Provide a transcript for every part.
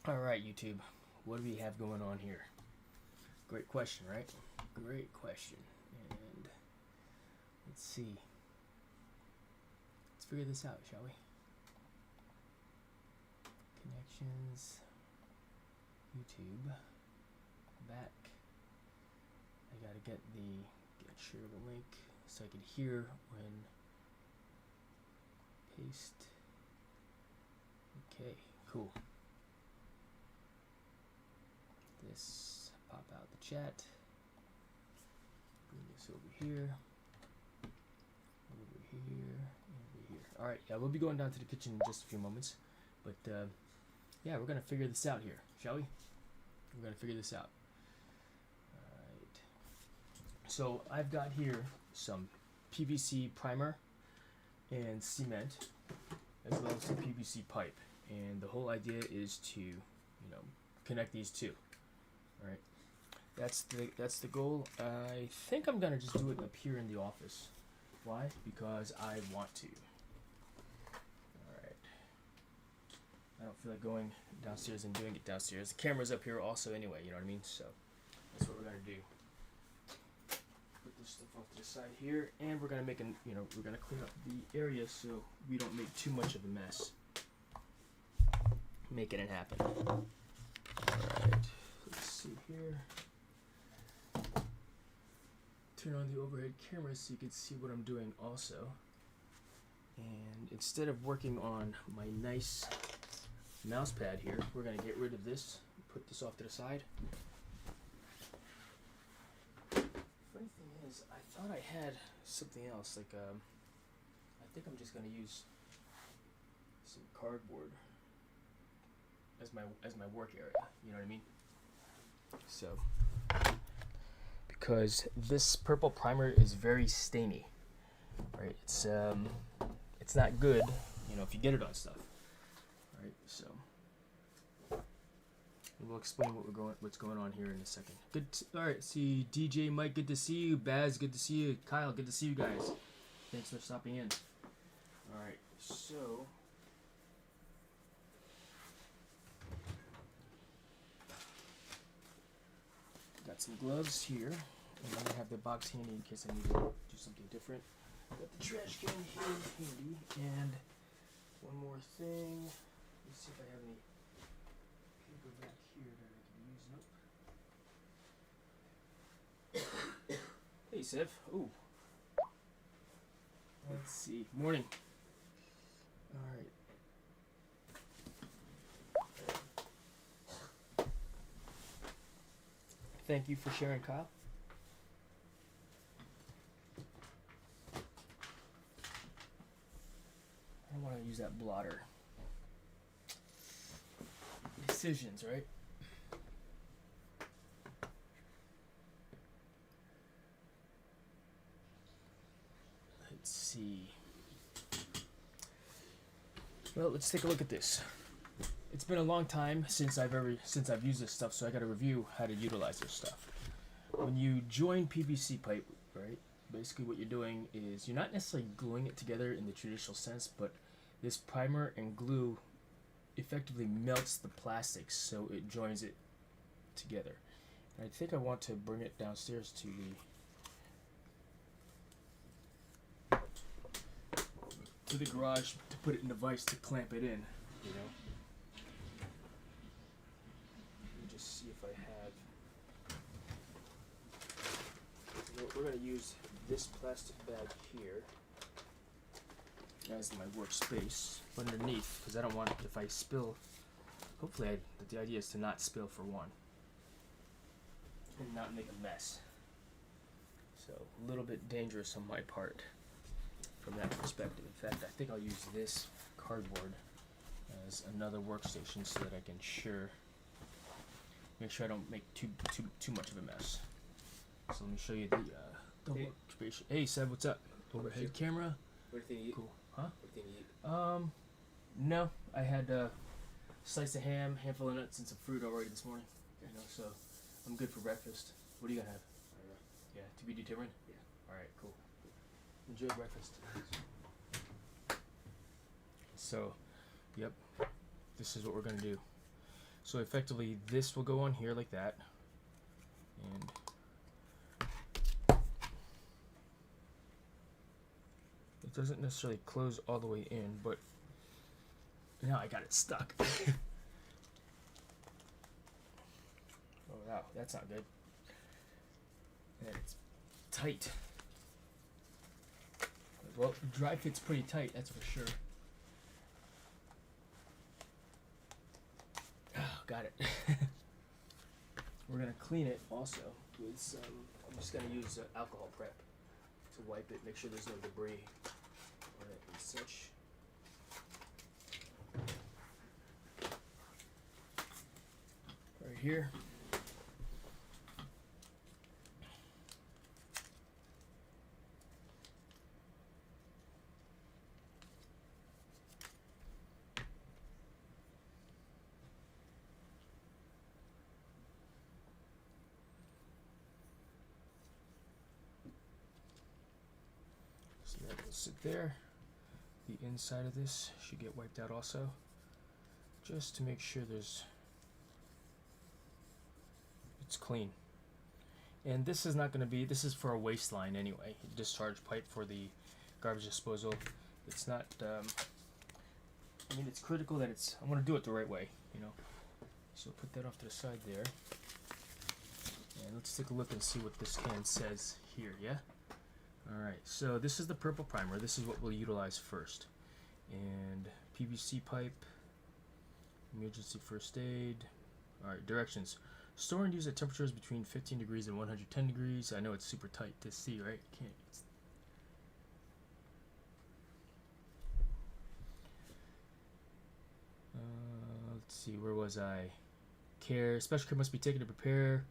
Alright, YouTube, what do we have going on here? Great question, right? Great question. And let's see. Let's figure this out, shall we? Connections, YouTube, back. I gotta get share the link so I can hear when paste. Okay, cool. This, pop out the chat, bring this over here, over here. All right, yeah, we'll be going down to the kitchen in just a few moments, but yeah, we're gonna figure this out here, shall we? We're gonna figure this out. All right. So I've got here some PVC primer and cement, as well as some PVC pipe, and the whole idea is to, connect these two. All right, that's the goal. I think I'm gonna just do it up here in the office. Why? Because I want to. All right. I don't feel like going downstairs and doing it downstairs. The camera's up here also anyway. You know what I mean? So that's what we're gonna do. Put this stuff off to the side here, and we're gonna make we're gonna clean up the area so we don't make too much of a mess. Making it happen. All right. Let's see here. Turn on the overhead camera so you can see what I'm doing also. And instead of working on my nice mouse pad here, we're going to get rid of this, put this off to the side. Funny thing is, I thought I had something else, like I think I'm just going to use some cardboard as my work area, you know what I mean? So, because this purple primer is very stainy, right? It's not good, if you get it on stuff, right? So, we'll explain what's going on here in a second. All right. See DJ Mike, good to see you. Baz, good to see you. Kyle, good to see you guys. Thanks for stopping in. All right. So. Got some gloves here, and then I have the box handy in case I need to do something different. Got the trash can here handy, and one more thing. Let's see if I have any paper back here that I can use. Nope. Hey, Sev. Ooh. Let's see. Morning. All right. Thank you for sharing, Kyle. I don't want to use that blotter. Decisions, right? Let's see. Well, let's take a look at this. It's been a long time since I've used this stuff, so I got to review how to utilize this stuff. When you join PVC pipe, right, basically what you're doing is you're not necessarily gluing it together in the traditional sense, but this primer and glue effectively melts the plastic so it joins it together. And I think I want to bring it downstairs to the garage to put it in the vise to clamp it in, see if I have. We're going to use this plastic bag here as my workspace underneath, because I don't want, if I spill, hopefully the idea is to not spill for one and not make a mess. So a little bit dangerous on my part from that perspective. In fact, I think I'll use this cardboard as another workstation so that I can make sure I don't make too much of a mess. So let me show you the workstation. Hey Seb, what's up? Overhead camera. What do you eat? Cool. Huh? What do you eat? No, I had a slice of ham, handful of nuts, and some fruit already this morning. So I'm good for breakfast. What are you gonna have? I don't know. Yeah, to be determined. Yeah. All right, cool. Enjoy breakfast. So, yep, this is what we're gonna do. So effectively this will go on here like that, and it doesn't necessarily close all the way in, but now I got it stuck. Oh wow, that's not good. And it's tight. Well, dry fit's pretty tight, that's for sure. Oh, got it. We're gonna clean it also with some. I'm just gonna use alcohol prep to wipe it, make sure there's no debris on it and such. Right here. So that will sit there. The inside of this should get wiped out also, just to make sure it's clean. And this is not going to be, this is for a waste line anyway, discharge pipe for the garbage disposal. It's not, I mean, it's critical that I want to do it the right way, you know. So put that off to the side there. And let's take a look and see what this can says here, yeah? Alright, so this is the purple primer. This is what we'll utilize first. And PVC pipe, emergency first aid. Alright, directions. Store and use at temperatures between 15 degrees and 110 degrees. I know it's super tight to see, right? Can't. Let's see, where was I? Care. Special care must be taken to prepare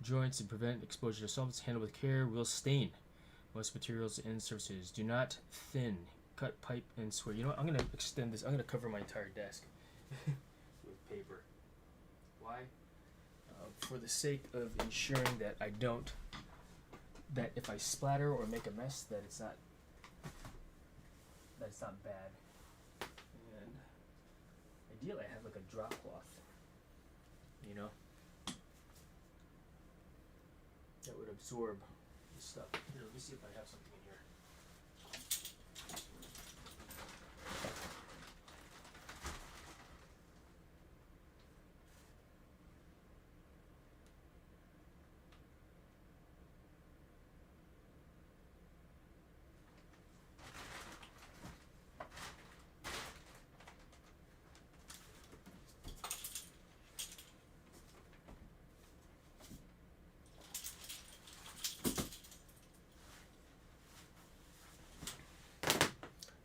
joints and prevent exposure to solvents. Handle with care. Will stain most materials and surfaces. Do not thin. Cut pipe and swear. You know what? I'm going to extend this. I'm going to cover my entire desk with paper. Why? For the sake of ensuring that that if I splatter or make a mess, that it's not bad. And ideally, I have like a drop cloth, you know, that would absorb the stuff. Here, let me see if I have something in here.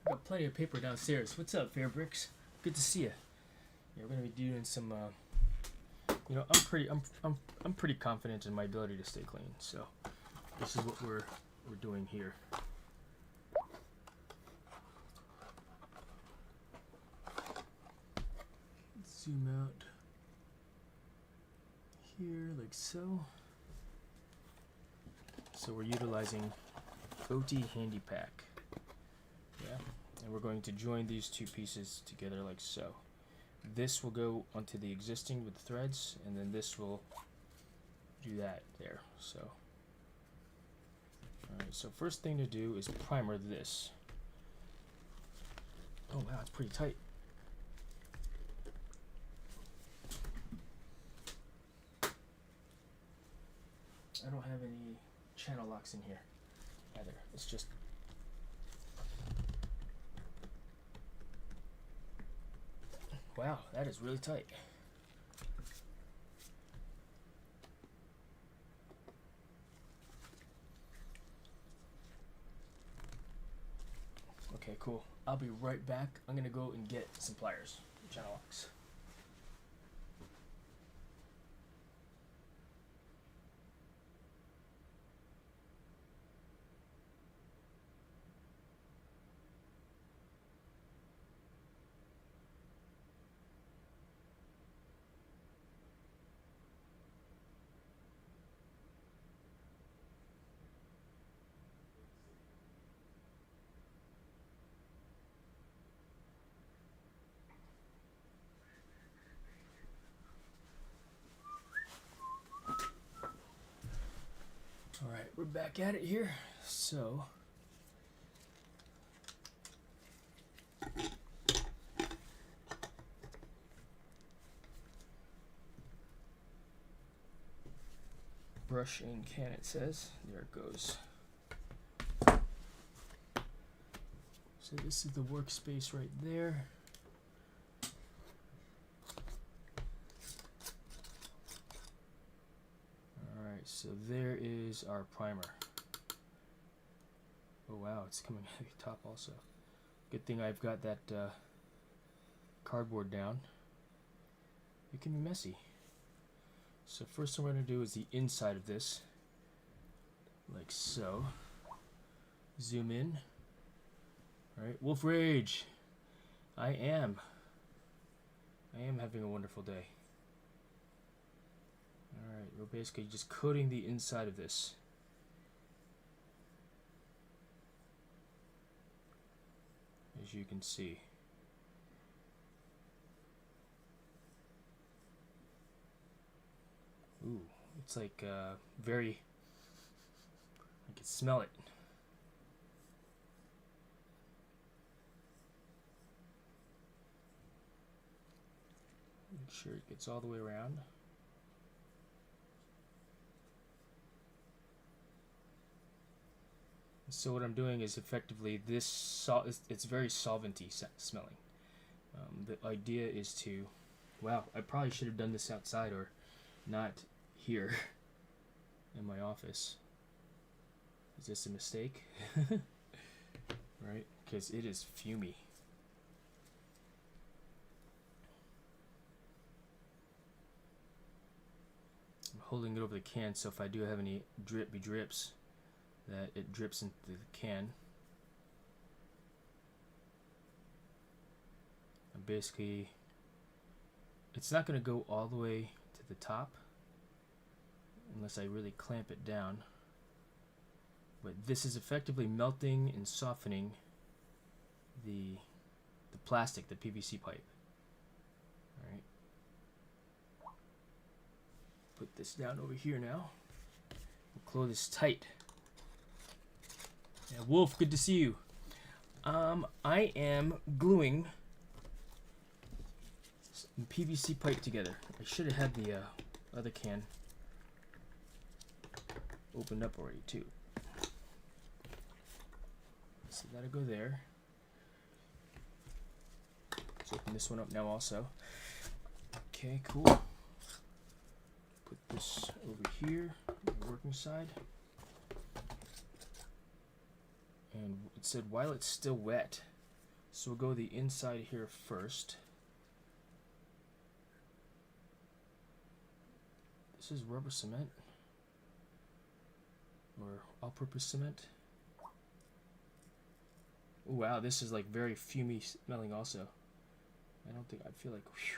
Got plenty of paper downstairs. What's up, Fairbricks? Good to see you. Yeah, we're gonna be doing some. You know, I'm pretty confident in my ability to stay clean. So this is what we're doing here. Let's zoom out here like so. So we're utilizing OT Handy Pack. Yeah, and we're going to join these two pieces together like so. This will go onto the existing with the threads, and then this will do that there. So, alright, so first thing to do is primer this. Oh wow, it's pretty tight. I don't have any channel locks in here either. It's just wow, that is really tight. Okay, cool. I'll be right back. I'm gonna go and get some pliers, channel locks. All right, we're back at it here. So brush in can, it says. There it goes. So this is the workspace right there. Alright, so there is our primer. Oh wow, it's coming at the top also. Good thing I've got that cardboard down. It can be messy. So first thing we're going to do is the inside of this. Like so. Zoom in. Alright, Wolf Rage. I am having a wonderful day. Alright, we're basically just coating the inside of this. As you can see. Ooh, it's like very, I can smell it. Make sure it gets all the way around. So what I'm doing is effectively this, it's very solventy smelling. The idea is to, wow, I probably should have done this outside or not here in my office. Is this a mistake? Right? Because it is fumy. I'm holding it over the can, so if I do have any drippy drips, that it drips into the can. And basically, it's not going to go all the way to the top unless I really clamp it down. But this is effectively melting and softening the plastic, the PVC pipe. Alright. Put this down over here now. We'll close this tight. Yeah, Wolf, good to see you. I am gluing some PVC pipe together. I should have had the other can opened up already too. So that'll go there. Let's open this one up now also. Okay, cool. Put this over here on the working side. And it said while it's still wet. So we'll go the inside here first. This is rubber cement. Or all-purpose cement. Ooh, wow, this is like very fumy smelling also. I don't think, I feel like, whew.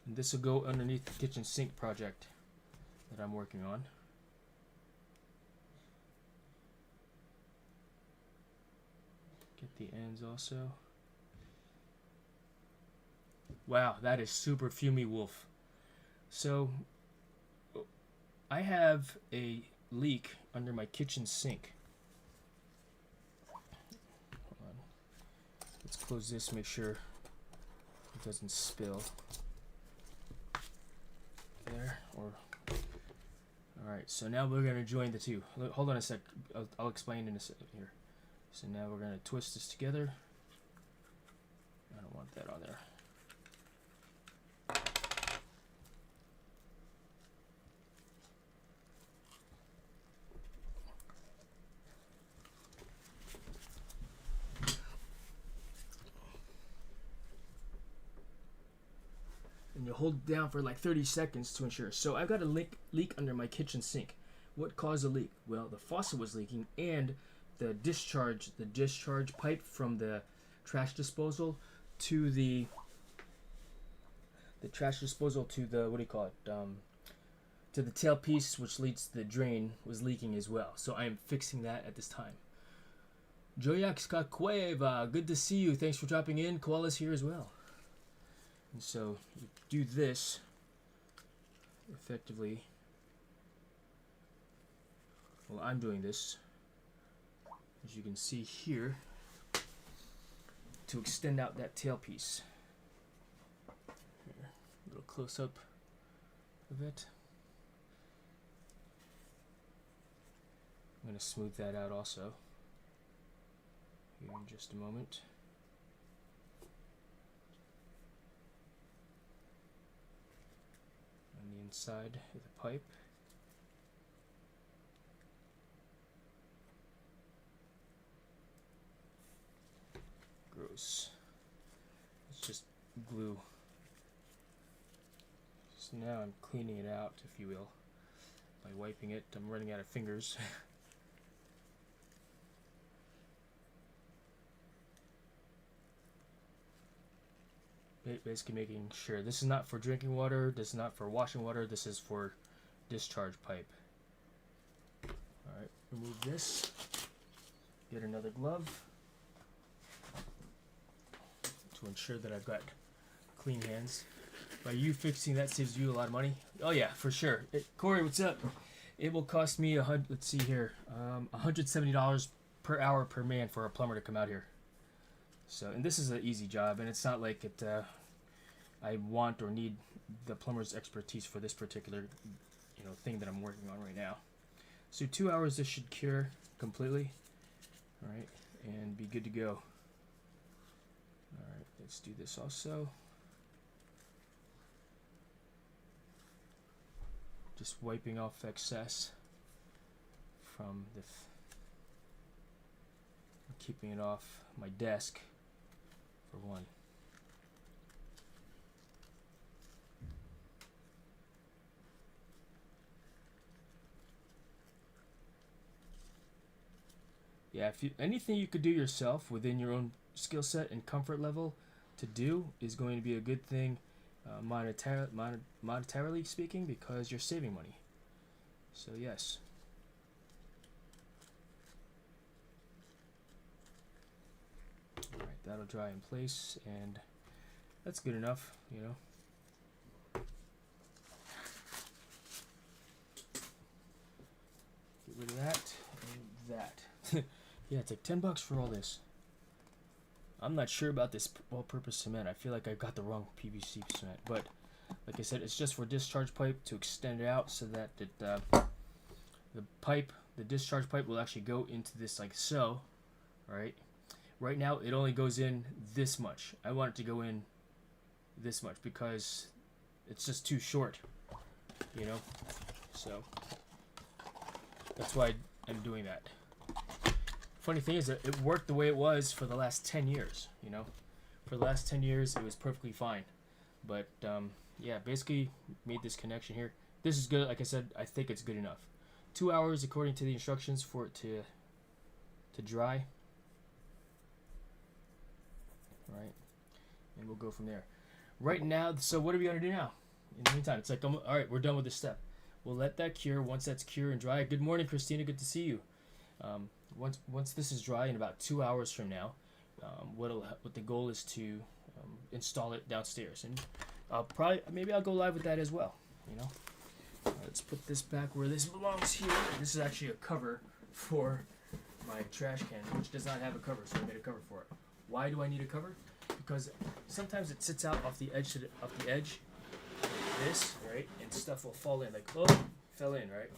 And this will go underneath the kitchen sink project that I'm working on. Get the ends also. Wow, that is super fumy, Wolf. So, I have a leak under my kitchen sink. Hold on. Let's close this, make sure it doesn't spill. There, or... Alright, so now we're going to join the two. Hold on a sec, I'll explain in a second here. So now we're going to twist this together. I don't want that on there. And you hold it down for like 30 seconds to ensure. So I've got a leak under my kitchen sink. What caused the leak? Well, the faucet was leaking and the discharge pipe from the trash disposal to the trash disposal to the, what do you call it? To the tailpiece, which leads to the drain, was leaking as well. So I am fixing that at this time. Joyax Cueva, good to see you. Thanks for dropping in. Koala's here as well. And so you do this effectively. Well, I'm doing this, as you can see here, to extend out that tail piece. Here, a little close up of it. I'm going to smooth that out also here in just a moment. On the inside of the pipe. Gross. It's just glue. So now I'm cleaning it out, if you will, by wiping it. I'm running out of fingers. Basically making sure this is not for drinking water, this is not for washing water, this is for discharge pipe. Alright, remove this. Get another glove to ensure that I've got clean hands. By you fixing that saves you a lot of money. Oh yeah, for sure. Corey, what's up? It will cost me let's see here, $170 per hour per man for a plumber to come out here. So, and this is an easy job, and it's not like it. I want or need the plumber's expertise for this particular, thing that I'm working on right now. So 2 hours, this should cure completely. All right, and be good to go. All right, let's do this also. Just wiping off excess from the. Keeping it off my desk. For one. Yeah, if anything you could do yourself within your own skill set and comfort level to do is going to be a good thing, monetarily speaking, because you're saving money. So yes. Alright, that'll dry in place, and that's good enough, Get rid of that and that. Yeah, it's like $10 for all this. I'm not sure about this all-purpose cement. I feel like I got the wrong PVC cement, but like I said, it's just for discharge pipe to extend it out so that the discharge pipe will actually go into this like so, right? Right now, it only goes in this much. I want it to go in this much because it's just too short, So that's why I'm doing that. Funny thing is that it worked the way it was for the last 10 years, For the last 10 years, it was perfectly fine. But, yeah, basically made this connection here. This is good. Like I said, I think it's good enough. 2 hours, according to the instructions, for it to dry. Right, and we'll go from there. Right now, so what are we going to do now? In the meantime, it's like, all right, we're done with this step. We'll let that cure. Once that's cure and dry. Good morning, Christina. Good to see you. Once this is dry in about 2 hours from now, what the goal is to install it downstairs, and maybe I'll go live with that as well. Let's put this back where this belongs here. This is actually a cover for my trash can, which does not have a cover, so I made a cover for it. Why do I need a cover? Because sometimes it sits out off the edge like this, right? And stuff will fall in, like, oh, fell in, right?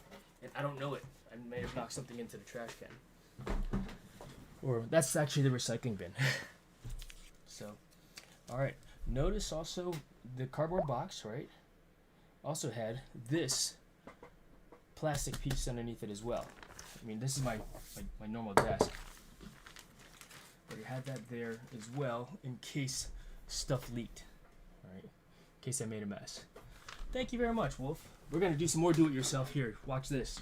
And I don't know it. I may have knocked something into the trash can. Or that's actually the recycling bin. So, all right. Notice also the cardboard box, right? Also had this plastic piece underneath it as well. I mean, this is my normal desk. But I had that there as well in case stuff leaked. Alright? In case I made a mess. Thank you very much, Wolf. We're going to do some more do-it-yourself here. Watch this.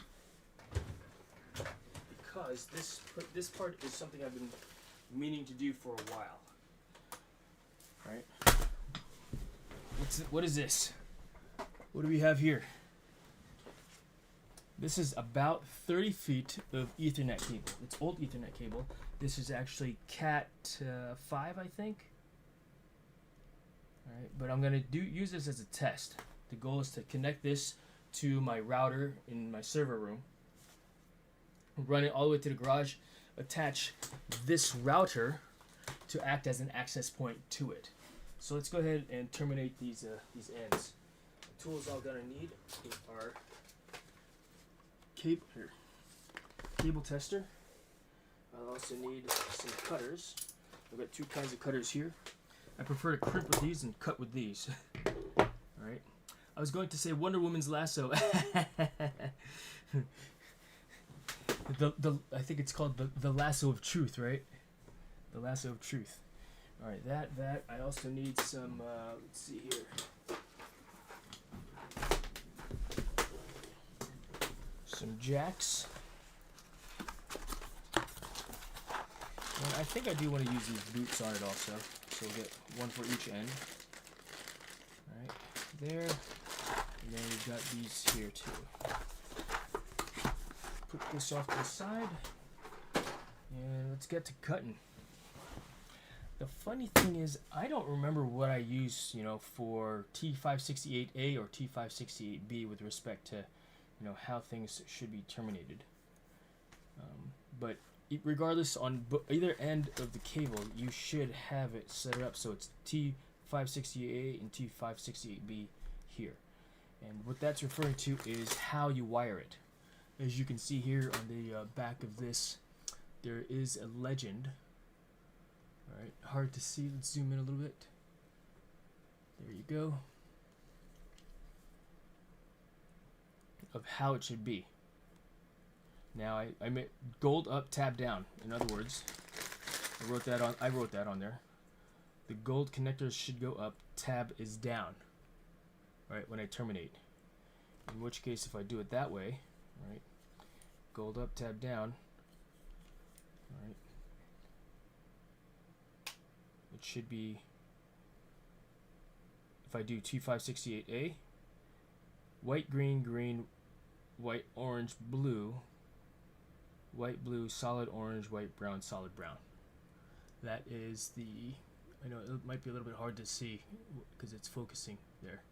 Because this part is something I've been meaning to do for a while. Alright? What is this? What do we have here? This is about 30 feet of Ethernet cable. It's old Ethernet cable. This is actually Cat 5, I think. All right, but I'm gonna use this as a test. The goal is to connect this to my router in my server room, run it all the way to the garage, attach this router to act as an access point to it. So let's go ahead and terminate these ends. The tools I'm gonna need are cable tester. I'll also need some cutters. I've got two kinds of cutters here. I prefer to crimp with these and cut with these. Alright. I was going to say Wonder Woman's lasso. I think it's called the lasso of truth, right? The lasso of truth. Alright, that. I also need some, let's see here. Some jacks. And I think I do want to use these boots on it also. So we'll get one for each end. Alright, there. And then we've got these here too. Put this off to the side. And let's get to cutting. The funny thing is, I don't remember what I use, for T568A or T568B with respect to, how things should be terminated. But regardless, on either end of the cable, you should have it set up so it's T568A and T568B here. And what that's referring to is how you wire it. As you can see here on the back of this, there is a legend. Alright, hard to see. Let's zoom in a little bit. There you go. Of how it should be. Now I made gold up, tab down. In other words, I wrote that on there. The gold connectors should go up, tab is down. Right, when I terminate. In which case, if I do it that way, right, gold up, tab down, right, it should be, if I do T568A, white, green, green, white, orange, blue, white, blue, solid orange, white, brown, solid brown. That is the, I know it might be a little bit hard to see because it's focusing there.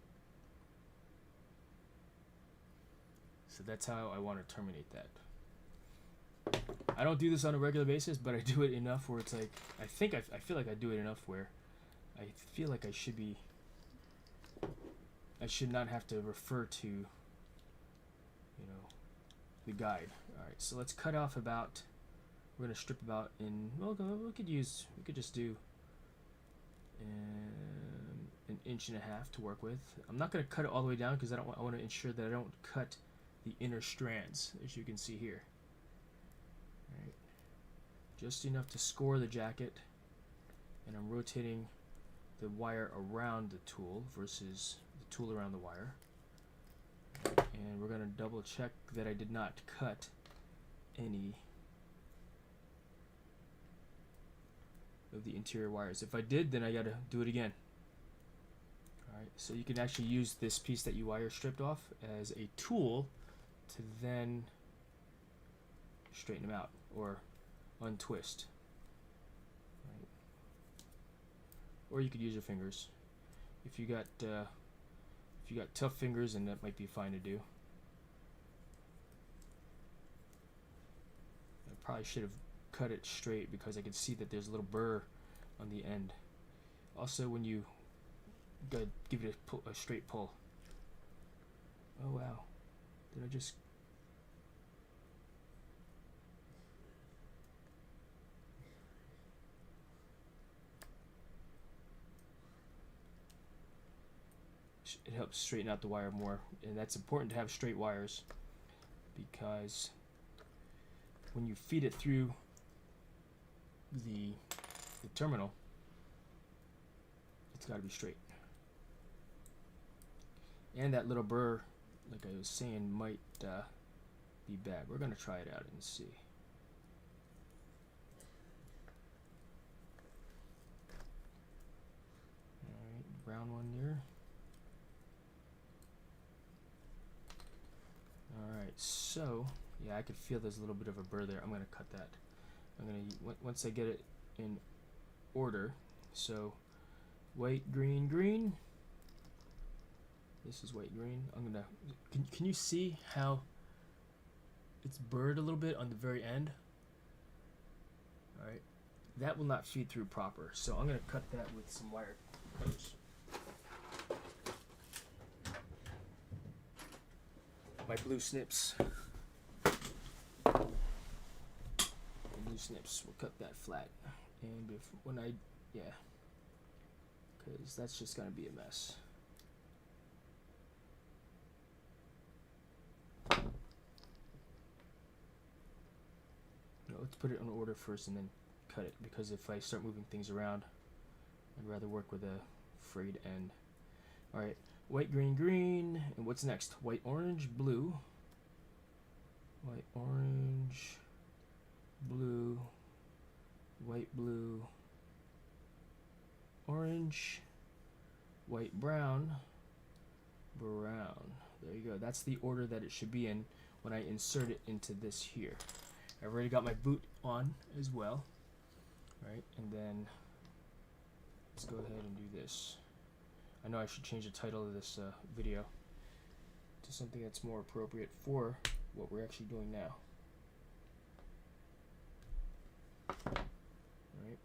So that's how I want to terminate that. I don't do this on a regular basis, but I do it enough where it's like, I feel like I do it enough where I feel like I should not have to refer to, the guide. Alright, so let's cut off about, we're going to strip about in, well, we could just do an inch and a half to work with. I'm not going to cut it all the way down because I want to ensure that I don't cut the inner strands, as you can see here. Right. Just enough to score the jacket, and I'm rotating the wire around the tool versus the tool around the wire. And we're going to double check that I did not cut any of the interior wires. If I did, then I got to do it again. Alright, so you can actually use this piece that you wire stripped off as a tool to then straighten them out or untwist. Right. Or you could use your fingers. If you got tough fingers, then that might be fine to do. I probably should have cut it straight because I could see that there's a little burr on the end. Also, when you gotta give it a straight pull. Oh wow. Did I just... It helps straighten out the wire more, and that's important to have straight wires because when you feed it through the terminal, it's got to be straight. And that little burr, like I was saying, might be bad. We're going to try it out and see. Alright, brown one there. Alright, so Yeah, I could feel there's a little bit of a burr there. I'm gonna cut that. I'm gonna once I get it in order. So white, green, green. This is white, green. I'm gonna. Can you see how it's burred a little bit on the very end? All right, that will not feed through proper. So I'm gonna cut that with some wire cutters. My blue snips. Snips will cut that flat, and when I because that's just gonna be a mess. No, let's put it in order first and then cut it, because if I start moving things around, I'd rather work with a frayed end. All right, white, green, green, and what's next? White, orange, blue. White, orange, blue, white, blue, orange, white, brown, brown. There you go. That's the order that it should be in when I insert it into this here. I've already got my boot on as well. Right, and then let's go ahead and do this. I know I should change the title of this video to something that's more appropriate for what we're actually doing now. Right.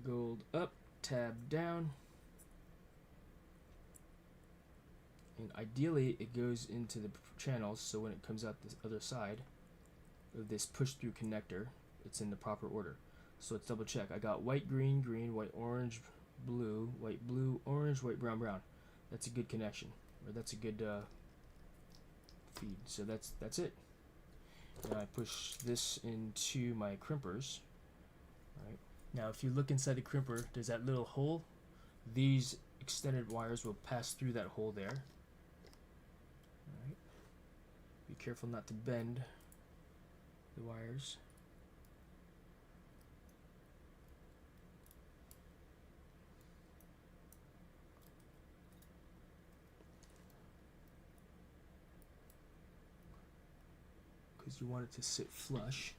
Gold up, tab down. And ideally it goes into the channels, so when it comes out this other side of this push through connector, it's in the proper order. So let's double check. I got white, green, green, white, orange, blue, white, blue, orange, white, brown, brown. That's a good connection, or that's a good feed. So that's it. Now I push this into my crimpers. Right. Now if you look inside the crimper, there's that little hole. These extended wires will pass through that hole there. Right. Be careful not to bend the wires. You want it to sit flush.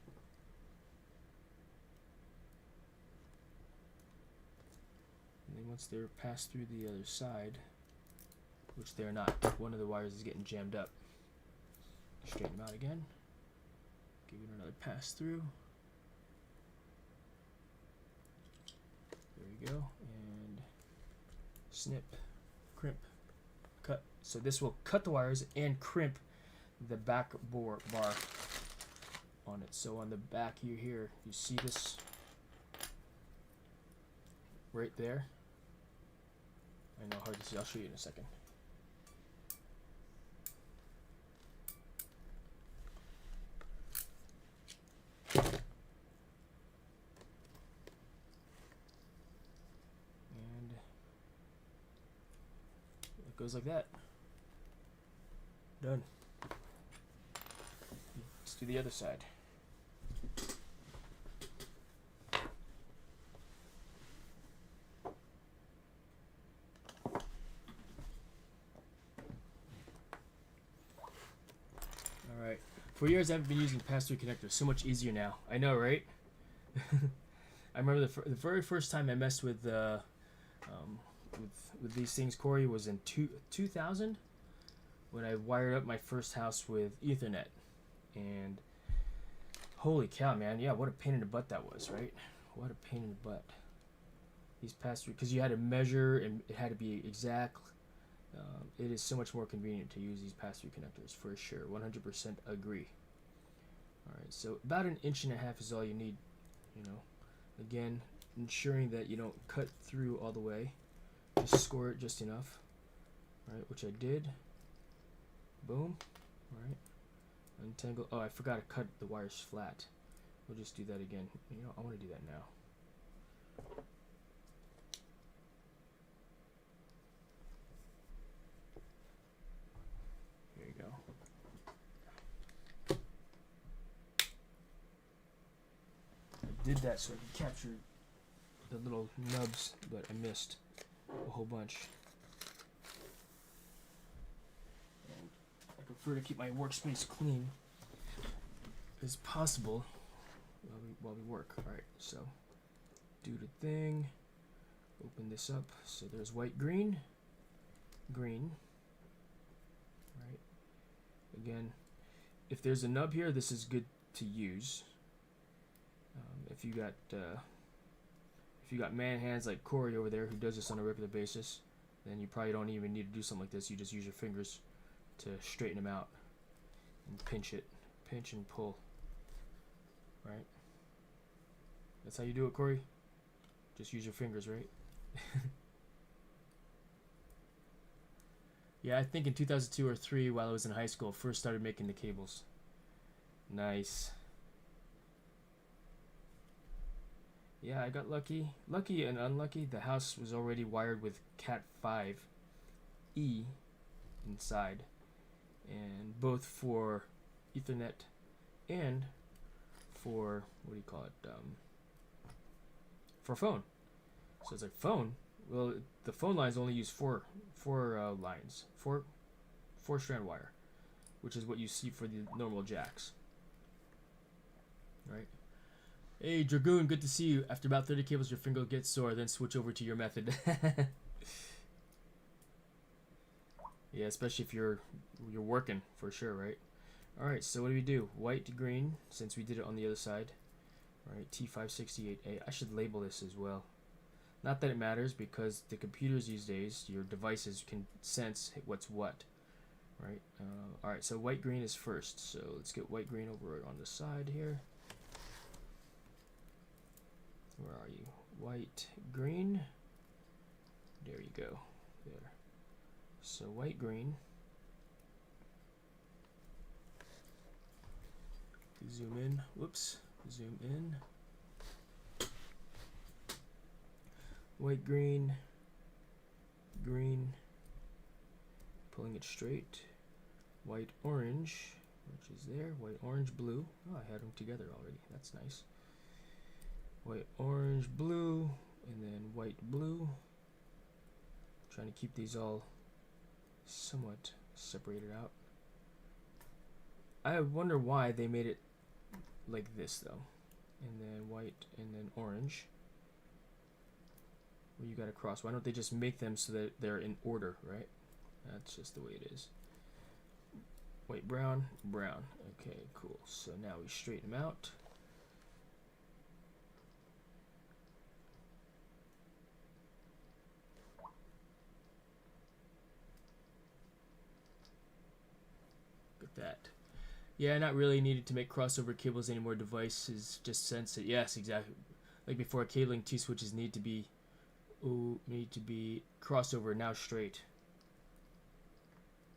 And then once they're passed through the other side, which they're not, one of the wires is getting jammed up. Straighten them out again. Give it another pass through. There you go. And snip, crimp, cut. So this will cut the wires and crimp the back bar on it. So on the back here, you see this right there. I know, hard to see. I'll show you in a second. And it goes like that. Done. Let's do the other side. Alright. For years I've been using pass-through connectors. So much easier now. I know, right? I remember the very first time I messed with these things, Corey, was in 2000 when I wired up my first house with Ethernet. And holy cow, man, yeah, what a pain in the butt that was, right? What a pain in the butt. These pass-through, because you had to measure and it had to be exact. It is so much more convenient to use these pass-through connectors, for sure. 100% agree. Alright, so about 1.5 inches is all you need, you know. Again, ensuring that you don't cut through all the way. Just score it just enough. Alright, which I did. Boom. Alright. Untangle. Oh, I forgot to cut the wires flat. We'll just do that again. You know, I want to do that now. There you go. I did that so I could capture the little nubs, but I missed a whole bunch. And I can prefer to keep my workspace clean as possible while we work. Alright, so do the thing. Open this up. So there's white, green, green. Right. Again, if there's a nub here, this is good to use. If you got man hands like Corey over there who does this on a regular basis, then you probably don't even need to do something like this. You just use your fingers to straighten them out and pinch and pull. Right? That's how you do it, Corey? Just use your fingers, right? Yeah, I think in 2002 or 3, while I was in high school, first started making the cables. Nice. Yeah, I got lucky. Lucky and unlucky, the house was already wired with Cat 5e inside. And both for Ethernet and for, what do you call it, for phone. So it's like phone. Well, the phone lines only use four lines, four strand wire, which is what you see for the normal jacks. Right? Hey Dragoon, good to see you. After about 30 cables, your finger gets sore. Then switch over to your method. Yeah, especially if you're working for sure, right? All right, so what do we do? White, green, since we did it on the other side. All right, T568A. I should label this as well. Not that it matters, because the computers these days, your devices can sense what's what, right? All right, so white, green is first. So let's get white, green over on the side here. Where are you? White, green. There you go. There. So white, green. Zoom in. Whoops. Zoom in. White, green. Green. Pulling it straight. White, orange, which is there. White, orange, blue. Oh, I had them together already. That's nice. White, orange, blue, and then white, blue. Trying to keep these all somewhat separated out. I wonder why they made it like this though. And then white, and then orange. Where you got to cross. Why don't they just make them so that they're in order, right? That's just the way it is. White, brown, brown. Okay, cool. So now we straighten them out. That. Yeah, not really needed to make crossover cables anymore. Devices just sense it. Yes, exactly. Like before, cabling, two switches need to be crossover, now straight.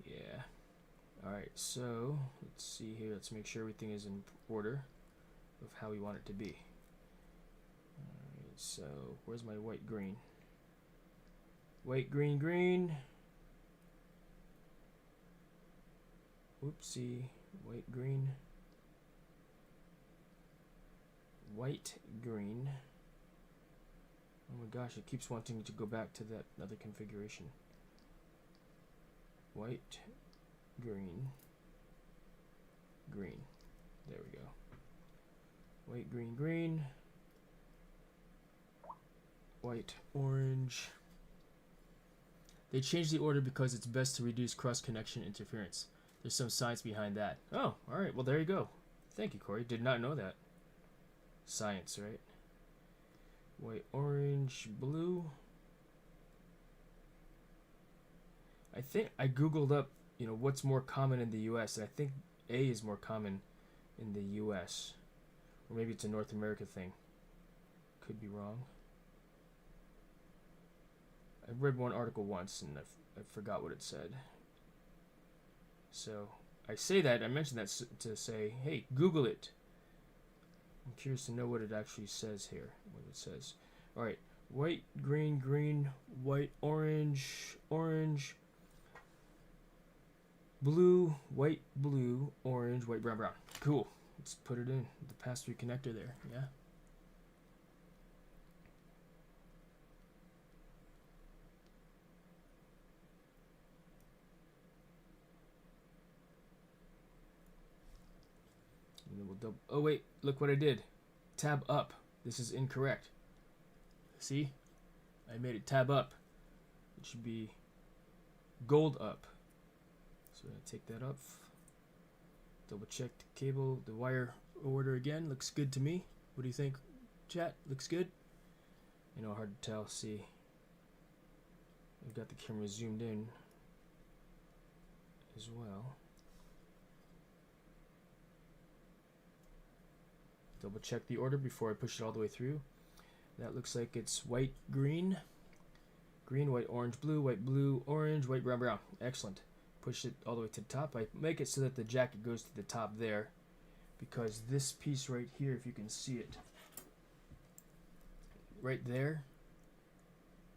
Yeah. Alright, so let's see here. Let's make sure everything is in order of how we want it to be. Alright, so where's my white, green? White, green, green. Whoopsie. White, green. White, green. Oh my gosh, it keeps wanting to go back to that other configuration. White, green, green. There we go. White, green, green. White, orange. They changed the order because it's best to reduce cross-connection interference. There's some science behind that. Oh, alright. Well, there you go. Thank you, Corey. Did not know that. Science, right? White, orange, blue. I think I googled up, what's more common in the US, and I think A is more common in the US. Or maybe it's a North America thing. Could be wrong. I read one article once, and I forgot what it said. So I say that, I mentioned that to say, hey, Google it. I'm curious to know what it actually says here. What it says. All right, white, green, green, white, orange, orange, blue, white, blue, orange, white, brown, brown. Cool. Let's put it in the pass-through connector there. Yeah. Oh wait, look what I did. Tab up. This is incorrect. See? I made it tab up. It should be gold up. So I'm going to take that up. Double check the cable, the wire order again. Looks good to me. What do you think, chat? Looks good? You know, hard to tell. See, I've got the camera zoomed in as well. Double check the order before I push it all the way through. That looks like it's white, green, green, white, orange, blue, orange, white, brown, brown. Excellent. Push it all the way to the top. I make it so that the jacket goes to the top there, because this piece right here, if you can see it, right there,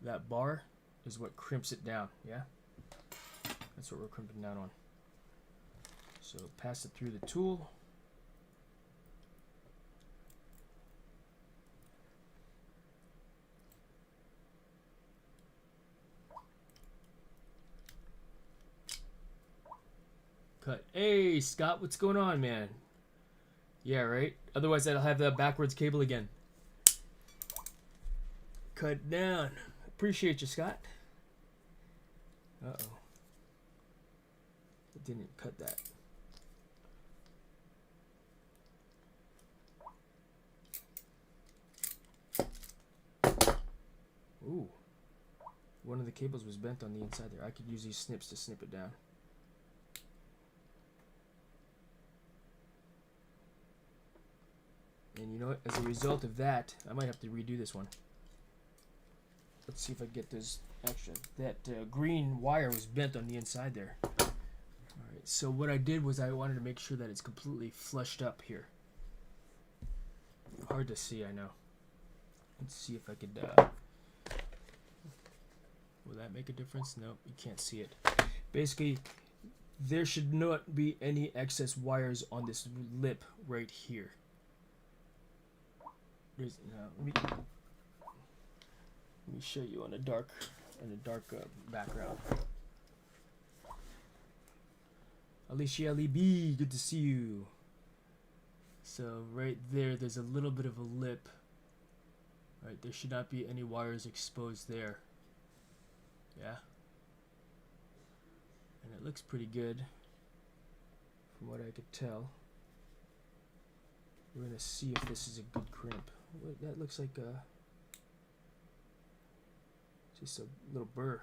that bar is what crimps it down. Yeah, that's what we're crimping down on. So pass it through the tool. Cut. Hey, Scott, what's going on, man? Yeah, right? Otherwise, I'll have that backwards cable again. Cut down. Appreciate you, Scott. Uh-oh. It didn't cut that. Ooh. One of the cables was bent on the inside there. I could use these snips to snip it down. And you know what? As a result of that, I might have to redo this one. Let's see if I get this extra. That green wire was bent on the inside there. Alright, so what I did was I wanted to make sure that it's completely flushed up here. Hard to see, I know. Let's see if I could... will that make a difference? No, you can't see it. Basically, there should not be any excess wires on this lip right here. Let me show you on a dark background. Alicia Ali B, good to see you. So right there's a little bit of a lip. Right, there should not be any wires exposed there. Yeah. And it looks pretty good from what I could tell. We're gonna see if this is a good crimp. That looks like just a little burr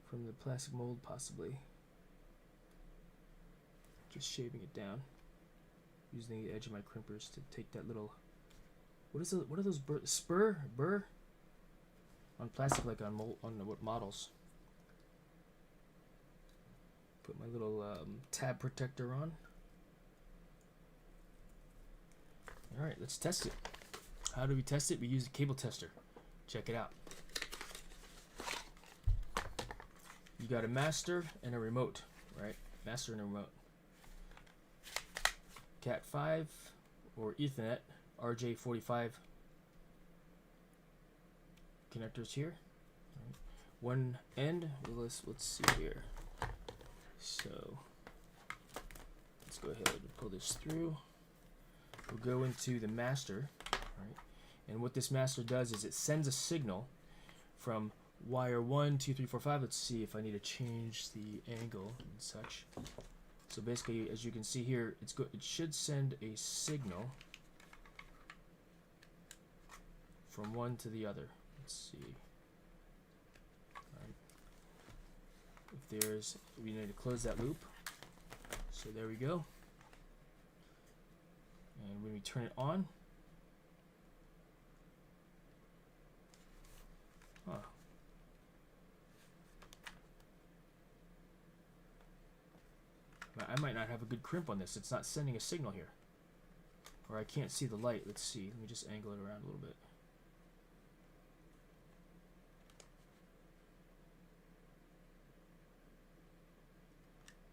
from the plastic mold, possibly. Just shaving it down, using the edge of my crimpers to take that little. What are those burr on plastic, like on what models? Put my little tab protector on. All right, let's test it. How do we test it? We use a cable tester. Check it out. You got a master and a remote, right? Master and a remote. Cat 5 or Ethernet RJ45 connectors here. Right. One end. Let's see here. So let's go ahead and pull this through. We'll go into the master, right? And what this master does is it sends a signal from wire 1, 2, 3, 4, 5. Let's see if I need to change the angle and such. So basically, as you can see here, it should send a signal from one to the other. Let's see. If we need to close that loop. So there we go. And when we turn it on, I might not have a good crimp on this. It's not sending a signal here. Or I can't see the light. Let's see. Let me just angle it around a little bit.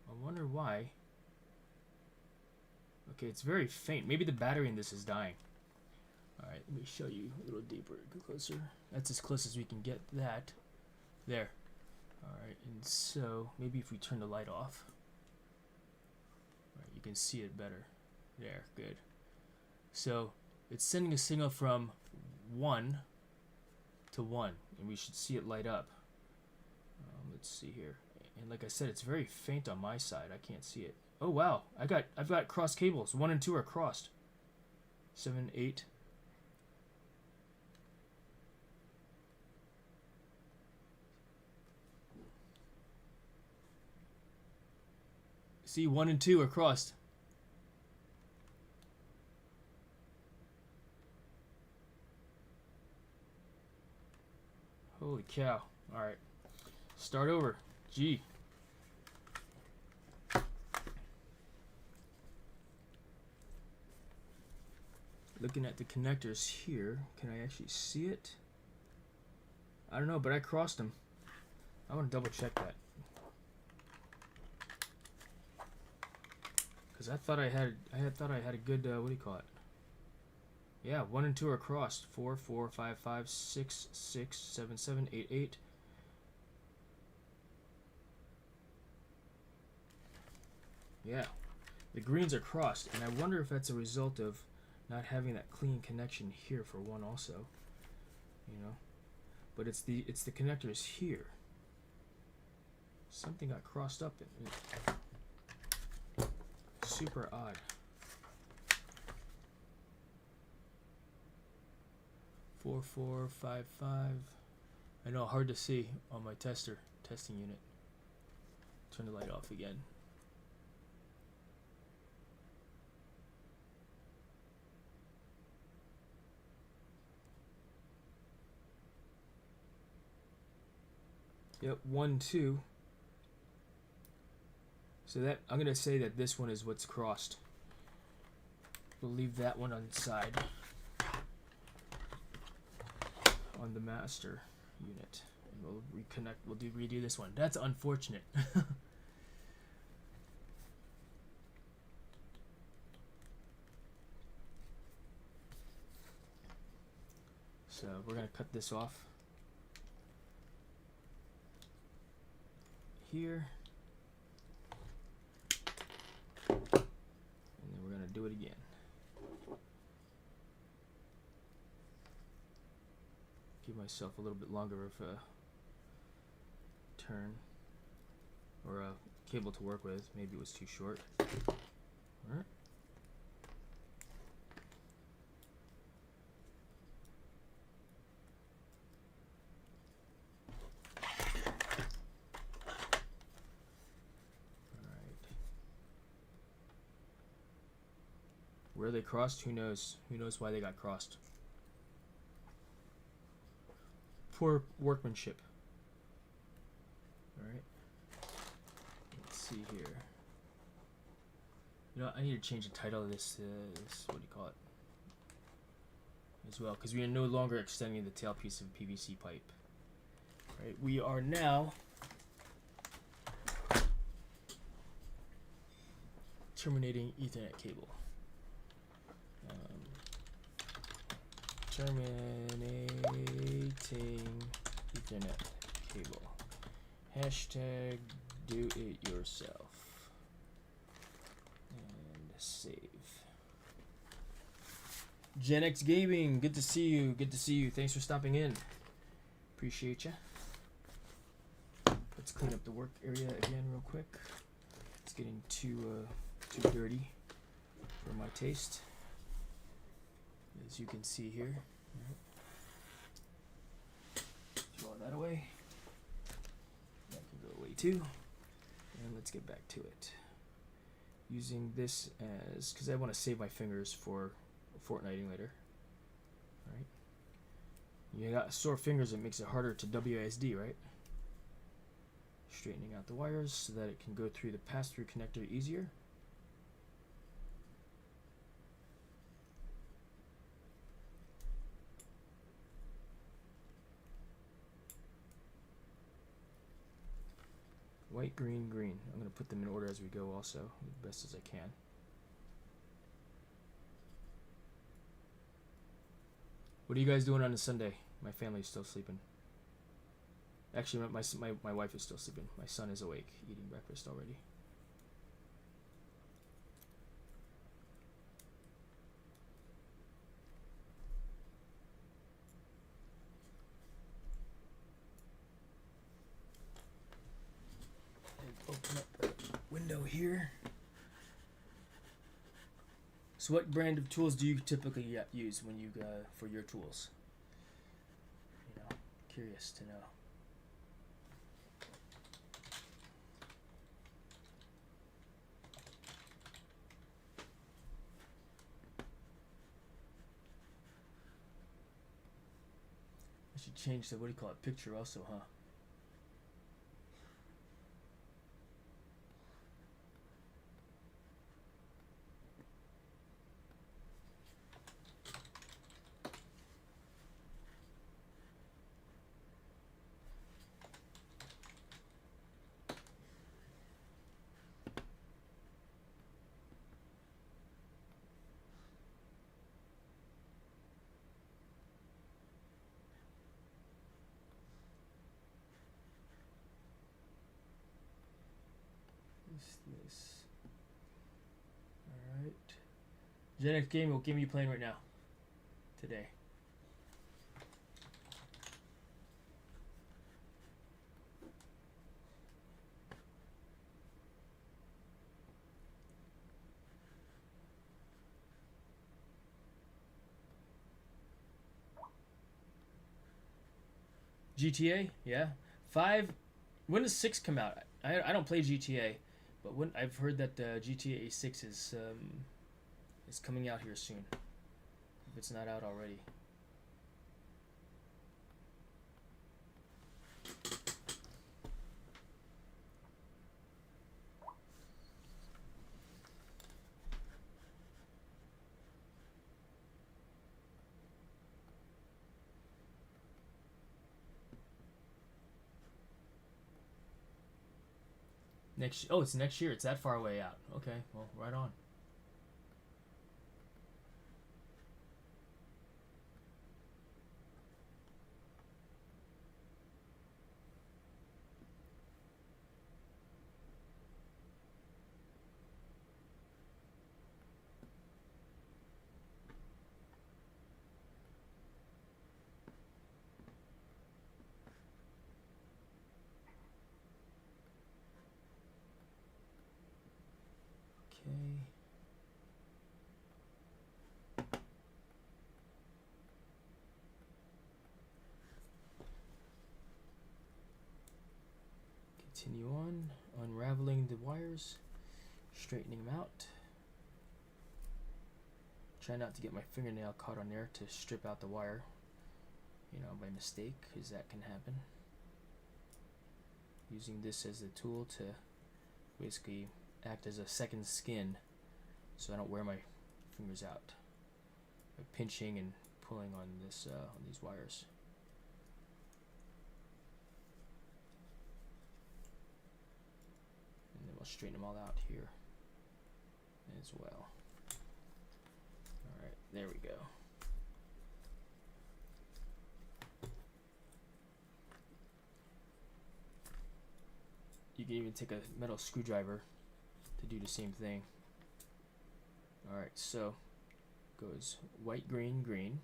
I wonder why. Okay, it's very faint. Maybe the battery in this is dying. Alright, let me show you a little deeper, closer. That's as close as we can get that. There. Alright, and so maybe if we turn the light off, right, you can see it better. There, good. So it's sending a signal from 1 to 1, and we should see it light up. Let's see here. And like I said, it's very faint on my side. I can't see it. Oh wow, I've got crossed cables. 1 and 2 are crossed. 7, 8. See, 1 and 2 are crossed. Holy cow. Alright. Start over. G. Looking at the connectors here, can I actually see it? I don't know, but I crossed them. I want to double check that. Because I thought I had a good, what do you call it? Yeah, 1 and 2 are crossed. 4, 4, 5, 5, 6, 6, 7, 7, 8, 8. Yeah, the greens are crossed, and I wonder if that's a result of not having that clean connection here for 1 also. You know, but it's the connectors here. Something got crossed up in it. Super odd. 4, 4, 5, 5. I know, hard to see on my testing unit. Turn the light off again. Yep, 1, 2. So that I'm gonna say that this one is what's crossed. We'll leave that one on the side. On the master unit, and we'll reconnect. We'll redo this one. That's unfortunate. So we're gonna cut this off here, and then we're gonna do it again. Give myself a little bit longer of a turn or a cable to work with. Maybe it was too short. All right. Where they crossed, who knows? Who knows why they got crossed? Poor workmanship. Alright. Let's see here. You know, I need to change the title of this, what do you call it? As well, because we are no longer extending the tailpiece of PVC pipe. Right, we are now terminating Ethernet cable. Terminating Ethernet cable. Hashtag do it yourself. And save. Gen X Gaming, good to see you. Good to see you. Thanks for stopping in. Appreciate you. Let's clean up the work area again real quick. It's getting too dirty for my taste, as you can see here. Throw that away. That can go away too. And let's get back to it. Using this as, because I want to save my fingers for Fortniting later. Right? You got sore fingers, it makes it harder to WASD, right? Straightening out the wires so that it can go through the pass-through connector easier. White, green, green. I'm going to put them in order as we go also, as best as I can. What are you guys doing on a Sunday? My family's still sleeping. Actually, my wife is still sleeping. My son is awake, eating breakfast already. here. So what brand of tools do you typically use when you for your tools? You know, curious to know. I should change the, what do you call it, picture also, huh? This. Alright. Genex game, what game are you playing right now? Today. GTA? Yeah. 5. When does 6 come out? I don't play GTA. But when I've heard that GTA 6 is coming out here soon, if it's not out already. It's next year. It's that far away out. Okay, well, right on. Okay. Continue on, unraveling the wires, straightening them out. Try not to get my fingernail caught on there to strip out the wire, you know, by mistake, because that can happen. Using this as a tool to basically act as a second skin so I don't wear my fingers out by pinching and pulling on this on these wires. And then we'll straighten them all out here as well. Alright, there we go. You can even take a metal screwdriver to do the same thing. Alright, so goes white, green, green,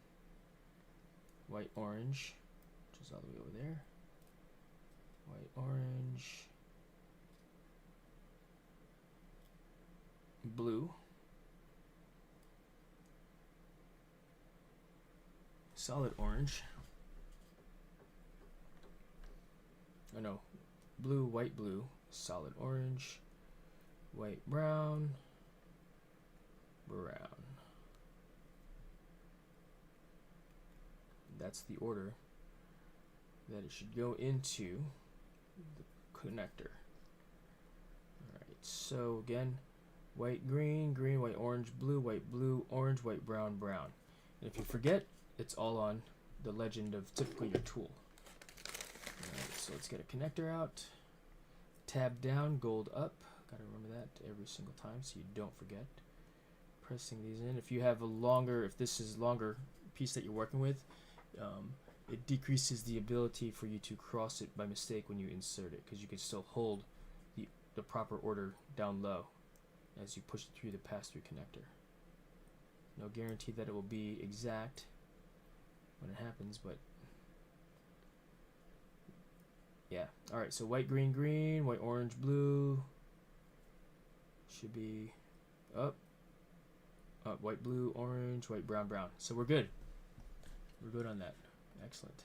white, orange, which is all the way over there, white, orange, blue, solid orange, oh no, blue, white, blue, solid orange, white, brown, brown. That's the order that it should go into the connector. Alright, so again, white, green, green, white, orange, blue, orange, white, brown, brown. And if you forget, it's all on the legend of typically your tool. Alright, so let's get a connector out. Tab down, gold up. Gotta remember that every single time so you don't forget. Pressing these in. If you have a longer, if this is longer piece that you're working with, it decreases the ability for you to cross it by mistake when you insert it, because you can still hold the proper order down low as you push it through the pass-through connector. No guarantee that it will be exact when it happens, but yeah. Alright, so white, green, green, white, orange, blue, Should be up, white, blue, orange, white, brown, brown. So we're good. We're good on that. Excellent.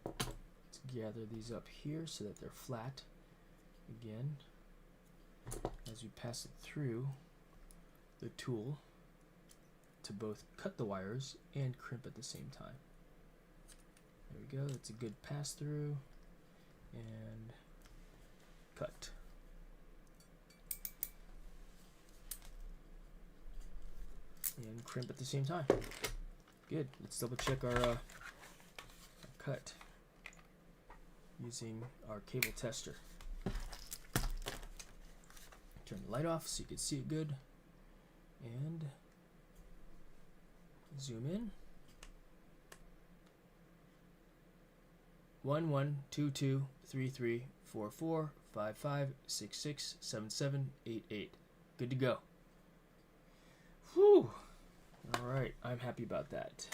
Let's gather these up here so that they're flat. Again, as we pass it through the tool to both cut the wires and crimp at the same time. There we go. That's a good pass through. And cut. And crimp at the same time. Good. Let's double check our cut using our cable tester. Turn the light off so you can see it good. And zoom in. 1 1 2 2 3 3 4 4 5 5 6 6 7 7 8 8. Good to go. Whew. All right, I'm happy about that.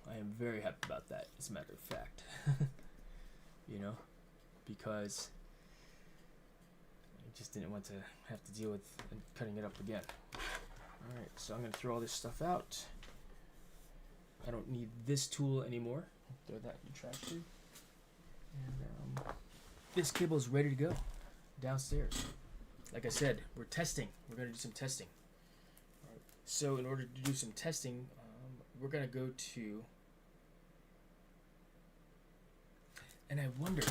I am very happy about that, as a matter of fact. You know, because I just didn't want to have to deal with cutting it up again. Alright, so I'm going to throw all this stuff out. I don't need this tool anymore. Throw that in the trash too. And this cable is ready to go downstairs. Like I said, we're testing. We're going to do some testing. All right. So in order to do some testing, we're going to go to... And I wonder...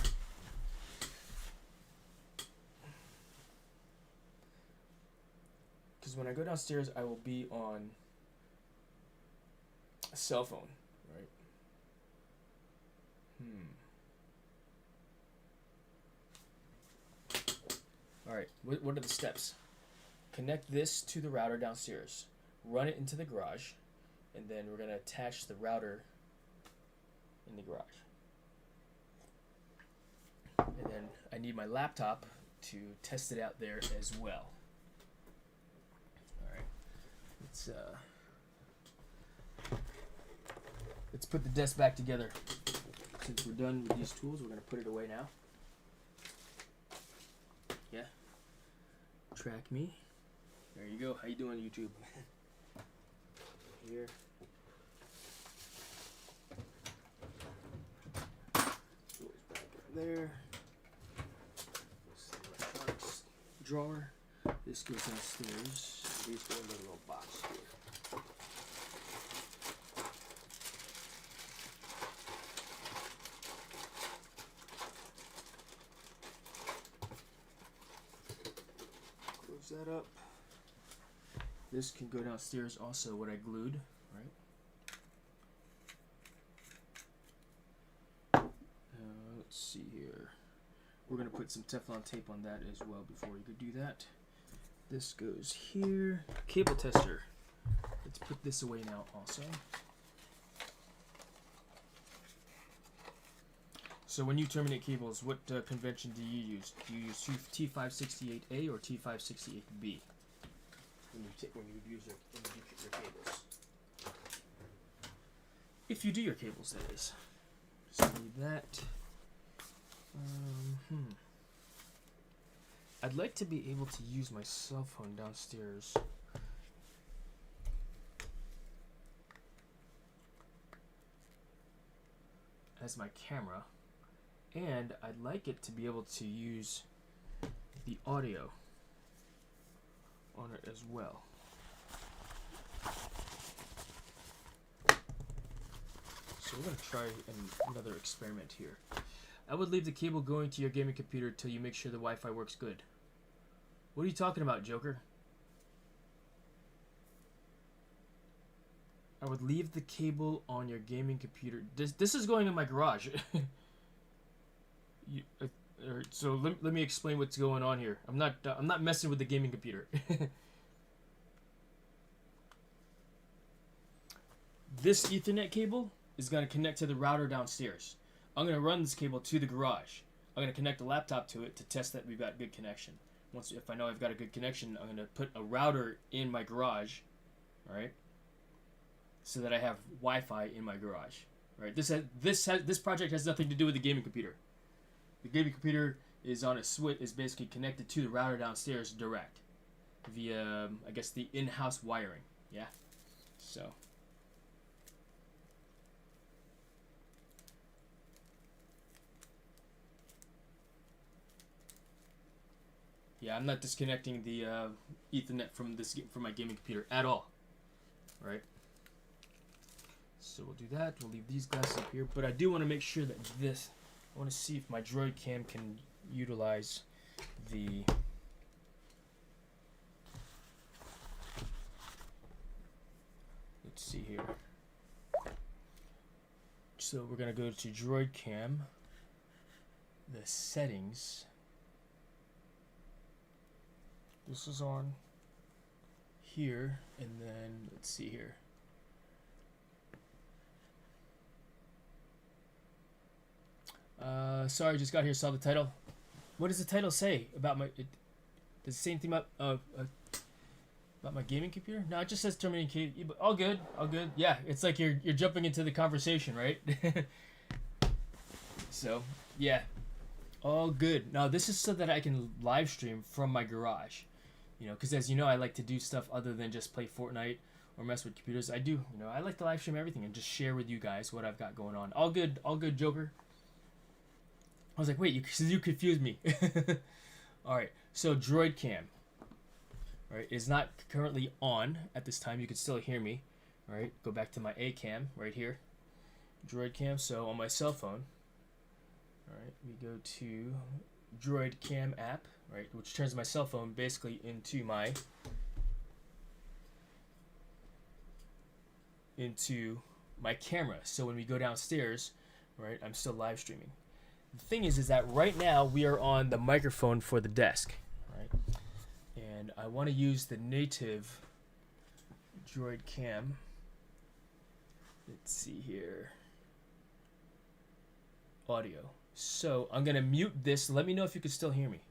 Because when I go downstairs, I will be on a cell phone, right? All right, what are the steps? Connect this to the router downstairs, run it into the garage, and then we're going to attach the router in the garage. And then I need my laptop to test it out there as well. Let's put the desk back together. Since we're done with these tools, we're going to put it away now. Yeah. Track me. There you go. How you doing, YouTube? Here. Tools back in there. This is the electronics drawer. This goes downstairs. These go in the little box here. Close that up. This can go downstairs also, what I glued, right? Let's see here. We're going to put some Teflon tape on that as well before we could do that. This goes here. Cable tester. Let's put this away now also. So when you terminate cables, what convention do you use? Do you use T568A or T568B when you use your cables? If you do your cables, that is. Just need that. I'd like to be able to use my cell phone downstairs. As my camera, and I'd like it to be able to use the audio on it as well. So we're going to try another experiment here. I would leave the cable going to your gaming computer till you make sure the Wi-Fi works good. What are you talking about, Joker? I would leave the cable on your gaming computer. This is going in my garage. So let me explain what's going on here. I'm not messing with the gaming computer. This Ethernet cable is going to connect to the router downstairs. I'm going to run this cable to the garage. I'm going to connect the laptop to it to test that we've got good connection. If I know I've got a good connection, I'm going to put a router in my garage, all right, so that I have Wi-Fi in my garage. Right. This project has nothing to do with the gaming computer. The gaming computer is on a switch, is basically connected to the router downstairs direct via, I guess, the in-house wiring. Yeah. So. Yeah, I'm not disconnecting the Ethernet from my gaming computer at all. Right. So we'll do that. We'll leave these glasses up here, but I do want to make sure that this. I want to see if my Droid Cam can utilize the. Let's see here. So we're gonna go to Droid Cam. The settings. This is on here, and then let's see here. Sorry, just got here, saw the title. What does the title say about my? Does it say anything about my gaming computer? No, it just says Terminating. But all good, all good. Yeah, it's like you're jumping into the conversation, right? So yeah, all good. Now this is so that I can live stream from my garage. You know, because as you know, I like to do stuff other than just play Fortnite or mess with computers. I do, you know, I like to live stream everything and just share with you guys what I've got going on. All good, Joker. I was like, wait, you confused me. All right, so Droid Cam, right, is not currently on at this time. You can still hear me. All right, go back to my A cam right here, Droid Cam. So on my cell phone, all right, we go to Droid Cam app, right, which turns my cell phone basically into my camera. So when we go downstairs, right, I'm still live streaming. The thing is that right now we are on the microphone for the desk, right? And I want to use the native Droid Cam. Let's see here. Audio. So I'm going to mute this. Let me know if you can still hear me.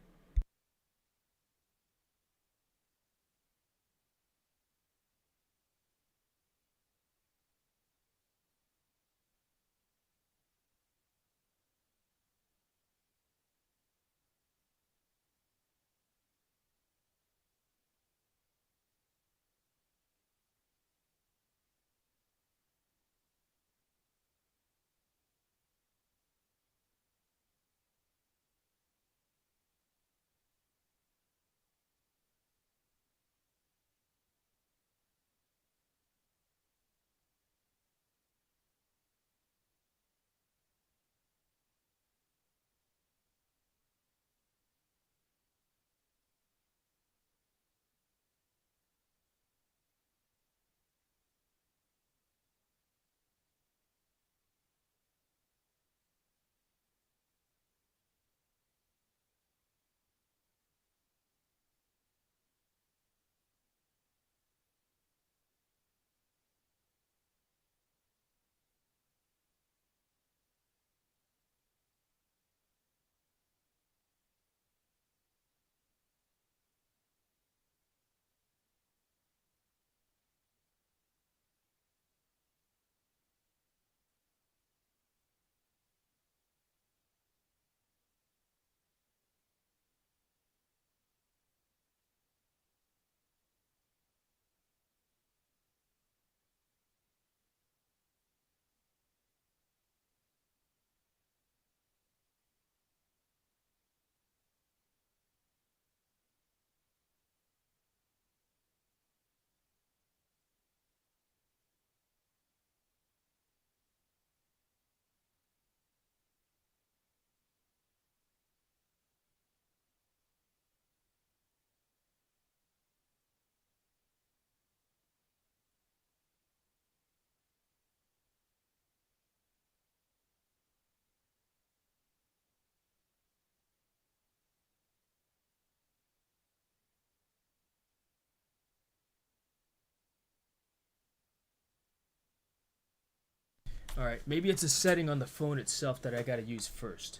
All right, maybe it's a setting on the phone itself that I got to use first.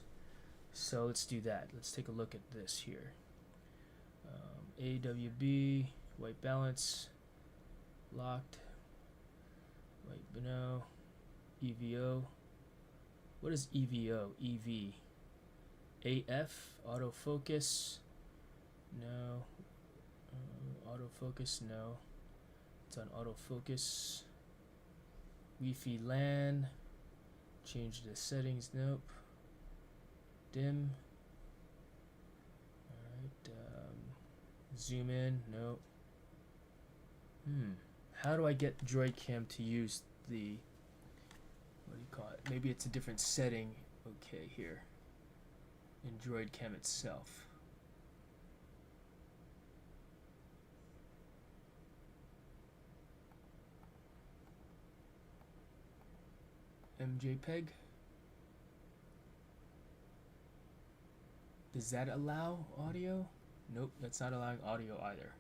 So let's do that. Let's take a look at this here. AWB, white balance, locked, white no. EVO. What is EVO? EV. AF. Autofocus. No. Autofocus. No. It's on autofocus. Wi-Fi LAN. Change the settings. Nope. Dim. Alright. Zoom in. Nope. How do I get Droid Cam to use the, what do you call it? Maybe it's a different setting. Okay, here in Droid Cam itself. MJPEG. Does that allow audio? Nope, that's not allowing audio either.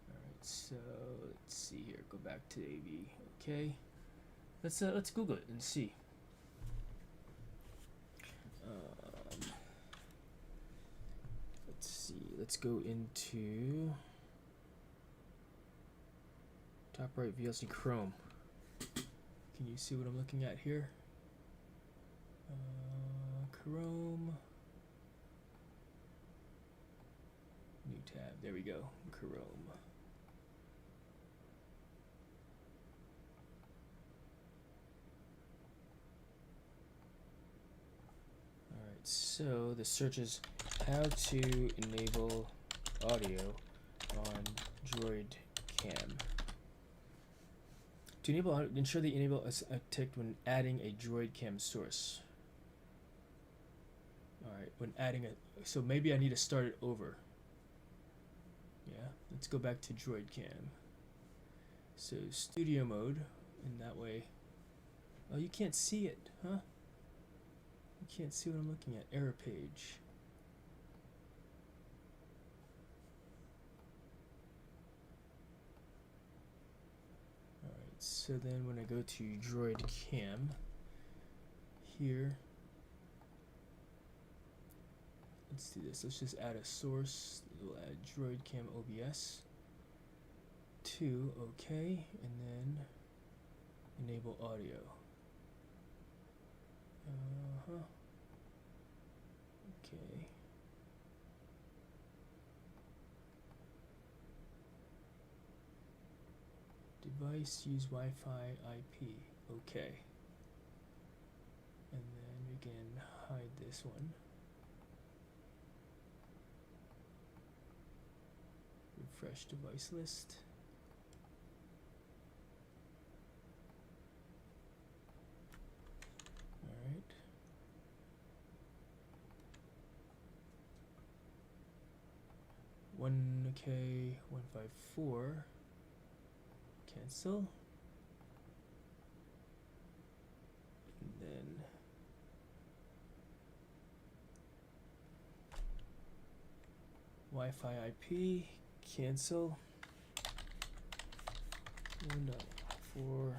Alright, so let's see here. Go back to AV. Okay. Let's Google it and see. Let's see. Let's go into top right VLC Chrome. Can you see what I'm looking at here? Chrome. New tab. There we go. Chrome. Alright, so the search is how to enable audio on Droid Cam. To enable, ensure that you enable a tick when adding a Droid Cam source. Alright, when adding so maybe I need to start it over. Yeah, let's go back to Droid Cam. So studio mode, and that way, oh, you can't see it, huh? You can't see what I'm looking at. Error page. So then when I go to Droid Cam, here, let's do this. Let's just add a source. We'll add Droid Cam OBS. 2, okay, and then enable audio. Okay. Device use Wi-Fi IP. Okay. And then we can hide this one. Refresh device list. Alright. Okay, 154. Cancel. And then Wi-Fi IP, cancel. 1.4.1.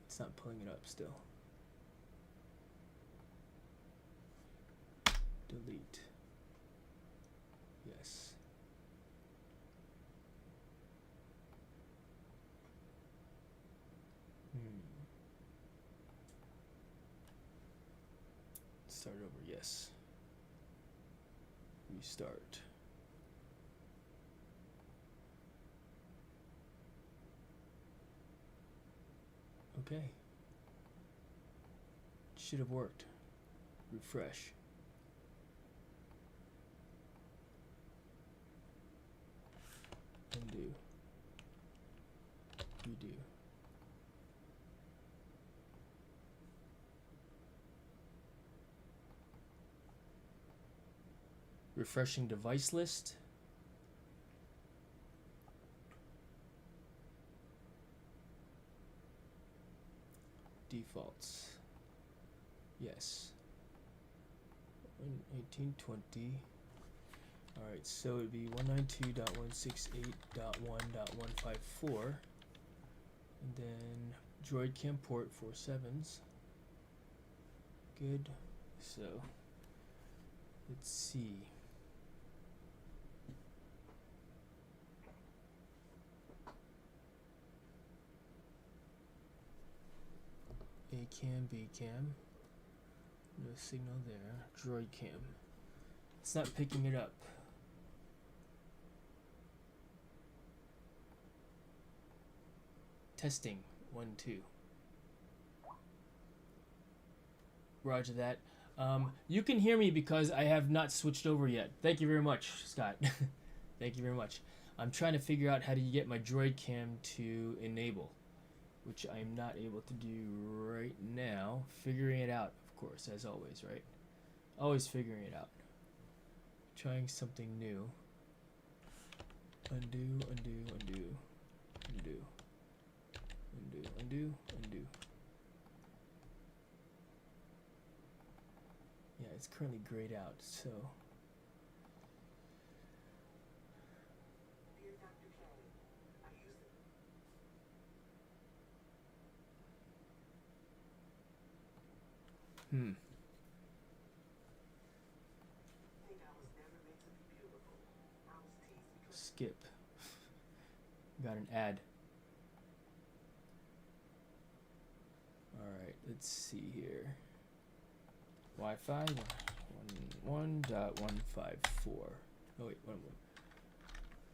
It's not pulling it up still. Delete. Yes. Start over, yes. Restart. Okay. Should have worked. Refresh. Undo. Redo. Refreshing device list. Defaults. Yes. 1820. Alright, so it'd be 192.168.1.154. And then Droid Cam port 47s. Good. So let's see. A cam, B cam. No signal there. Droid cam. It's not picking it up. Testing. 1, 2. Roger that. You can hear me because I have not switched over yet. Thank you very much, Scott. Thank you very much. I'm trying to figure out how to get my droid cam to enable, which I'm not able to do right now. Figuring it out, of course, as always, right? Always figuring it out. Trying something new. Undo, undo, undo, undo, undo, undo, undo. Yeah, it's currently grayed out, so. Skip. Got an ad. Alright, let's see here. Wi-Fi 1.1.154. Oh wait,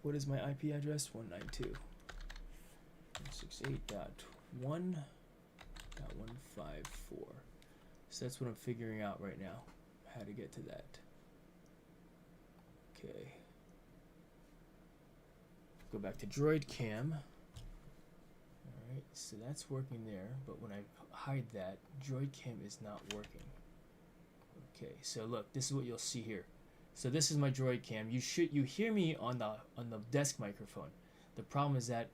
what is my IP address? 192.168.1.154. So that's what I'm figuring out right now, how to get to that. Okay. Go back to Droid Cam. Alright, so that's working there, but when I hide that, Droid Cam is not working. Okay, so look, this is what you'll see here. So this is my Droid Cam. You hear me on the desk microphone. The problem is that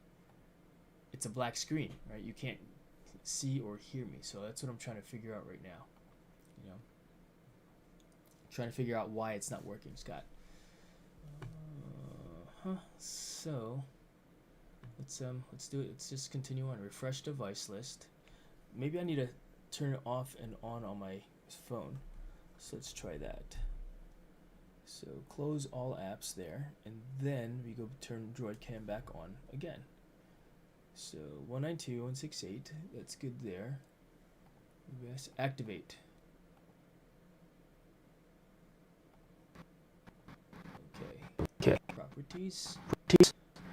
it's a black screen, right? You can't see or hear me. So that's what I'm trying to figure out right now. You know, trying to figure out why it's not working, Scott. So let's do it. Let's just continue on. Refresh device list. Maybe I need to turn it off and on my phone. So let's try that. So close all apps there, and then we go turn Droid Cam back on again. So 192.168, that's good there. Yes, activate. Okay. Properties.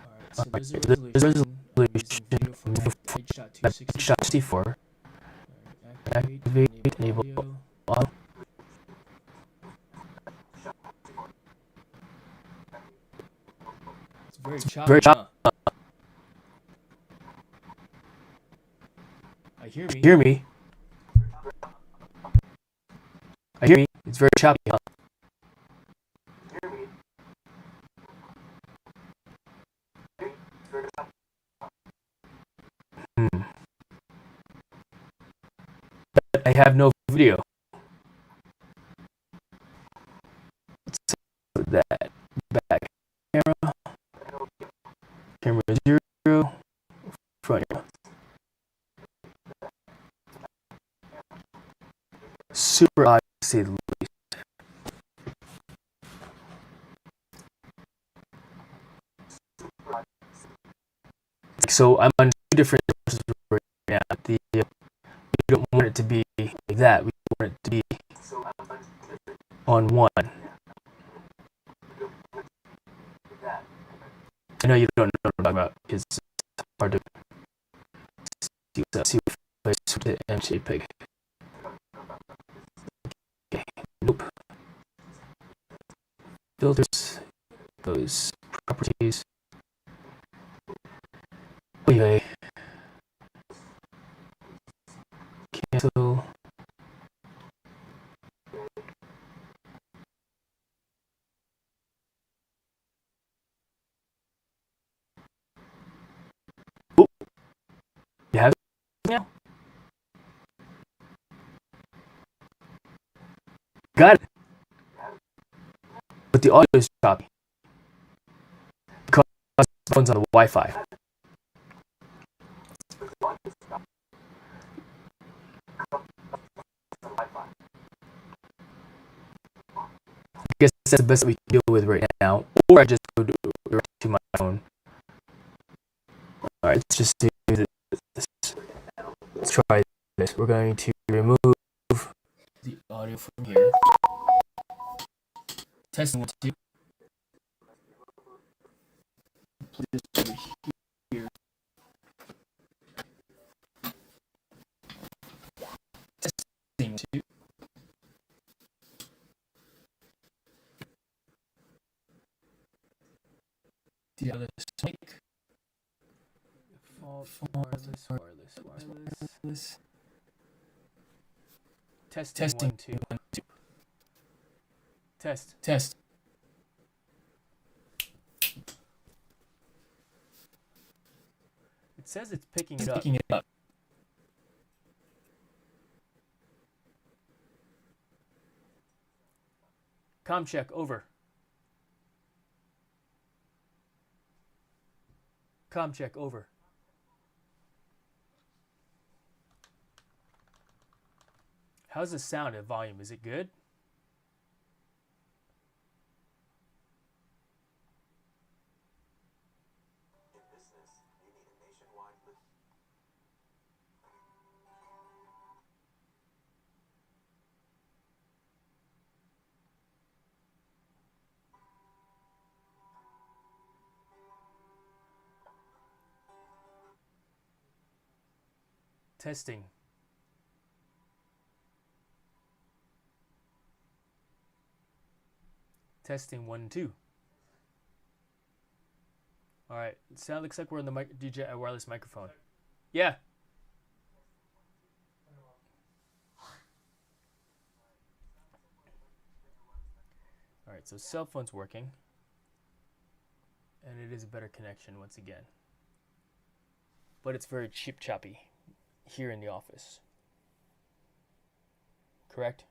Alright, so there's a resolution. Video format H.264. Activate, enable audio. It's very choppy, huh? I hear me. It's very choppy, huh? But I have no video. Let's put that back. Camera 0. Front camera. Super odd to say the least. So I'm on 2 different sources right now. We don't want it to be like that. We want it to be on one. I know you don't know what I'm talking about because it's hard to see what place with the MJPEG. Okay, nope. Filters, those properties. Okay. Cancel. Oh, you have it now? Got it. But the audio is choppy because the phone's on the Wi-Fi. that's the best we can deal with right now. Or I just go direct to my phone. Alright, let's just do this. Let's try this. We're going to remove the audio from here. Testing 1, 2. Put this over here. Testing 2. The other mic. Wireless. Testing 1, 2. Test. It says it's picking it up. Com check over. Com check over. How's the sound at volume? Is it good? Testing. Testing 1, 2. All right. Sound looks like we're in the DJ wireless microphone. Yeah. All right. So cell phone's working, and it is a better connection once again. But it's very cheap choppy here in the office. Correct?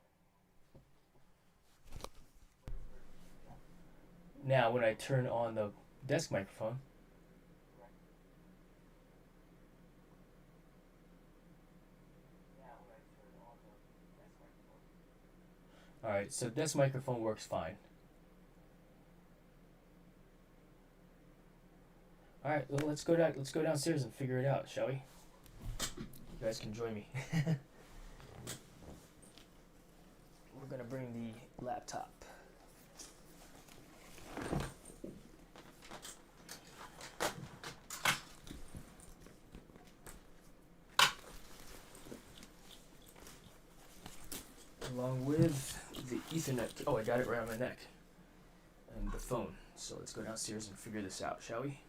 Now, when I turn on the desk microphone, all right, so desk microphone works fine. All right, well, let's go downstairs and figure it out, shall we? You guys can join me. We're gonna bring the laptop. Along with the Ethernet. Oh, I got it right on my neck. And the phone. So let's go downstairs and figure this out, shall we?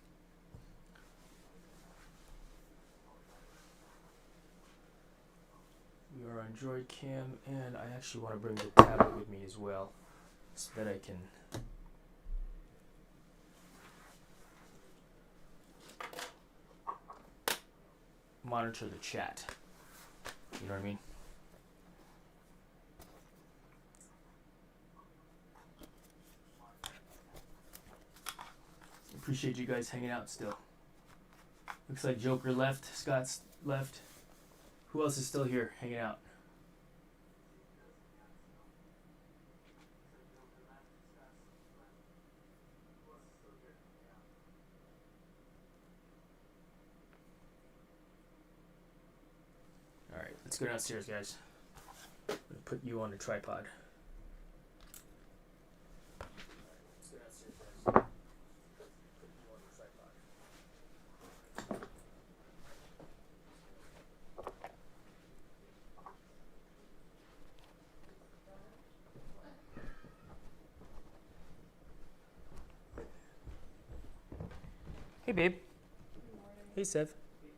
We are on Droid Cam, and I actually want to bring the tablet with me as well, so that I can monitor the chat. You know what I mean? Appreciate you guys hanging out still. Looks like Joker left, Scott's left. Who else is still here hanging out? Alright, let's go downstairs, guys. I'm gonna put you on the tripod. Let's go downstairs, guys. Put you on the tripod. Hey, babe. Good morning. Hey, Sev. You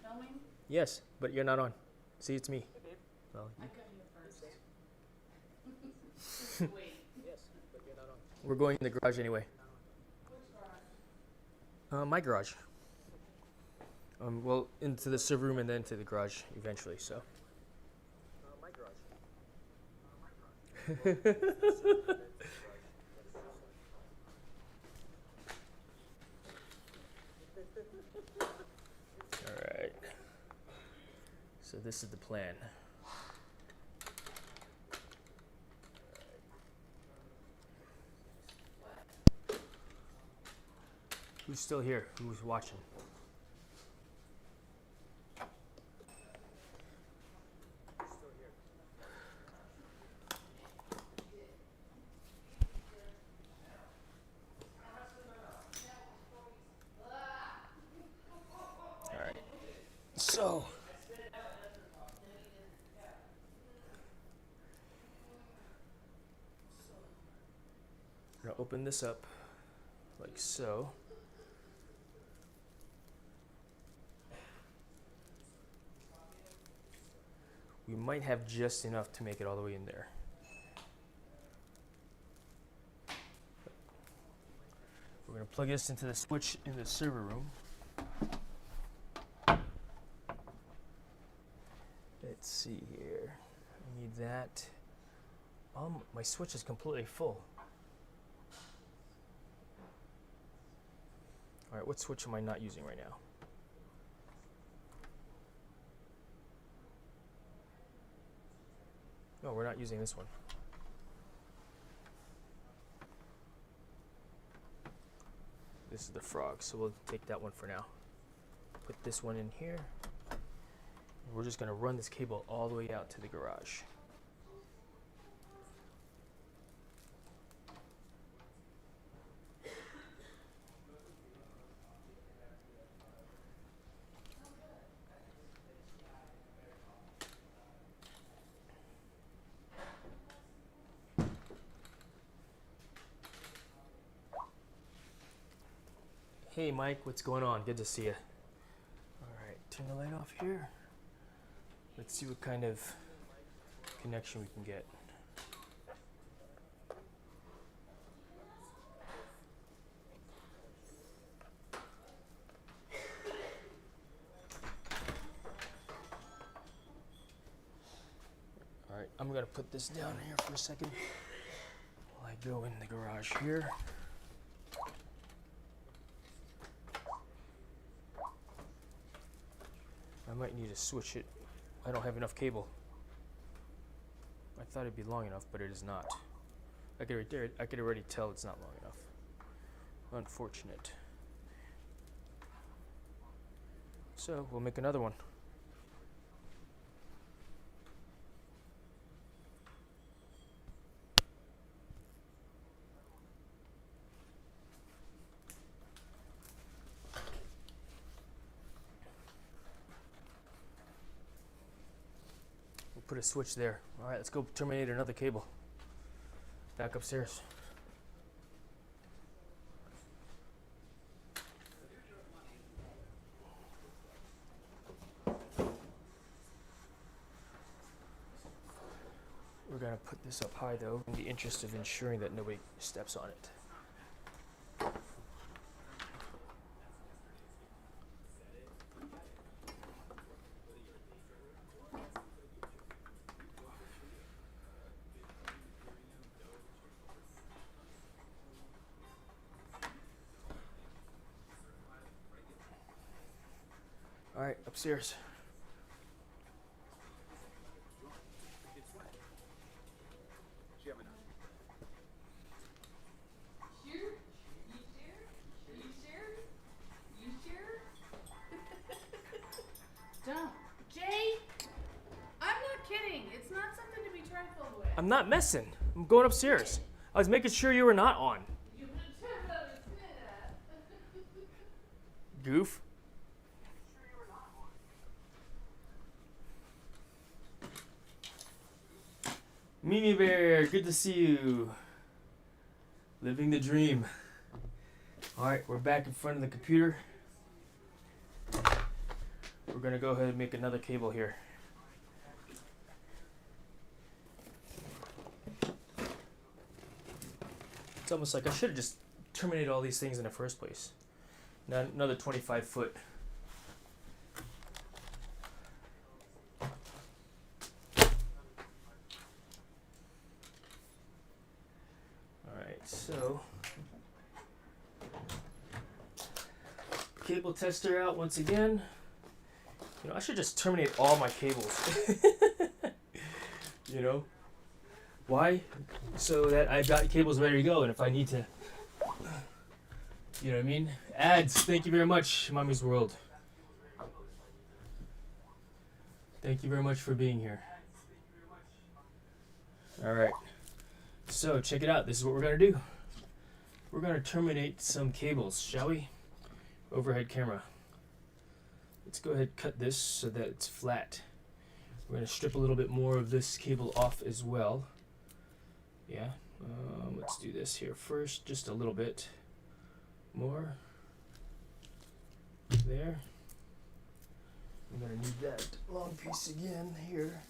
filming? Yes, but you're not on. See, it's me. Hey, babe. Well, I cut you first. Wait. yes, but you're not on. We're going in the garage anyway. Which garage? My garage. Well, into the server room and then to the garage eventually, so. My garage. Alright. So this is the plan. Who's still here? Who's watching? All right. So. I'm gonna open this up like so. We might have just enough to make it all the way in there. We're gonna plug this into the switch in the server room. Let's see here. I need that. My switch is completely full. All right, what switch am I not using right now? No, we're not using this one. This is the frog, so we'll take that one for now. Put this one in here. We're just gonna run this cable all the way out to the garage. Hey Mike, what's going on? Good to see you. Alright, turn the light off here. Let's see what kind of connection we can get. Alright, I'm gonna put this down here for a second while I go in the garage here. I might need to switch it. I don't have enough cable. I thought it'd be long enough, but it is not. I could already tell it's not long enough. Unfortunate. So we'll make another one. Put a switch there. All right, let's go terminate another cable. Back upstairs. We're gonna put this up high though, in the interest of ensuring that nobody steps on it. All right, upstairs. Don't. Jay, I'm not kidding. It's not something to be trifled with. I'm not messing. I'm going upstairs. I was making sure you were not on. You would have turned out to say that. Goof. Mimi Bear, good to see you. Living the dream. Alright, we're back in front of the computer. We're gonna go ahead and make another cable here. It's almost like I should have just terminated all these things in the first place. Now another 25 foot. Alright, so cable tester out once again. You know, I should just terminate all my cables. You know? Why? So that I've got cables ready to go, and if I need to You know what I mean? Ads. Thank you very much, Mommy's World. Thank you very much for being here. All right. So check it out. This is what we're gonna do. We're gonna terminate some cables, shall we? Overhead camera. Let's go ahead and cut this so that it's flat. We're gonna strip a little bit more of this cable off as well. Yeah. Let's do this here first, just a little bit more. There. I'm gonna need that long piece again here,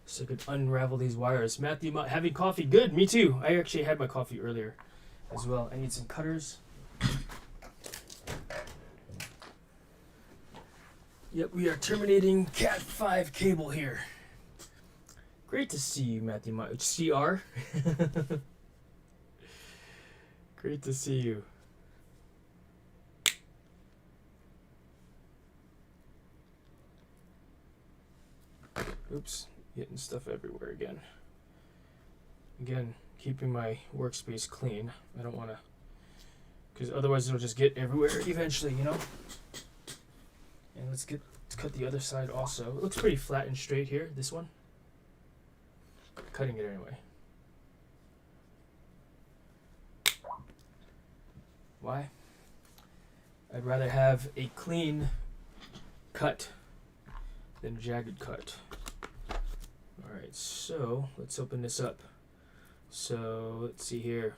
so I could unravel these wires. Matthew, having coffee? Good, me too. I actually had my coffee earlier as well. I need some cutters. Yep, we are terminating Cat 5 cable here. Great to see you, Matthew. CR. Great to see you. Oops, getting stuff everywhere again. Again, keeping my workspace clean. I don't want to, because otherwise it'll just get everywhere eventually, you know? And let's cut the other side also. It looks pretty flat and straight here, this one. Cutting it anyway. Why? I'd rather have a clean cut than a jagged cut. Alright, so let's open this up. So let's see here.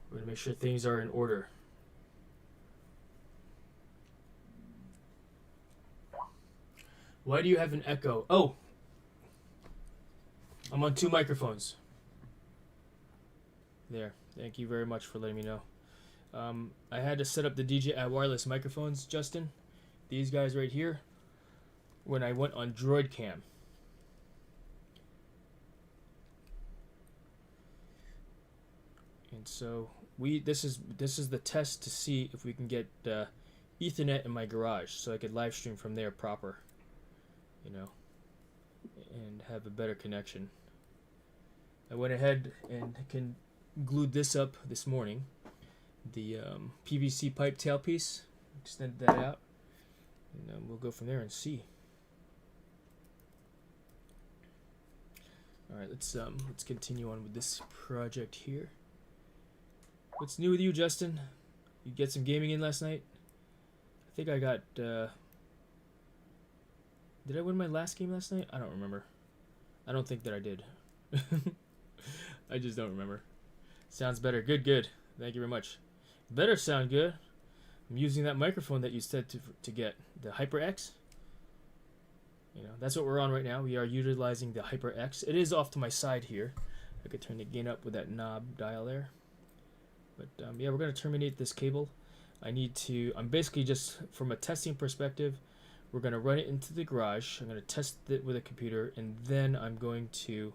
We're going to make sure things are in order. Why do you have an echo? Oh! I'm on 2 microphones. There. Thank you very much for letting me know. I had to set up the DJI wireless microphones, Justin. These guys right here. When I went on Droid Cam. And so this is the test to see if we can get Ethernet in my garage, so I could live stream from there proper, you know, and have a better connection. I went ahead and glued this up this morning, the PVC pipe tailpiece. Extended that out, and we'll go from there and see. All right, let's continue on with this project here. What's new with you, Justin? You get some gaming in last night? I think I got. Did I win my last game last night? I don't remember. I don't think that I did. I just don't remember. Sounds better. Good, good. Thank you very much. Better sound good. I'm using that microphone that you said to get, the HyperX. You know, that's what we're on right now. We are utilizing the HyperX. It is off to my side here. I could turn the gain up with that knob dial there. But yeah, we're going to terminate this cable. I'm basically just, from a testing perspective, we're going to run it into the garage. I'm going to test it with a computer, and then I'm going to,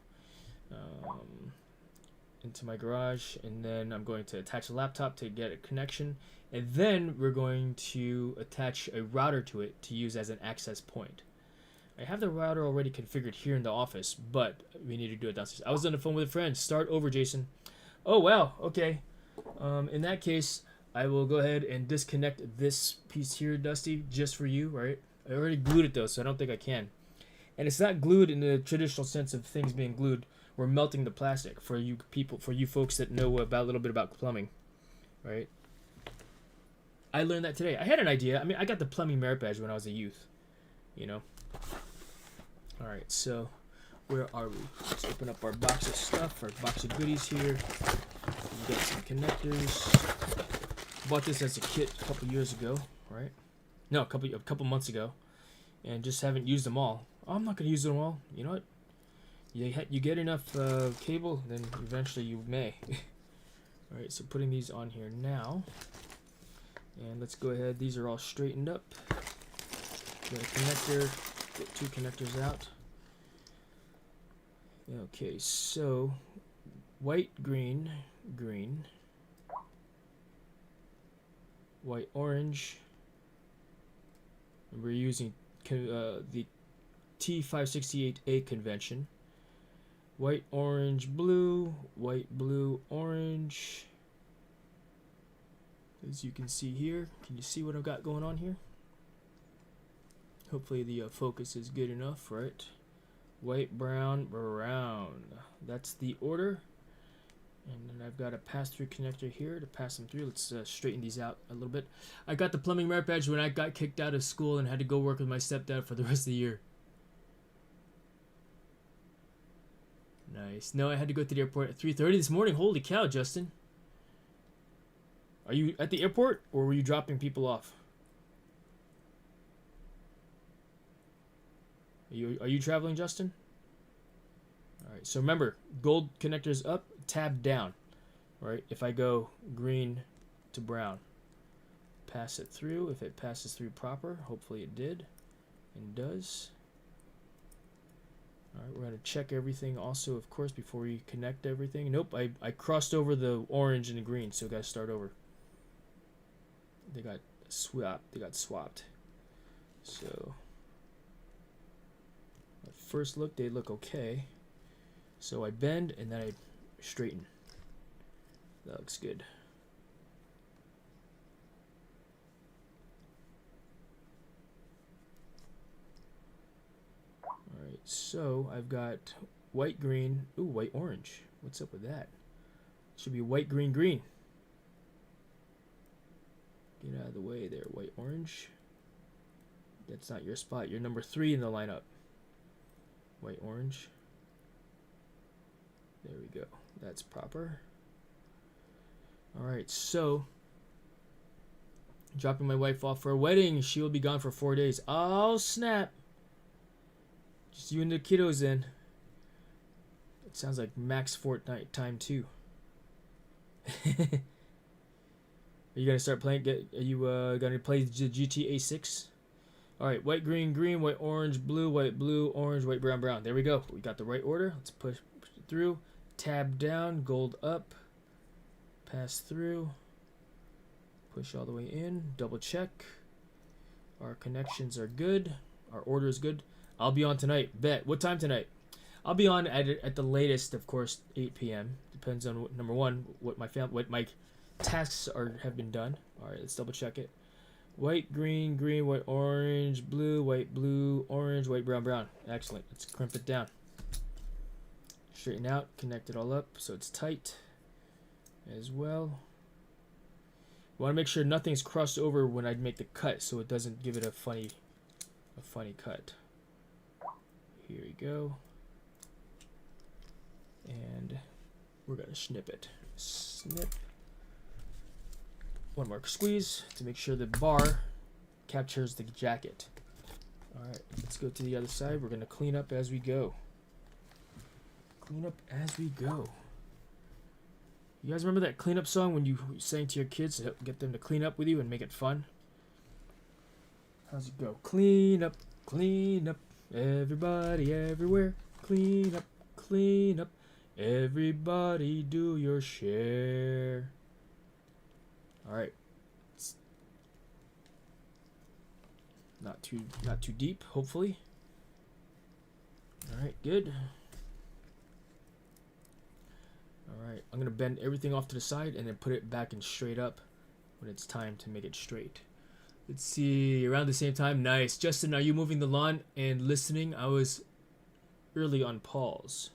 into my garage, and then I'm going to attach a laptop to get a connection, and then we're going to attach a router to it to use as an access point. I have the router already configured here in the office, but we need to do it downstairs. I was on the phone with a friend. Start over, Jason. Oh, wow. Okay. In that case, I will go ahead and disconnect this piece here, Dusty, just for you, right? I already glued it, though, so I don't think I can. And it's not glued in the traditional sense of things being glued. We're melting the plastic for you people, for you folks that know a little bit about plumbing, right? I learned that today. I had an idea. I mean, I got the plumbing merit badge when I was a youth, you know? All right, so where are we? Let's open up our box of stuff, our box of goodies here. We got some connectors. Bought this as a kit a couple years ago, right? No, a couple months ago, and just haven't used them all. Oh, I'm not gonna use them all. You know what? You get enough cable, then eventually you may. All right, so putting these on here now, and let's go ahead. These are all straightened up. Got a connector. Get 2 connectors out. Okay, so white, green, green, white, orange. And we're using the T568A convention. White, orange, blue, orange, As you can see here, can you see what I've got going on here? Hopefully the focus is good enough, right? White, brown, brown. That's the order. And then I've got a pass-through connector here to pass them through. Let's straighten these out a little bit. I got the plumbing merit badge when I got kicked out of school and had to go work with my stepdad for the rest of the year. Nice. No, I had to go to the airport at 3:30 this morning. Holy cow, Justin. Are you at the airport or were you dropping people off? Are you traveling, Justin? All right. So remember, gold connectors up, tab down. Right? If I go green to brown, pass it through. If it passes through proper, hopefully it did and does. All right, we're going to check everything also, of course, before we connect everything. Nope, I crossed over the orange and the green, so we got to start over. They got swapped. So at first look, they look okay. So I bend and then I straighten. That looks good. Alright, so I've got white, green, ooh, white, orange. What's up with that? Should be white, green, green. Get out of the way there, white, orange. That's not your spot. You're number 3 in the lineup. White, orange. There we go. That's proper. Alright, so dropping my wife off for a wedding. She will be gone for 4 days. Oh, snap. Just you and the kiddos in. It sounds like max Fortnite time too. Are you gonna start playing? Are you gonna play the GTA 6? All right, white, green, green, white, orange, blue, orange, white, brown, brown. There we go. We got the right order. Let's push it through. Tab down, gold up, pass through, push all the way in. Double check. Our connections are good. Our order is good. I'll be on tonight. Bet. What time tonight? I'll be on at the latest, of course, 8 p.m. Depends on number one what my tasks have been done. All right, let's double check it. White, green, green, white, orange, blue, orange, white, brown, brown. Excellent. Let's crimp it down. Straighten out. Connect it all up so it's tight as well. You want to make sure nothing's crossed over when I make the cut, so it doesn't give it a funny cut. Here we go. And we're gonna snip it. Snip. One more squeeze to make sure the bar captures the jacket. Alright, let's go to the other side. We're gonna clean up as we go. Clean up as we go. You guys remember that cleanup song when you sang to your kids to get them to clean up with you and make it fun? How's it go? Clean up, everybody, everywhere. Clean up, everybody do your share. Alright. Not too deep, hopefully. Alright, good. Alright, I'm gonna bend everything off to the side and then put it back in straight up when it's time to make it straight. Let's see, around the same time. Nice. Justin, are you moving the lawn and listening? I was early on Paul's.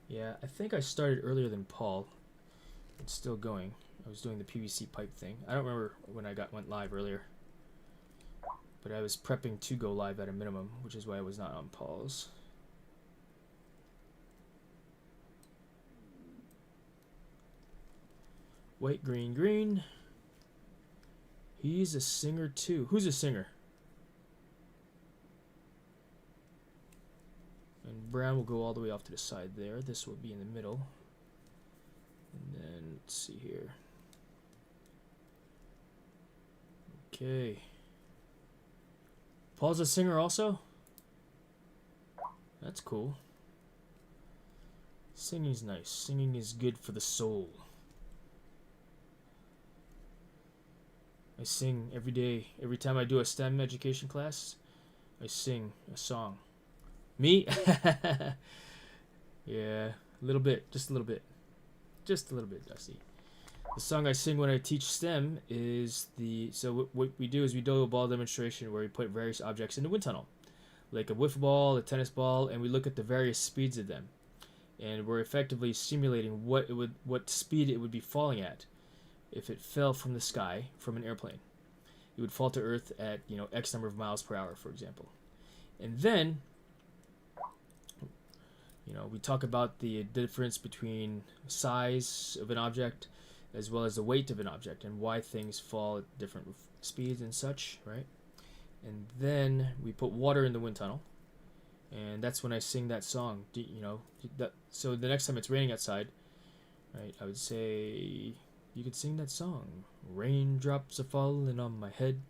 Yeah, I think I started earlier than Paul. It's still going. I was doing the PVC pipe thing. I don't remember when I went live earlier. But I was prepping to go live at a minimum, which is why I was not on Paul's. White, green, green. He's a singer too. Who's a singer? And brown will go all the way off to the side there. This will be in the middle. And then, let's see here. Okay. Paul's a singer also? That's cool. Singing's nice. Singing is good for the soul. I sing every day. Every time I do a STEM education class, I sing a song. Me? Yeah, a little bit. Just a little bit. just a little bit dusty. The song I sing when I teach STEM is so what we do is we do a ball demonstration where we put various objects in the wind tunnel, like a wiffle ball, a tennis ball, and we look at the various speeds of them, and we're effectively simulating what speed it would be falling at if it fell from the sky from an airplane. It would fall to Earth at X number of miles per hour, for example, and then we talk about the difference between size of an object as well as the weight of an object and why things fall at different speeds and such, right? And then we put water in the wind tunnel, and that's when I sing that song. So the next time it's raining outside, right, I would say you could sing that song. Raindrops are falling on my head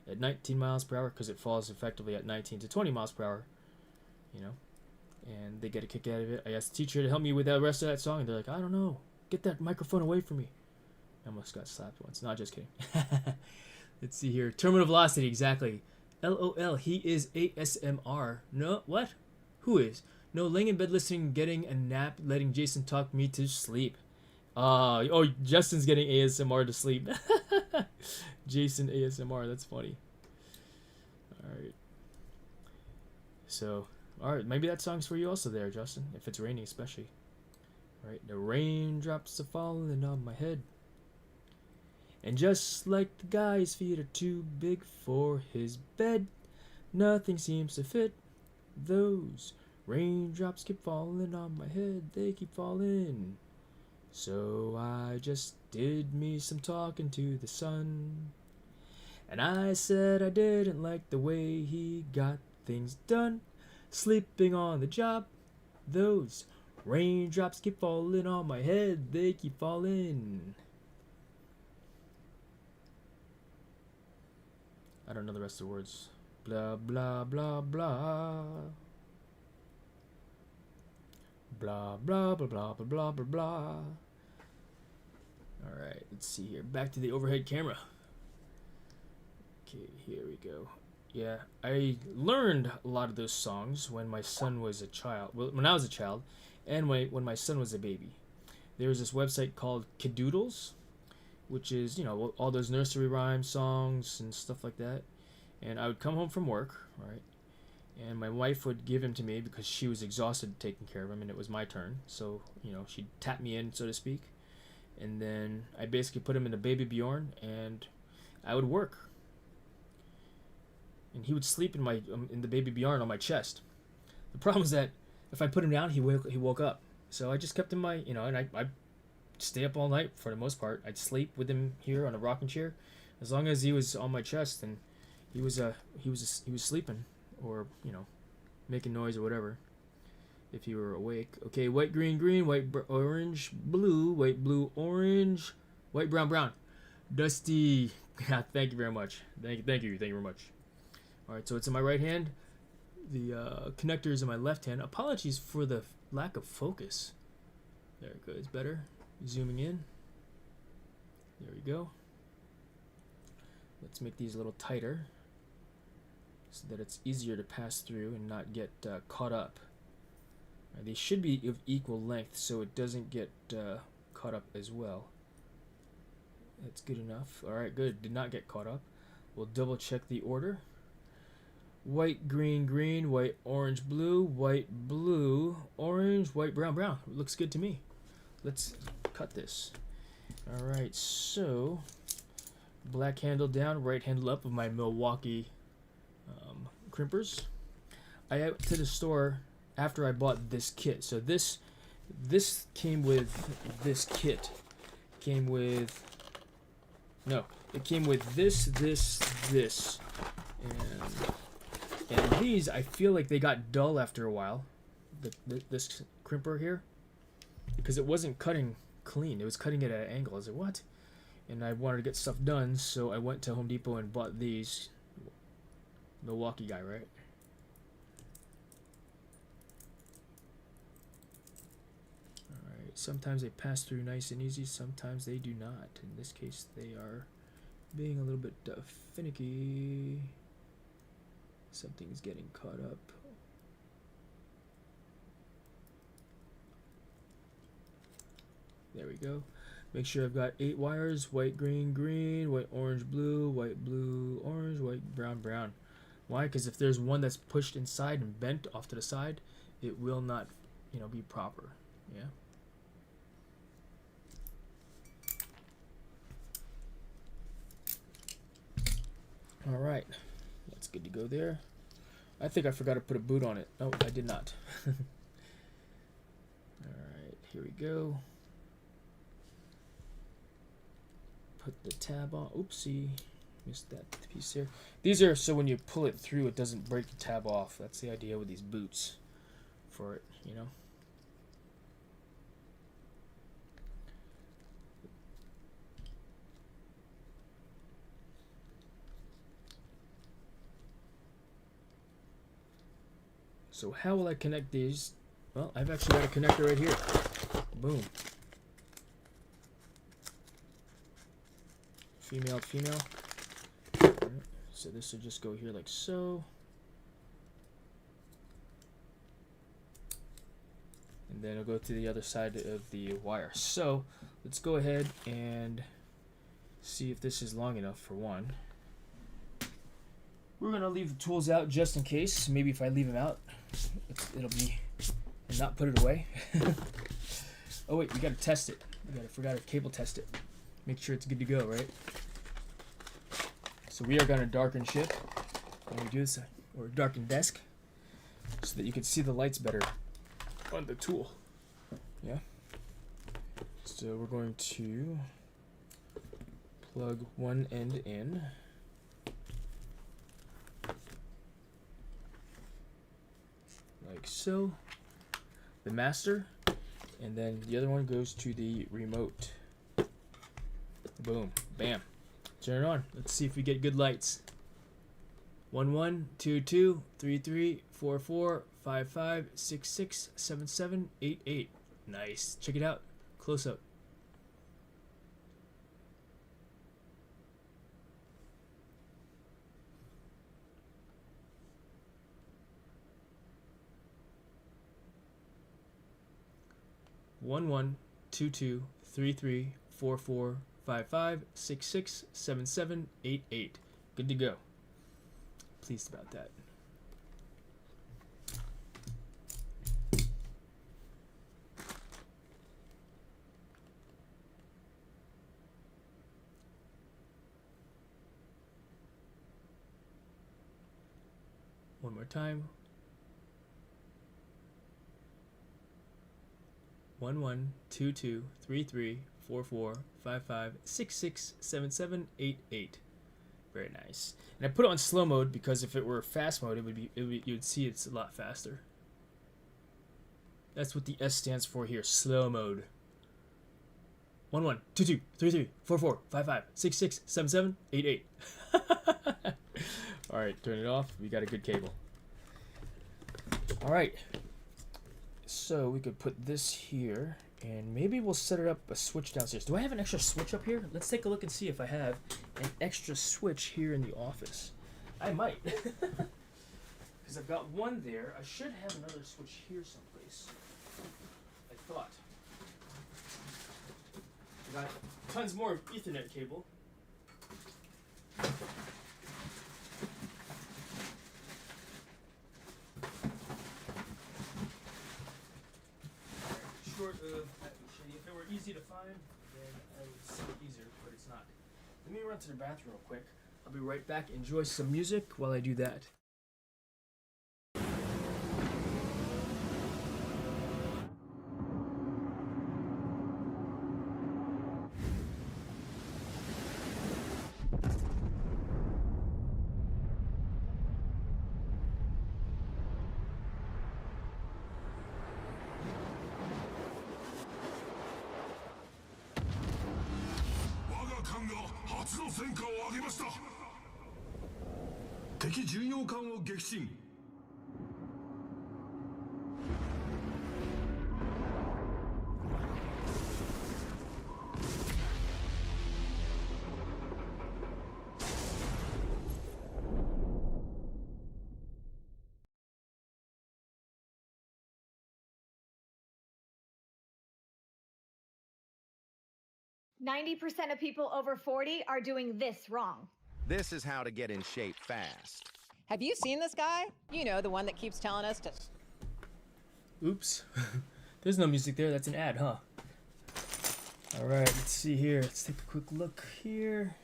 at 19 miles per hour, because it falls effectively at 19 to 20 miles per hour, and they get a kick out of it. I asked the teacher to help me with the rest of that song, and they're like, I don't know, get that microphone away from me. I almost got slapped once. Not just kidding. Let's see here. Terminal velocity, exactly. LOL, he is ASMR. No, what? Who is? No, laying in bed listening, getting a nap, letting Jason talk me to sleep. Oh, Justin's getting ASMR to sleep. Jason ASMR, that's funny. Alright. So, alright, maybe that song's for you also there, Justin, if it's raining especially. Alright, the raindrops are falling on my head. And just like the guy's feet are too big for his bed, nothing seems to fit. Those raindrops keep falling on my head, they keep falling. So I just did me some talking to the sun, and I said I didn't like the way he got things done, sleeping on the job. Those raindrops keep falling on my head, they keep falling. I don't know the rest of the words. Blah, blah, blah, blah. Blah, blah, blah, blah, blah, blah, blah, blah. Alright, let's see here. Back to the overhead camera. Okay, here we go. Yeah, I learned a lot of those songs when my son was a child. Well, when I was a child, and when my son was a baby. There was this website called Kadoodles, which is, all those nursery rhyme songs and stuff like that. And I would come home from work, right? And my wife would give him to me because she was exhausted taking care of him, and it was my turn. So, she'd tap me in, so to speak. And then I basically put him in a baby Bjorn, and I would work. And he would sleep in the baby Bjorn on my chest. The problem is that if I put him down, he woke up. So I just kept him and I stay up all night for the most part. I'd sleep with him here on a rocking chair, as long as he was on my chest and he was sleeping, or making noise or whatever, if you were awake. Okay, white, green, green, white, orange, blue, white, blue, orange, white, brown, brown. Dusty. Thank you very much. Thank you very much. All right, so it's in my right hand. The connector is in my left hand. Apologies for the lack of focus. There it goes. Better. Zooming in. There we go. Let's make these a little tighter so that it's easier to pass through and not get caught up. They should be of equal length so it doesn't get caught up as well. That's good enough. Alright, good. Did not get caught up. We'll double check the order. White, green, green, white, orange, blue, white, blue, orange, white, brown, brown. Looks good to me. Let's cut this. Alright, so black handle down, right handle up with my Milwaukee crimpers. I went to the store after I bought this kit. So this came with this kit. It came with this. And these, I feel like they got dull after a while. This crimper here, because it wasn't cutting clean. It was cutting it at an angle. I was like, what? And I wanted to get stuff done, so I went to Home Depot and bought these. Milwaukee guy, right? Alright, sometimes they pass through nice and easy, sometimes they do not. In this case, they are being a little bit finicky. Something's getting caught up. There we go. Make sure I've got 8 wires: white, green, green, white, orange, blue, white, blue, orange, white, brown, brown. Why? Because if there's one that's pushed inside and bent off to the side, it will not, be proper. Yeah. All right, that's good to go there. I think I forgot to put a boot on it. No, I did not. All right, here we go. Put the tab on. Oopsie, missed that piece here. These are so when you pull it through, it doesn't break the tab off. That's the idea with these boots for it, So how will I connect these? Well, I've actually got a connector right here. Boom. Female to female. Right. So this will just go here like so. And then it'll go to the other side of the wire. So let's go ahead and see if this is long enough for one. We're going to leave the tools out just in case. Maybe if I leave them out, it'll be, and not put it away. Oh wait, we got to test it. I forgot to cable test it. Make sure it's good to go, right? So we are going to darken ship when we do this, or darken desk, so that you can see the lights better on the tool. Yeah. So we're going to plug one end in. Like so, the master, and then the other one goes to the remote. Boom, bam, turn it on. Let's see if we get good lights. 1 1 2 2 3 3 4 4 5 5 6 6 7 7 8 8. Nice. Check it out. Close up. One one 2 2 3 3 4 4 5 5 6 6 7 7 8 8. Good to go. Pleased about that. One more time. 1 1 2 2 3 3 4 4 5 5 6 6 7 7 8 8. Very nice. And I put it on slow mode because if it were fast mode, you'd see it's a lot faster. That's what the S stands for here. Slow mode. 1 1 2 2 3 3 4 4 5 5 6 6 7 7 8 8. All right, turn it off. We got a good cable. All right. So we could put this here, and maybe we'll set it up a switch downstairs. Do I have an extra switch up here? Let's take a look and see if I have an extra switch here in the office. I might. Because I've got one there. I should have another switch here someplace. I thought. I got tons more of Ethernet cable. Short of, if it were easy to find, then I would say easier, but it's not. Let me run to the bathroom real quick. I'll be right back. Enjoy some music while I do that. 90% of people over 40 are doing this wrong. This is how to get in shape fast. Have you seen this guy? You know, the one that keeps telling us to... Oops. There's no music there. That's an ad, huh? Alright, let's see here. Let's take a quick look here.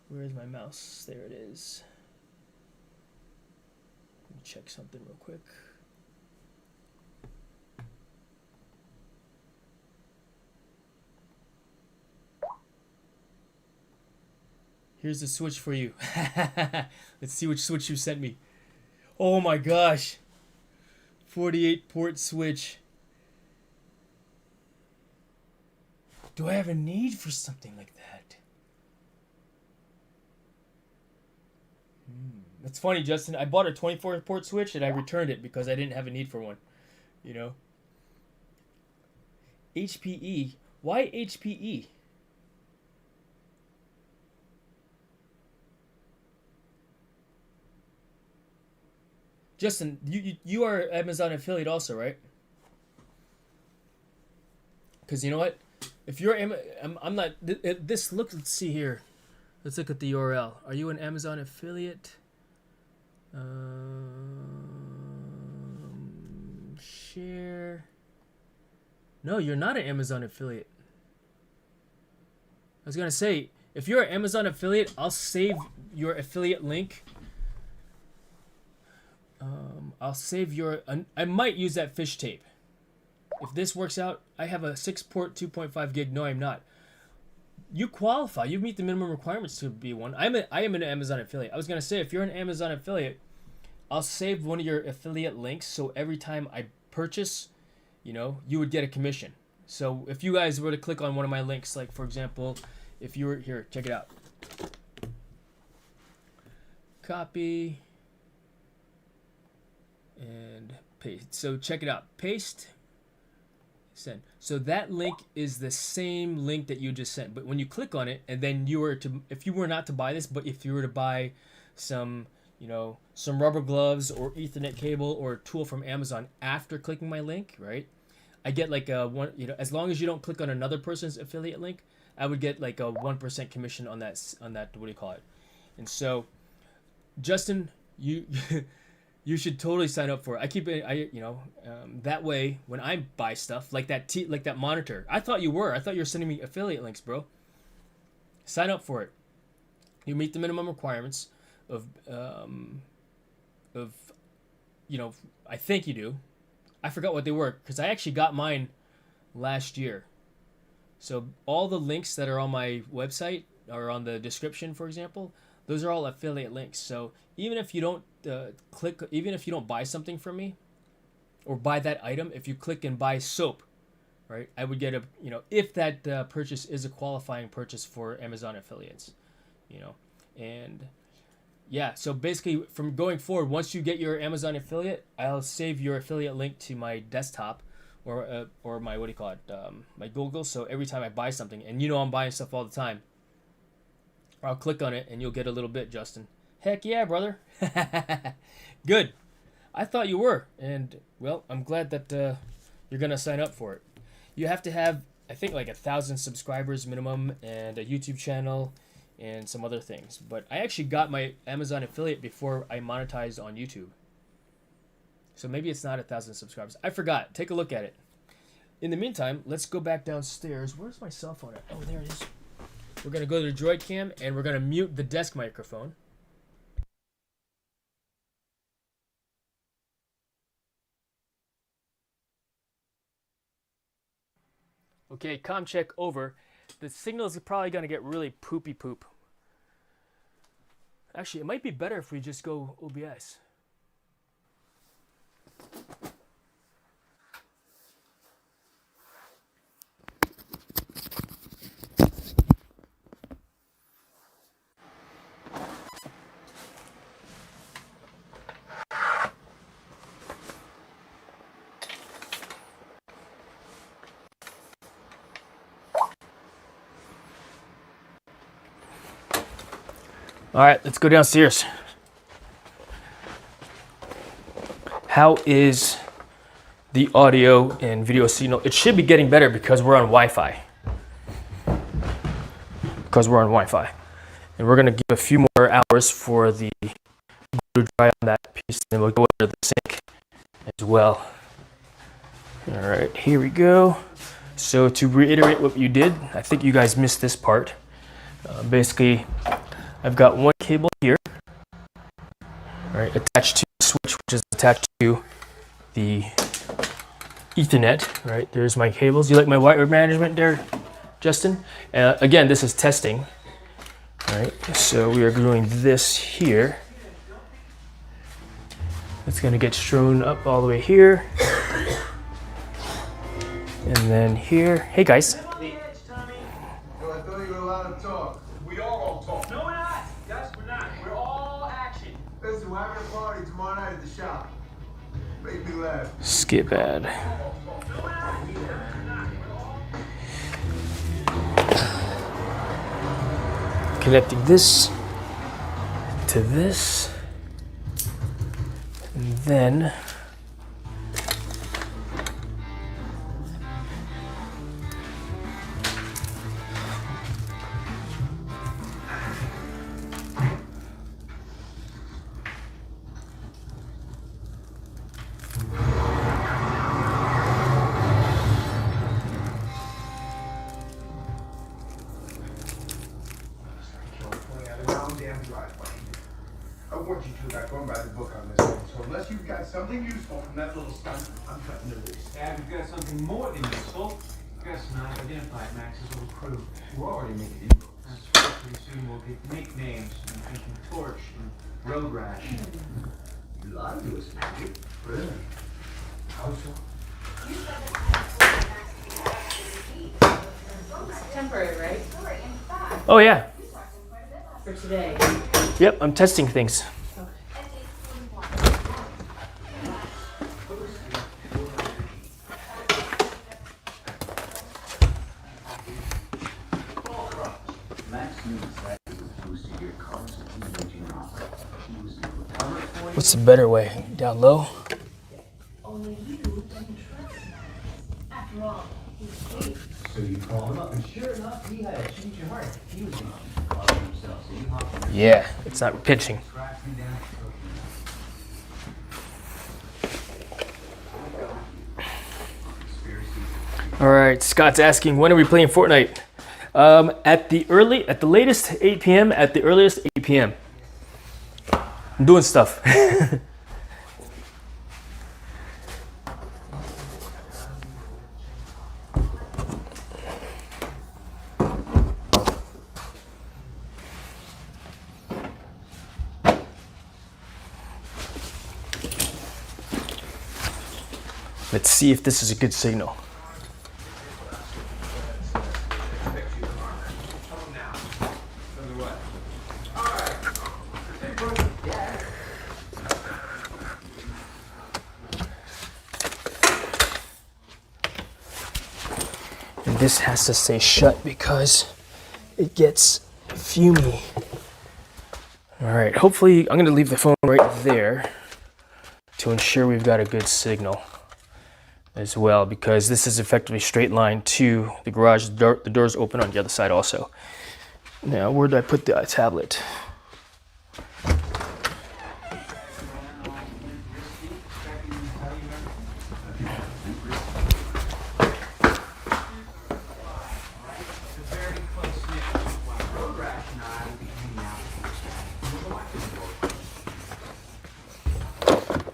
Where's my mouse? There it is. Let me check something real quick. Here's the switch for you. Let's see which switch you sent me. Oh my gosh. 48 port switch. Do I have a need for something like that? That's funny, Justin. I bought a 24 port switch and I returned it because I didn't have a need for one. You know? HPE. Why HPE? Justin, you are Amazon affiliate also, right? Because you know what? If you're I'm not this look. Let's see here. Let's look at the URL. Are you an Amazon affiliate? Share. No, you're not an Amazon affiliate. I was gonna say, if you're an Amazon affiliate, I'll save your affiliate link. I'll save your... I might use that fish tape. If this works out, I have a 6-port 2.5 gig. No, I'm not. You qualify. You meet the minimum requirements to be one. I am an Amazon affiliate. I was going to say, if you're an Amazon affiliate, I'll save one of your affiliate links. So every time I purchase, you know, you would get a commission. So if you guys were to click on one of my links, like for example, if you were here, check it out. Copy. And paste. So check it out. Paste. Send. So that link is the same link that you just sent. But when you click on it, and then you were to, if you were not to buy this, but if you were to buy some, you know, some rubber gloves or Ethernet cable or a tool from Amazon after clicking my link, right? I get like a one, you know, as long as you don't click on another person's affiliate link, I would get like a 1% commission on that, what do you call it? And so, Justin, you. You should totally sign up for it. I keep it, that way when I buy stuff like that, like that monitor. I thought you were sending me affiliate links, bro. Sign up for it. You meet the minimum requirements of, you know, I think you do. I forgot what they were because I actually got mine last year. So all the links that are on my website or on the description, for example, those are all affiliate links. So even if you don't even if you don't buy something from me or buy that item, if you click and buy soap, right, I would get a, you know, if that purchase is a qualifying purchase for Amazon affiliates, you know. And yeah, so basically from going forward, once you get your Amazon affiliate, I'll save your affiliate link to my desktop or my, what do you call it, my Google. So every time I buy something, and you know I'm buying stuff all the time, I'll click on it and you'll get a little bit, Justin. Heck yeah, brother. Good. I thought you were. And, well, I'm glad that you're going to sign up for it. You have to have, I think, like 1,000 subscribers minimum and a YouTube channel and some other things. But I actually got my Amazon affiliate before I monetized on YouTube. So maybe it's not 1,000 subscribers. I forgot. Take a look at it. In the meantime, let's go back downstairs. Where's my cell phone at? Oh, there it is. We're going to go to the Droid Cam and we're going to mute the desk microphone. Okay, comm check over. The signal is probably going to get really poopy poop. Actually, it might be better if we just go OBS. All right, let's go downstairs. How is the audio and video signal? It should be getting better because we're on Wi-Fi. because we're on Wi-Fi. And we're going to give a few more hours for the glue to dry on that piece, and then we'll go under the sink as well. All right, here we go. So to reiterate what you did, I think you guys missed this part. Basically, I've got one cable here, right, attached to the switch, which is attached to the Ethernet, right? There's my cables. You like my wire management there, Justin? Again, this is testing, right? So we are doing this here. It's gonna get strewn up all the way here. And then here. Hey guys. I thought you were allowed to talk. We all talk. No, we're not. Guys, we're not. We're all action. Listen, we're having a party tomorrow night at the shop. Make me laugh. Skip ad. Connecting this to this. And then I want you to not going by the book on this one. So unless you've got something useful from that little stunt, I'm cutting the loose. And we've got something more than useful. We've got some identified Max's little crew. We're already making inroads. That's right. Pretty soon we'll get nicknames. I'm thinking Torch and Road Rash. You lied to us, did you? Really? How so? Temporary, right? oh yeah. For today. Yep, I'm testing things. What's the better way? Down low? So you call him up, and sure enough, he had a change of heart. He was himself, so you hopped on. Yeah, it's not pitching. All right, Scott's asking, when are we playing Fortnite? At the latest 8 p.m. At the earliest 8 p.m. I'm doing stuff. Let's see if this is a good signal. And this has to stay shut because it gets fumy. All right, hopefully I'm gonna leave the phone right there to ensure we've got a good signal as well, because this is effectively straight line to the garage. The door's open on the other side also. Now, where did I put the tablet?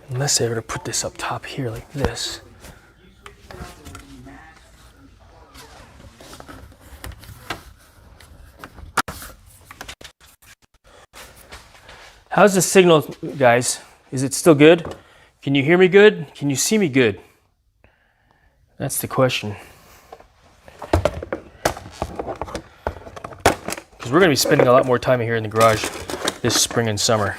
Unless they were to put this up top here like this. How's the signal, guys? Is it still good? Can you hear me good? Can you see me good? That's the question. Because we're going to be spending a lot more time here in the garage this spring and summer.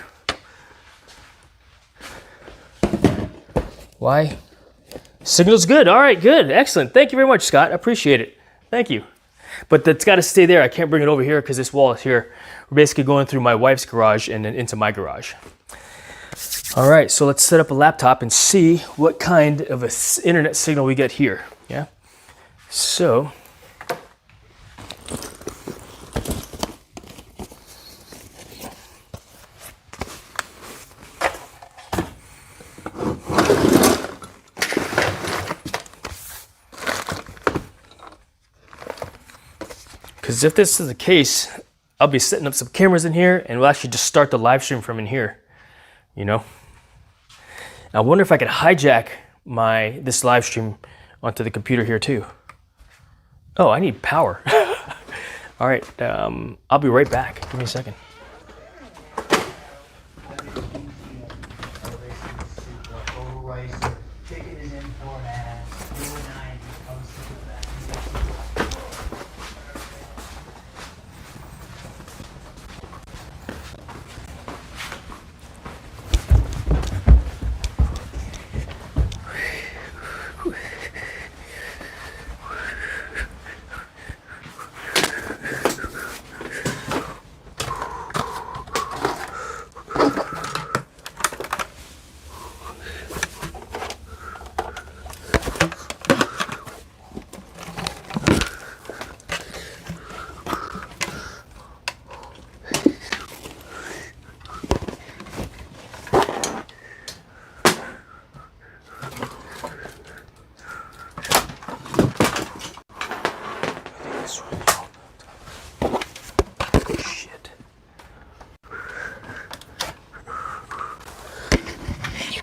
Why? Signal's good. All right, good. Excellent. Thank you very much, Scott. I appreciate it. Thank you. But that's got to stay there. I can't bring it over here because this wall is here. We're basically going through my wife's garage and then into my garage. All right, so let's set up a laptop and see what kind of a internet signal we get here. Yeah. So Because if this is the case, I'll be setting up some cameras in here and we'll actually just start the live stream from in here, you know? I wonder if I could hijack this live stream onto the computer here too. Oh, I need power. All right, I'll be right back. Give me a second.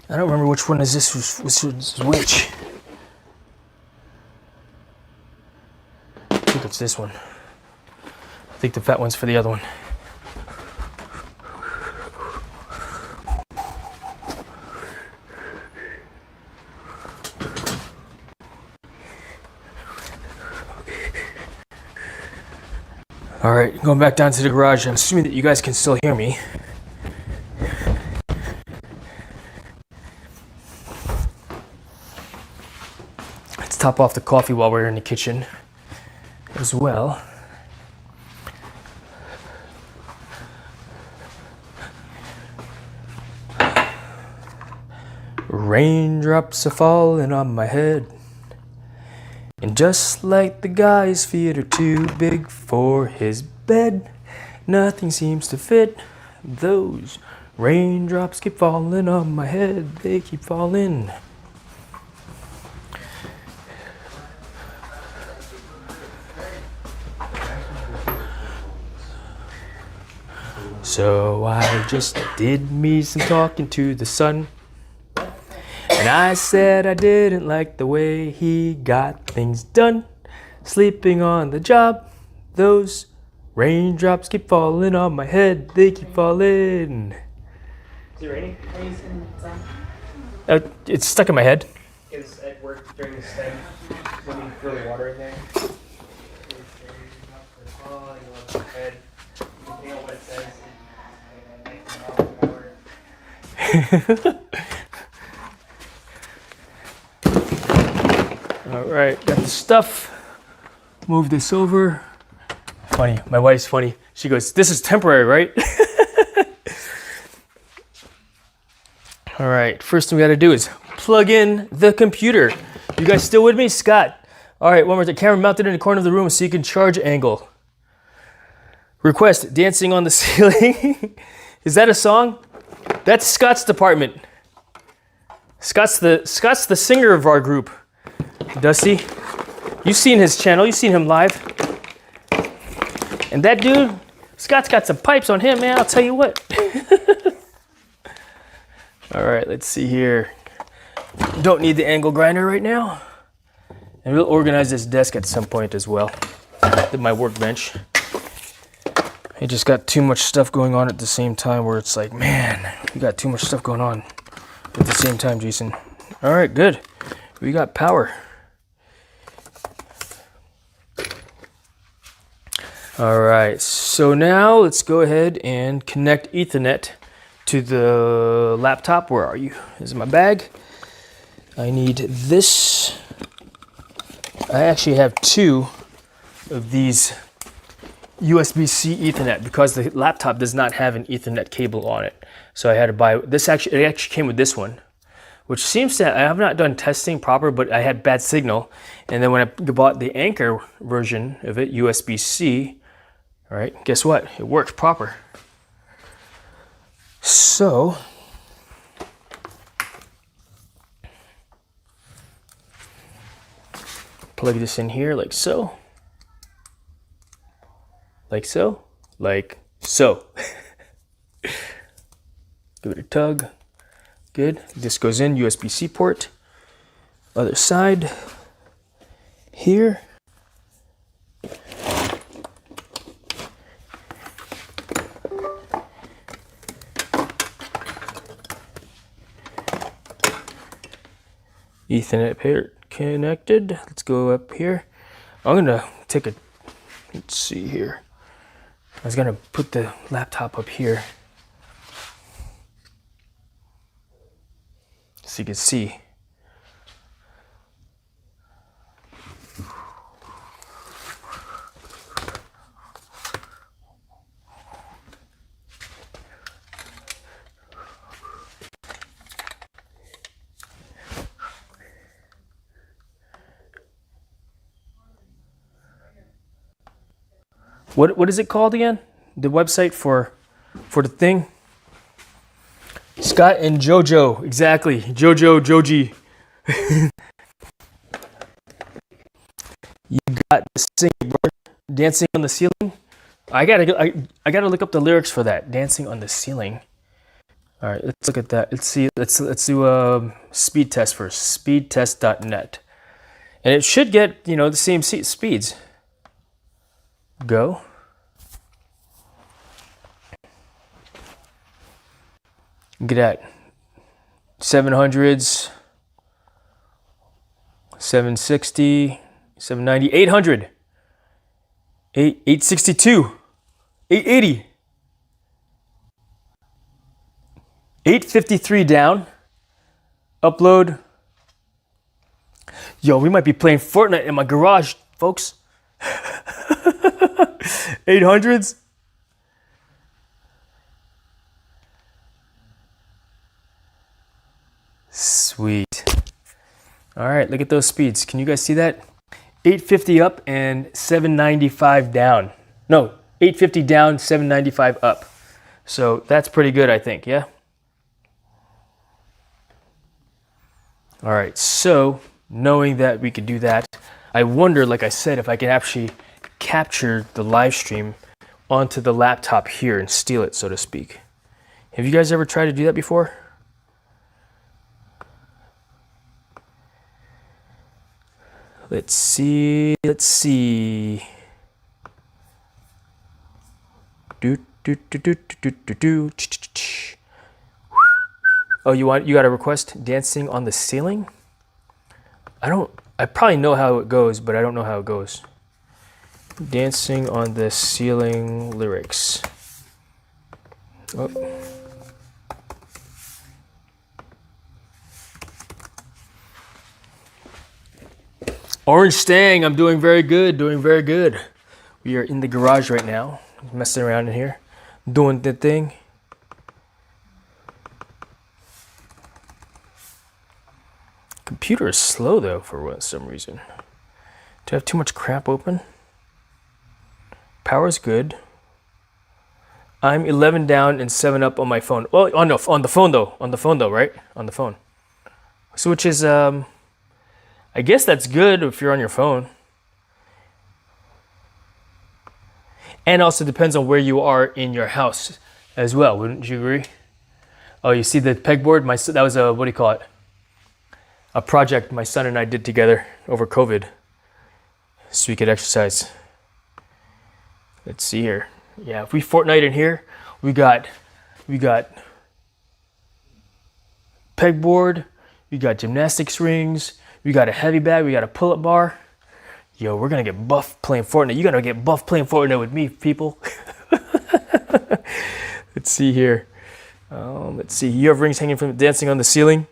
I don't remember which one is this, which is which. I think it's this one. I think the fat one's for the other one. All right, going back down to the garage. I'm assuming that you guys can still hear me. Top off the coffee while we're in the kitchen as well. Raindrops are falling on my head, and just like the guy's feet are too big for his bed, nothing seems to fit. Those raindrops keep falling on my head, they keep falling. So I just did me some talking to the sun, and I said I didn't like the way he got things done. Sleeping on the job, those raindrops keep falling on my head, they keep falling. Is it raining? It's stuck in my head. Is at work during the stem when you throw the water in there? All right, got the stuff. Move this over. Funny, my wife's funny. She goes, "This is temporary, right?" All right, first thing we got to do is plug in the computer. You guys still with me, Scott? All right, one more. The camera mounted in the corner of the room so you can charge angle. Request dancing on the ceiling. Is that a song? That's Scott's department. Scott's the singer of our group. Dusty, you've seen his channel. You've seen him live. And that dude, Scott's got some pipes on him, man. I'll tell you what. All right, let's see here. Don't need the angle grinder right now. And we'll organize this desk at some point as well. My workbench. I just got too much stuff going on at the same time where it's like, man, you got too much stuff going on at the same time, Jason. All right, good. We got power. All right, so now let's go ahead and connect Ethernet to the laptop. Where are you? This is my bag. I need this. I actually have two of these USB-C Ethernet because the laptop does not have an Ethernet cable on it. So I had to buy this. It actually came with this one, which seems to, I have not done testing proper, but I had bad signal. And then when I bought the Anchor version of it, USB-C, all right, guess what? It worked proper. So, plug this in here like so. like so, like so. Give it a tug. Good. This goes in USB-C port. Other side here. Ethernet pair connected. Let's go up here. I'm gonna take a, let's see here. I was gonna put the laptop up here so you can see. What is it called again? The website for the thing? Scott and Jojo, exactly. Joji. You got the sing, bro. Dancing on the ceiling. I gotta look up the lyrics for that. Dancing on the ceiling. All right, let's look at that. Let's see. Let's do a speed test first. Speedtest.net, and it should get the same speeds. Go. Get at 700s, 760, 790, 800, 862, 880, 853 down. Upload. Yo, we might be playing Fortnite in my garage, folks. 800s. Sweet. All right, look at those speeds. Can you guys see that? 850 up and 795 down. No, 850 down, 795 up. So that's pretty good, I think, yeah? All right, so knowing that we could do that, I wonder, like I said, if I can actually capture the live stream onto the laptop here and steal it, so to speak. Have you guys ever tried to do that before? Let's see. Oh, you got a request? Dancing on the ceiling? I probably know how it goes, but I don't know how it goes. Dancing on the ceiling lyrics. Oh. Orange Stang, I'm doing very good, We are in the garage right now, messing around in here, doing the thing. Computer is slow though for some reason. Do I have too much crap open? Power's good. I'm 11 down and 7 up on my phone. Well, on the phone though, right? On the phone. So which is I guess that's good if you're on your phone. And also depends on where you are in your house as well, wouldn't you agree? Oh, you see the pegboard? That was a, what do you call it? A project my son and I did together over COVID so we could exercise. Let's see here. Yeah, if we Fortnite in here, we got pegboard, we got gymnastics rings, we got a heavy bag, we got a pull-up bar. Yo, we're gonna get buff playing Fortnite. You gotta get buff playing Fortnite with me, people. Let's see here. Let's see. You have rings hanging from dancing on the ceiling?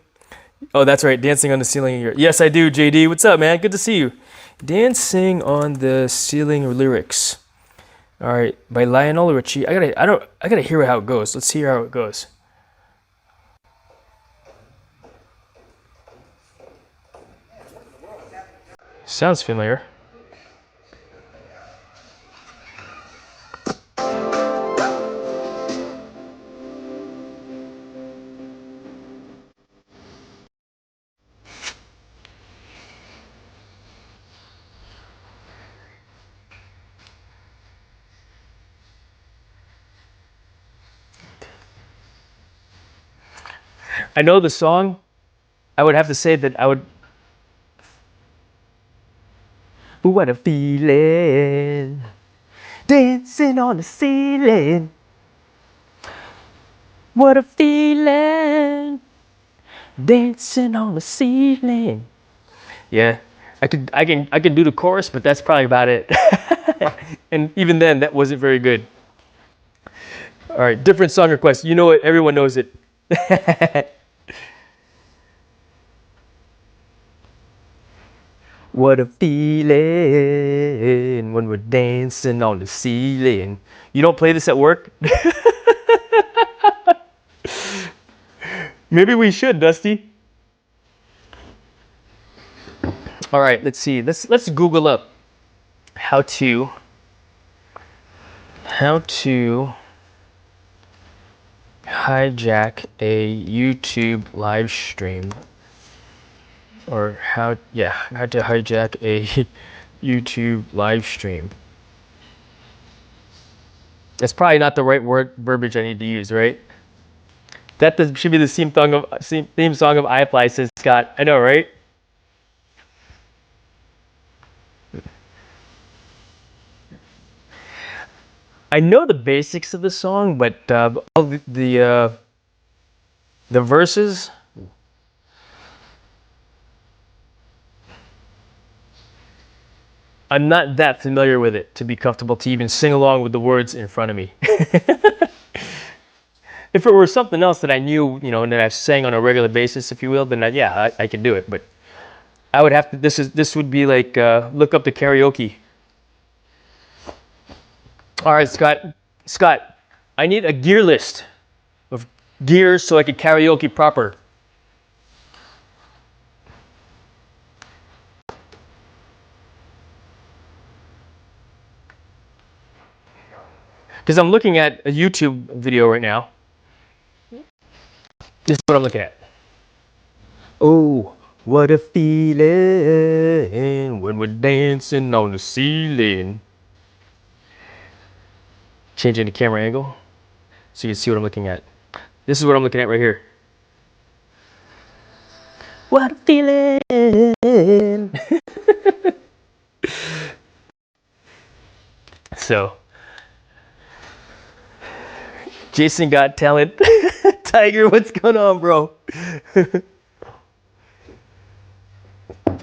Oh, that's right. Dancing on the ceiling. Yes, I do, JD. What's up, man? Good to see you. Dancing on the Ceiling lyrics. All right, by Lionel Richie. I gotta hear how it goes. Let's hear how it goes. Sounds familiar. I know the song. I would have to say that I would. What a feeling, dancing on the ceiling. What a feeling, dancing on the ceiling. Yeah, I can do the chorus, but that's probably about it. And even then, that wasn't very good. All right, different song request. You know it. Everyone knows it. What a feeling when we're dancing on the ceiling. You don't play this at work? Maybe we should, Dusty. All right, let's see. Let's Google up how to hijack a YouTube live stream, or how to hijack a YouTube live stream. That's probably not the right verbiage I need to use, right? That should be the theme song of iFly, says Scott. I know, right? I know the basics of the song, but all the verses, I'm not that familiar with it to be comfortable to even sing along with the words in front of me. If it were something else that I knew, you know, and that I sang on a regular basis, if you will, then I could do it. But I would have to. This would be like look up the karaoke. All right, Scott, I need a gear list of gears so I could karaoke proper. Because I'm looking at a YouTube video right now. This is what I'm looking at. Oh, what a feeling when we're dancing on the ceiling. Changing the camera angle so you can see what I'm looking at. This is what I'm looking at right here. What a feeling. So, Jason got talent. Tiger, what's going on, bro?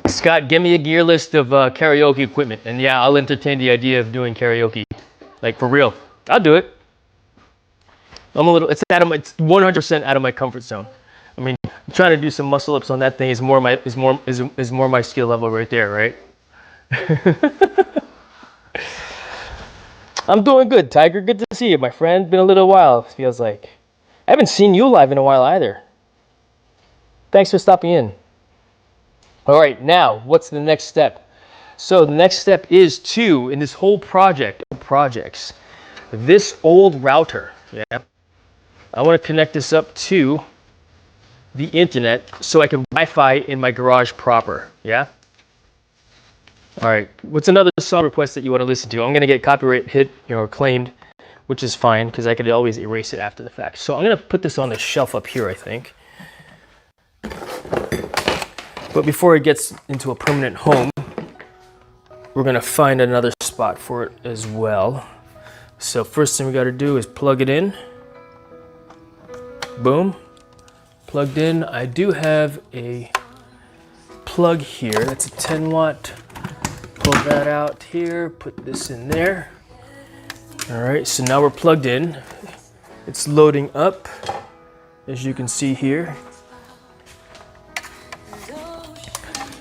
Scott, give me a gear list of karaoke equipment, and yeah, I'll entertain the idea of doing karaoke, like for real. I'll do it. It's 100% out of my comfort zone. I mean, trying to do some muscle ups on that thing is more my skill level right there, right? I'm doing good, Tiger. Good to see you, my friend. Been a little while, it feels like. I haven't seen you live in a while either. Thanks for stopping in. All right, now, what's the next step? So the next step is to, in this whole projects, this old router, yeah, I want to connect this up to the internet so I can Wi-Fi in my garage proper, yeah? All right, what's another song request that you want to listen to? I'm going to get copyright hit, claimed, which is fine because I could always erase it after the fact. So I'm going to put this on the shelf up here, I think. But before it gets into a permanent home, we're going to find another spot for it as well. So first thing we got to do is plug it in. Boom. Plugged in. I do have a plug here. That's a 10 watt. Pull that out here. Put this in there. All right, so now we're plugged in. It's loading up, as you can see here.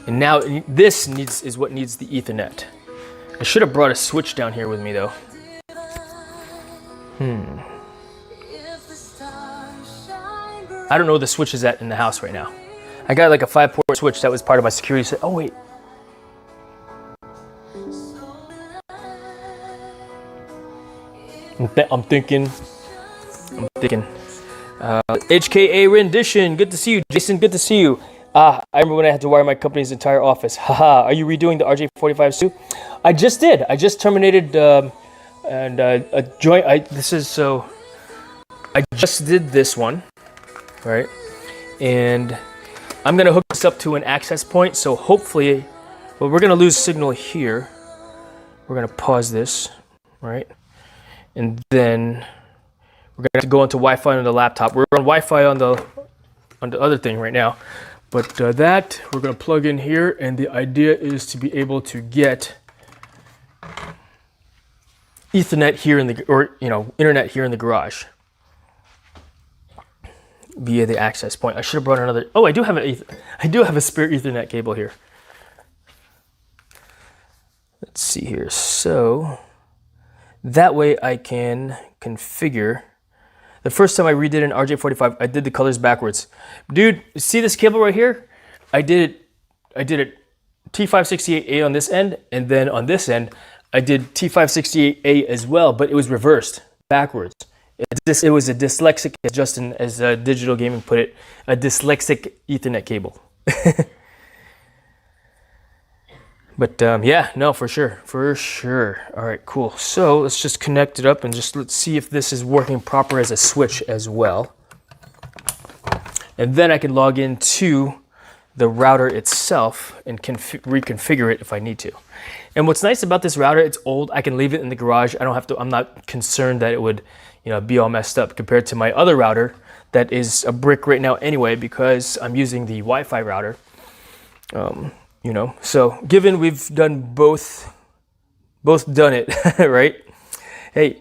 And now this is what needs the Ethernet. I should have brought a switch down here with me though. I don't know where the switch is at in the house right now. I got like a 5-port switch that was part of my security set. Oh wait. I'm thinking. HKA rendition. Good to see you, Jason. Good to see you. I remember when I had to wire my company's entire office. Haha. Are you redoing the RJ45s too? I just did. I just terminated a joint. I just did this one, right? and I'm gonna hook this up to an access point. So hopefully, well, we're gonna lose signal here. We're gonna pause this, right? And then we're gonna have to go into Wi-Fi on the laptop. We're on Wi-Fi on the other thing right now, but that we're gonna plug in here, and the idea is to be able to get Ethernet here in the, or internet here in the garage via the access point. I should have brought another. Oh, I do have a spare Ethernet cable here. Let's see here. So that way I can configure. The first time I redid an RJ45, I did the colors backwards. Dude, see this cable right here? I did it T568A on this end, and then on this end, I did T568A as well, but it was reversed, backwards. It was a dyslexic, as Justin, as Digital Gaming put it, a dyslexic Ethernet cable. But yeah, no, for sure. All right, cool. So let's just connect it up and just let's see if this is working proper as a switch as well. And then I can log into the router itself and reconfigure it if I need to. And what's nice about this router, it's old. I can leave it in the garage. I don't have to. I'm not concerned that it would, be all messed up compared to my other router that is a brick right now anyway, because I'm using the Wi-Fi router. So given we've done both done it, right? Hey,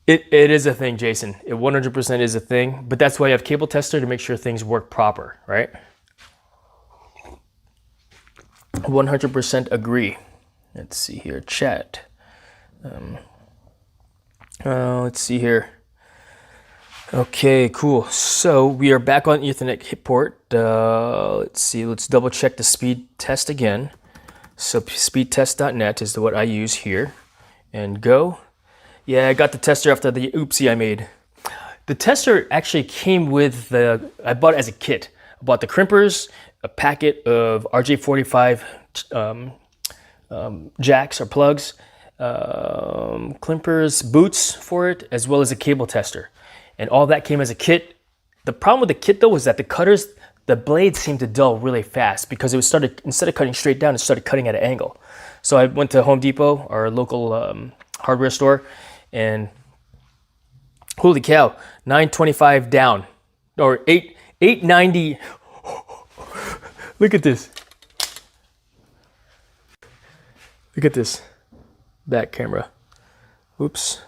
it is a thing, Jason. It 100% is a thing, but that's why you have cable tester to make sure things work proper, right? 100% agree. Let's see here, chat. Let's see here. Okay, cool. So we are back on Ethernet port. Let's see. Let's double check the speed test again. So speedtest.net is what I use here. And go. Yeah, I got the tester after the oopsie I made. The tester actually came with I bought it as a kit. I bought the crimpers, a packet of RJ45 jacks or plugs, clippers, boots for it, as well as a cable tester. And all that came as a kit. The problem with the kit though was that the blades seemed to dull really fast because instead of cutting straight down, it started cutting at an angle. So I went to Home Depot, our local hardware store, and holy cow, $925 down, or $890. Look at this. Look at this back camera. Oops.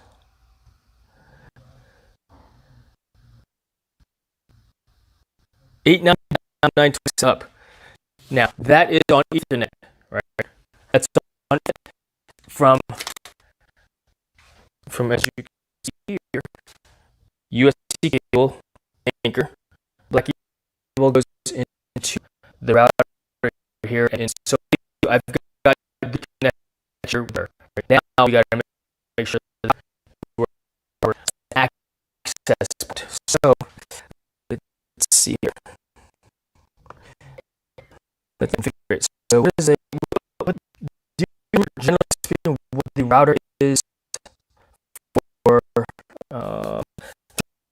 $899 up. Now that is on Ethernet, right? That's on from as you can see here, USB cable, anchor, black cable goes into the router here, and so I've got the connection right now. We got to make sure that we're access. So let's see here. Let's configure it. So what is it? What do you, generally speaking, what the router is for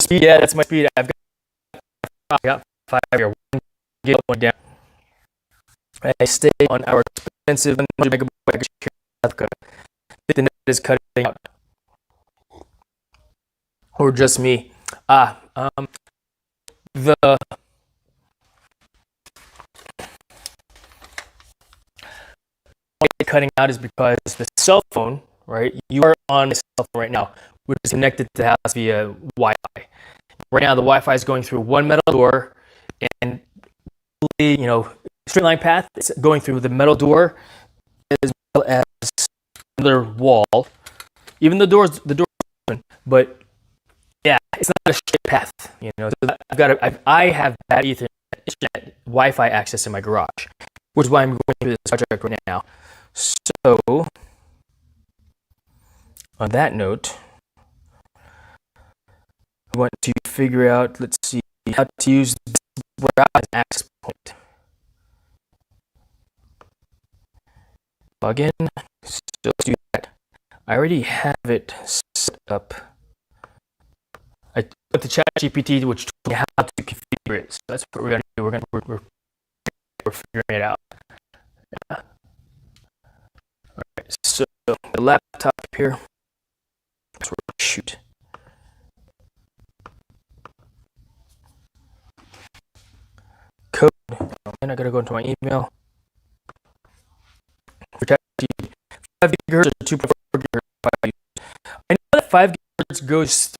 speed? Yeah, that's my speed. I got 5 here. 1 gig up, 1 down. I stay on our expensive 100 megabyte here. The net is cutting out, or just me. The cutting out is because the cell phone, right? You are on the cell phone right now, which is connected to the house via Wi-Fi. Right now, the Wi-Fi is going through one metal door, and straight line path. It's going through the metal door as well as another wall. Even the door's open, but yeah, it's not a straight path. So I have bad Ethernet Wi-Fi access in my garage, which is why I'm going through this project right now. So on that note, I want to figure out, let's see, how to use this as an access point. Log in, so let's do that. I already have it set up. with the ChatGPT, which told me how to configure it. So that's what we're gonna do. We're figuring it out. Yeah. All right. So the laptop here. So we're gonna shoot. Code. And I gotta go into my email. For ChatGPT, 5 gigahertz or 2.4 gigahertz. I know that 5 gigahertz goes.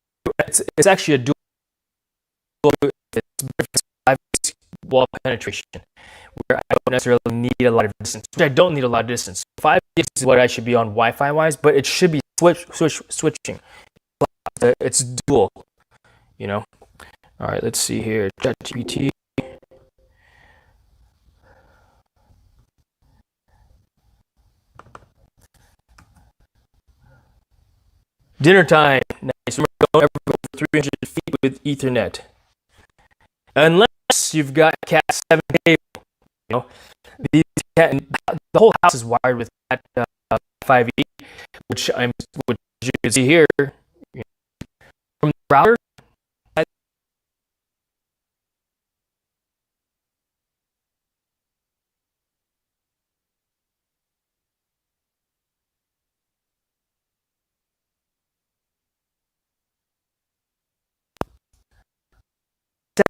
It's actually a dual. It's 5 wall penetration, where I don't necessarily need a lot of distance. Which I don't need a lot of distance. 5 gigs is what I should be on Wi-Fi wise, but it should be switching. It's dual, you know. All right, let's see here. ChatGPT. Dinner time. Nice. Remember, don't ever go over 300 feet with Ethernet, unless you've got Cat 7 cable. You know, the whole house is wired with Cat 5e, which you can see here from the router.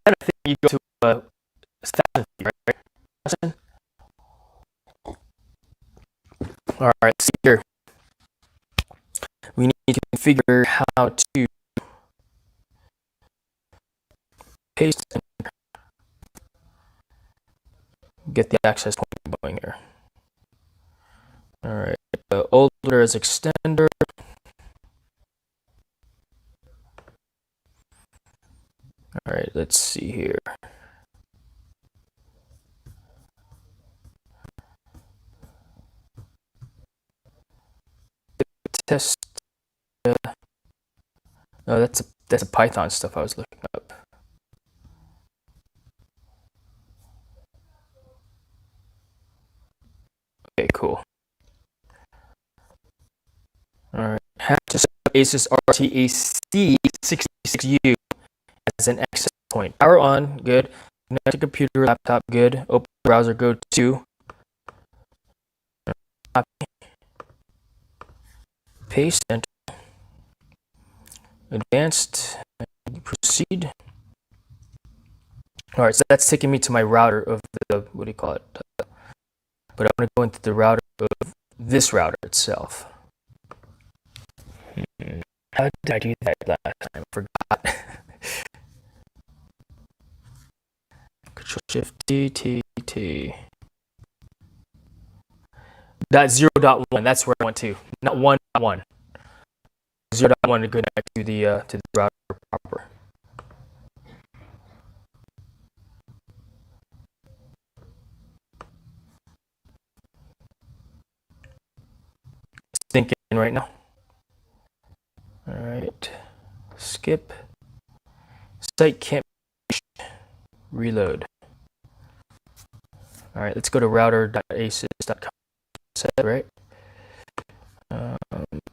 I think you go to 1,000 feet, right? All right, see here. We need to configure how to paste and get the access point going here. All right, the older is extender. All right, let's see here. Test. No, that's a Python stuff I was looking up. Okay, cool. All right, have to set up Asus RTX 66U as an access point. Power on, good. Connect to computer, laptop, good. Open browser, go to. Copy. Paste, enter. Advanced, proceed. All right, so that's taking me to my router of the, what do you call it? But I'm going to go into the router of this router itself. How did I do that last time? I forgot. Control Shift T T T. .0.1. That's where I went to. Not 1.1. 0.1 to connect to the router proper. It's thinking right now. All right. Skip. Site can't reload. All right, let's go to router.asus.com. Set, right?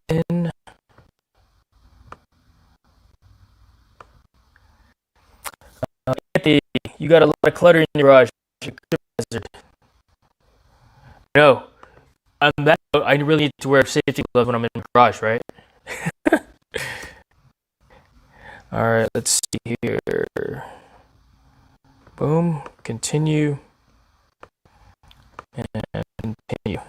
In. Anthony, you got a lot of clutter in your garage. No, on that note, I really need to wear safety gloves when I'm in the garage, right? All right, let's see here. Boom, continue, and continue.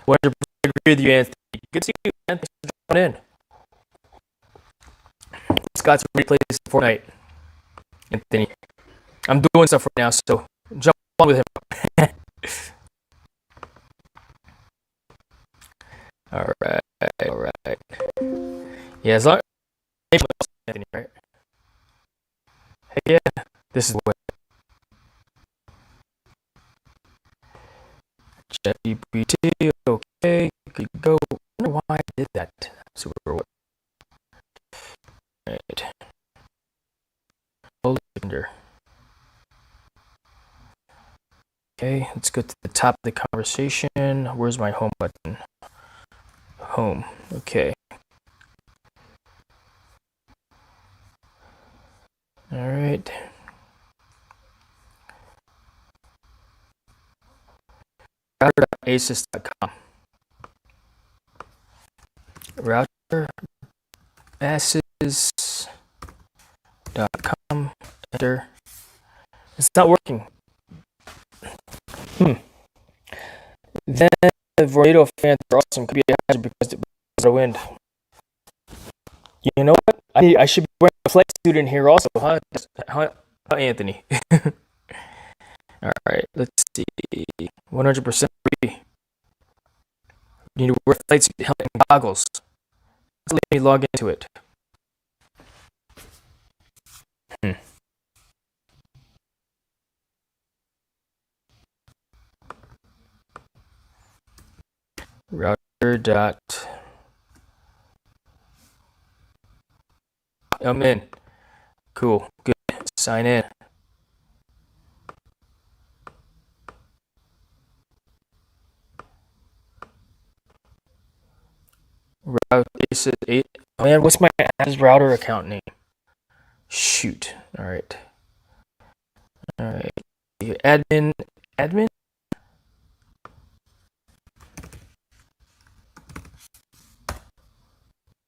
100% agree with you, Anthony. Good to see you, man. Thanks for dropping in. Scott's ready to play this Fortnite. Anthony, I'm doing stuff right now, so jump on with him. All right. Yeah, as long as Anthony, right? Hey, yeah, this is the way. ChatGPT, okay, good go. I don't know why I did that. Super what? Right. Okay, let's go to the top of the conversation. Where's my home button? Home. Okay. All right. Router.asus.com. Router.asus.com. Enter. It's not working. Then the tornado fans are awesome. Could be a hazard because it blows the wind. You know what? I should be wearing a flight suit in here also, huh? Anthony? All right, let's see. 100% free. You need to wear a flight suit, helmet, and goggles. Let me log into it. Router dot. I'm in. Cool. Good. Sign in. Route is 8. Oh man, what's my ASUS router account name? Shoot. All right. All right. Admin.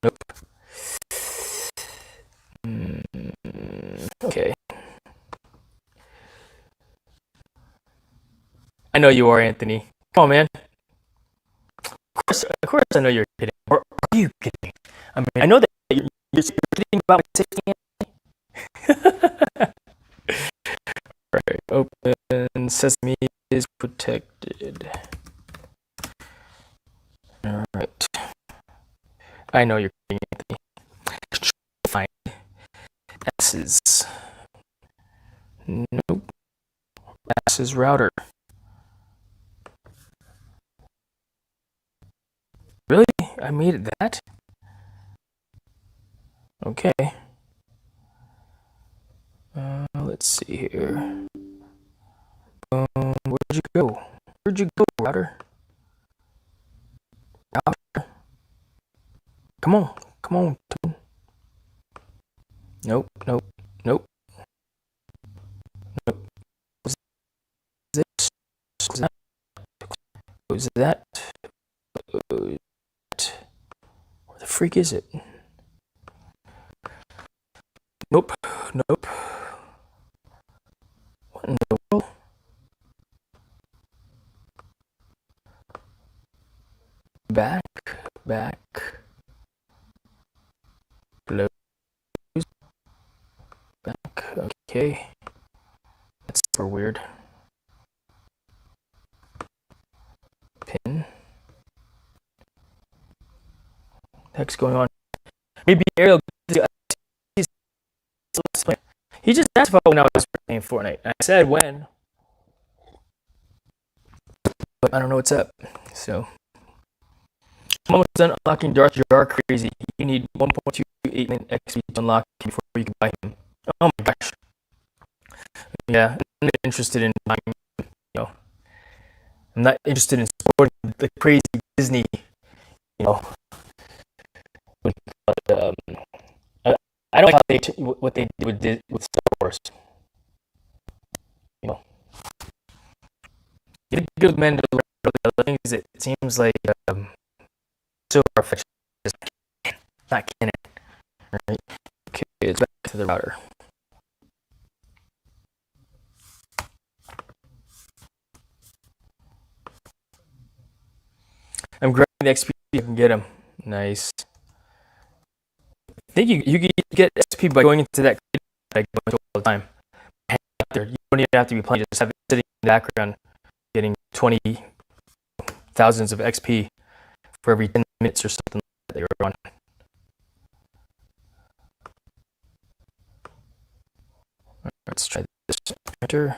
Nope. Okay. I know you are, Anthony. Come on, man. Of course I know you're kidding. Or are you kidding? I mean, I know that you're kidding about my safety. Right. Open Sesame is protected. All right. I know you're kidding, Anthony. Fine. ASUS. Nope. ASUS router. Really? I made it that? Okay. Let's see here. Where'd you go? Where'd you go, router? Router? Come on. Come on. Nope. Nope. Nope. Nope. Was this? Was that? Was that? Where the freak is it? Nope. Nope. What in the world? Back. Close. Back. Okay. That's super weird. Pin. Heck's going on? Maybe Ariel. He just asked about when I was playing Fortnite. I said when, but I don't know what's up. So I'm almost done unlocking Dark Jar Crazy. You need 1.28 million XP to unlock him before you can buy him. Oh my gosh. Yeah, I'm not interested in buying him, you know. I'm not interested in supporting the crazy Disney, you know. I don't like what they did with Star Wars. You know, you think good men do the things. It seems like so far-fetched, not canon. Right? Okay, it's back to the router. I'm grabbing the XP. You can get him. Nice. I think you can get XP by going into that I go into all the time. Hang out there. You don't even have to be playing. Just have it sitting in the background, getting 20 thousands of XP for every 10 minutes or something that you're on. Let's try this. Enter.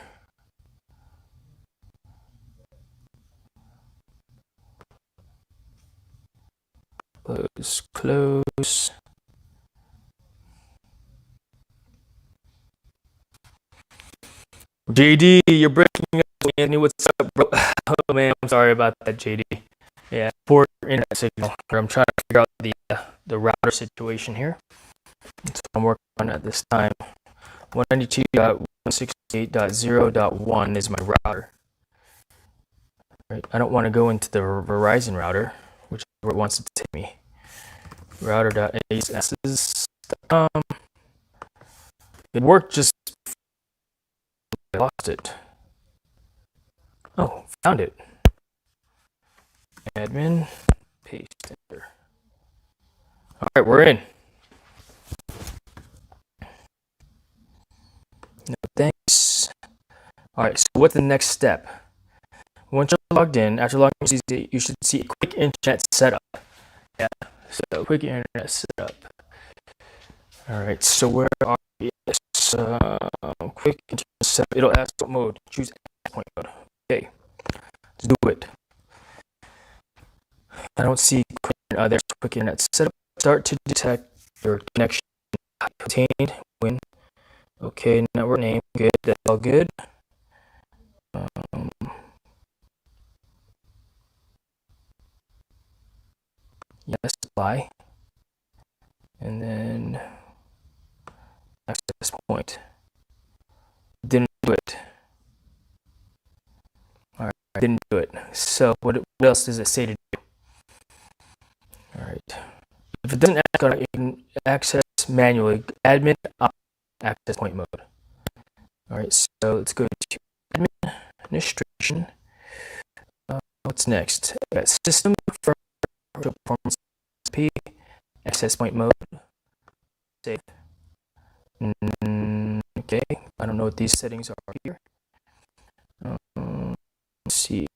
Close. JD, you're breaking up. Anthony, what's up, bro? Oh man, I'm sorry about that, JD. Yeah, poor internet signal. I'm trying to figure out the router situation here. That's what I'm working on at this time. 192.168.0.1 is my router. Right. I don't want to go into the Verizon router, which is where it wants to take me. Router.aces. It worked just. I lost it. Oh, found it. Admin, paste enter. All right, we're in. No thanks. All right, so what's the next step? Once you're logged in, after logging in, you should see a quick internet setup. Yeah, so quick internet setup. All right, so where are we? Yes, quick internet setup. It'll ask what mode. Choose point mode. Okay, let's do it. I don't see there's quick internet setup. Start to detect your connection obtained when. Okay, network name. Good. That's all good. Yes, apply. And then access point. Didn't do it. All right, didn't do it. So what else does it say to do? All right. If it doesn't ask, you can access manually. Admin access point mode. All right. So let's go to admin administration. What's next? System for performance P access point mode. Save. Okay. I don't know what these settings are here. Let's see.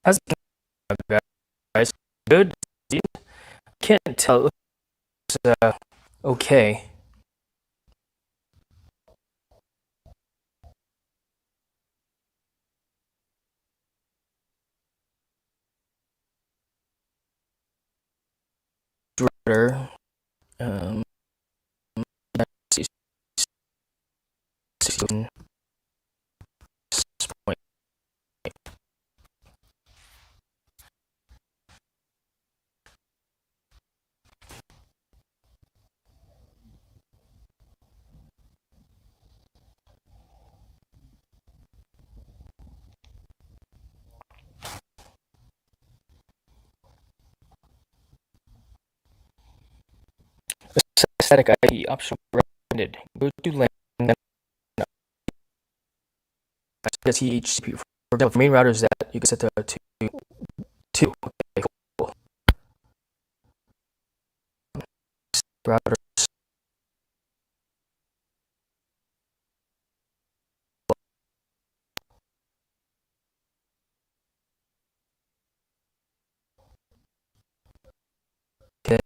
How's it going, guys? Good. Can't tell. It's okay. Router. static IP option recommended. Go to LAN. THCP. For example, for main routers that you can set to 2. Okay, cool. Routers. Okay.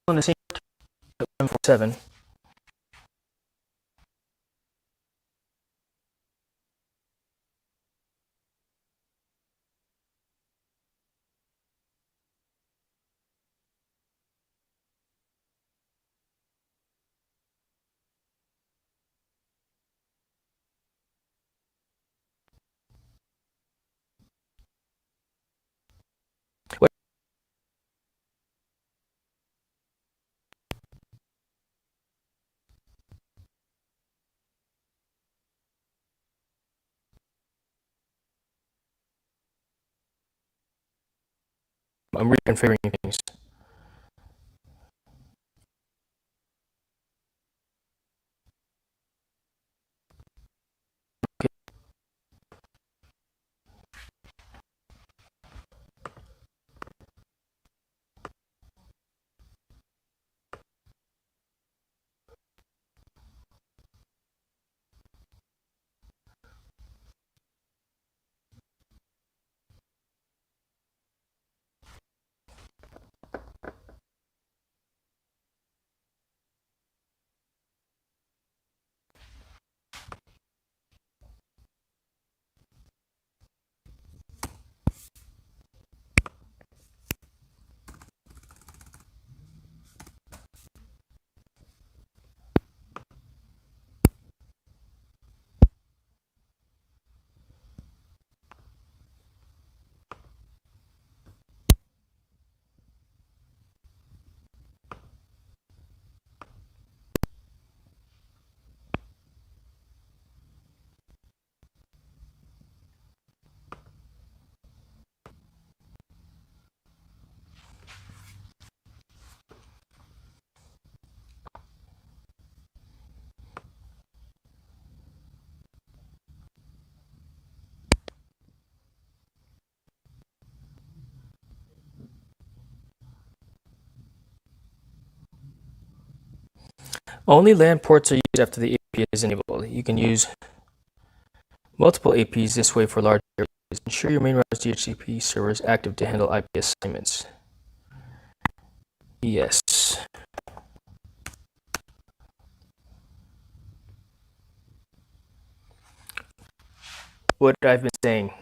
On the same 147. I'm reconfiguring things. Only LAN ports are used after the AP is enabled. You can use multiple APs this way for large areas. Ensure your main router's DHCP server is active to handle IP assignments. Yes. What I've been saying.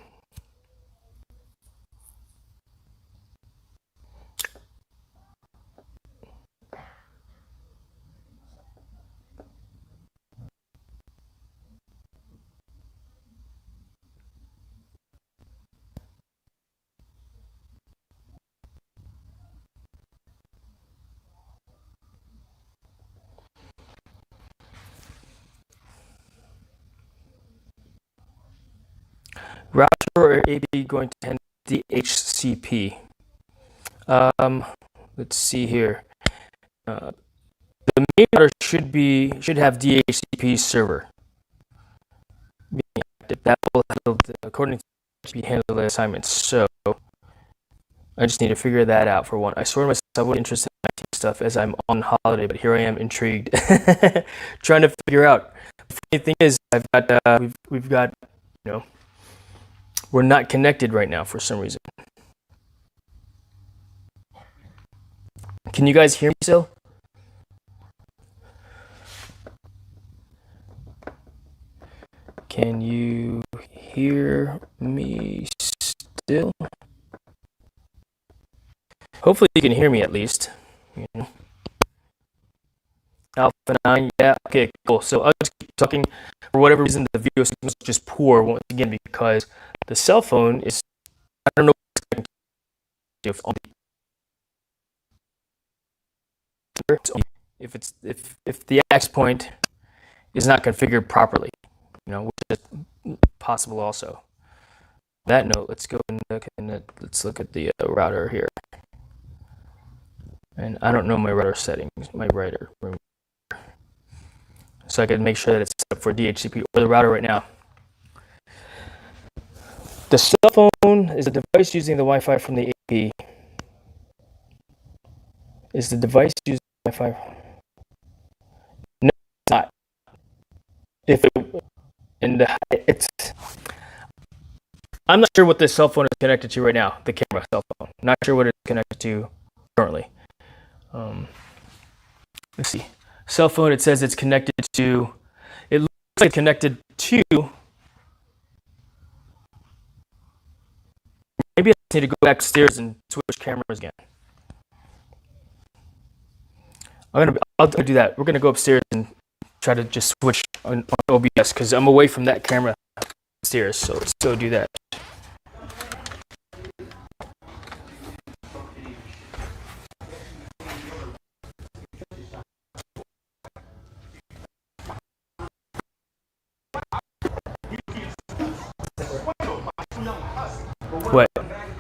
Router or AP going to handle DHCP? Let's see here. The main router should have DHCP server being active. That will handle, according to be handle the assignments. So I just need to figure that out for one. I swear myself I wasn't interested in IT stuff as I'm on holiday, but here I am intrigued, trying to figure out. The funny thing is, I've got we've got, you know, we're not connected right now for some reason. Can you guys hear me still? Can you hear me still? Hopefully you can hear me at least. You know. Alpha 9, yeah, okay, cool. So I'll just keep talking. For whatever reason, the video signal is just poor once again because the cell phone is, I don't know what it's if the access point is not configured properly, you know, which is possible also. That note, let's go and let's look at the router here. And I don't know my router settings, my router room. So I can make sure that it's set up for DHCP or the router right now. The cell phone is a device using the Wi-Fi from the AP. Is the device using Wi-Fi? No, it's not. If it, and it's, I'm not sure what this cell phone is connected to right now. The camera cell phone. Not sure what it's connected to currently. Let's see. Cell phone. It says it's connected to. It looks like it's connected to. Maybe I need to go backstairs and switch cameras again. I'll do that. We're gonna go upstairs and try to just switch on OBS because I'm away from that camera upstairs. So let's go do that. What?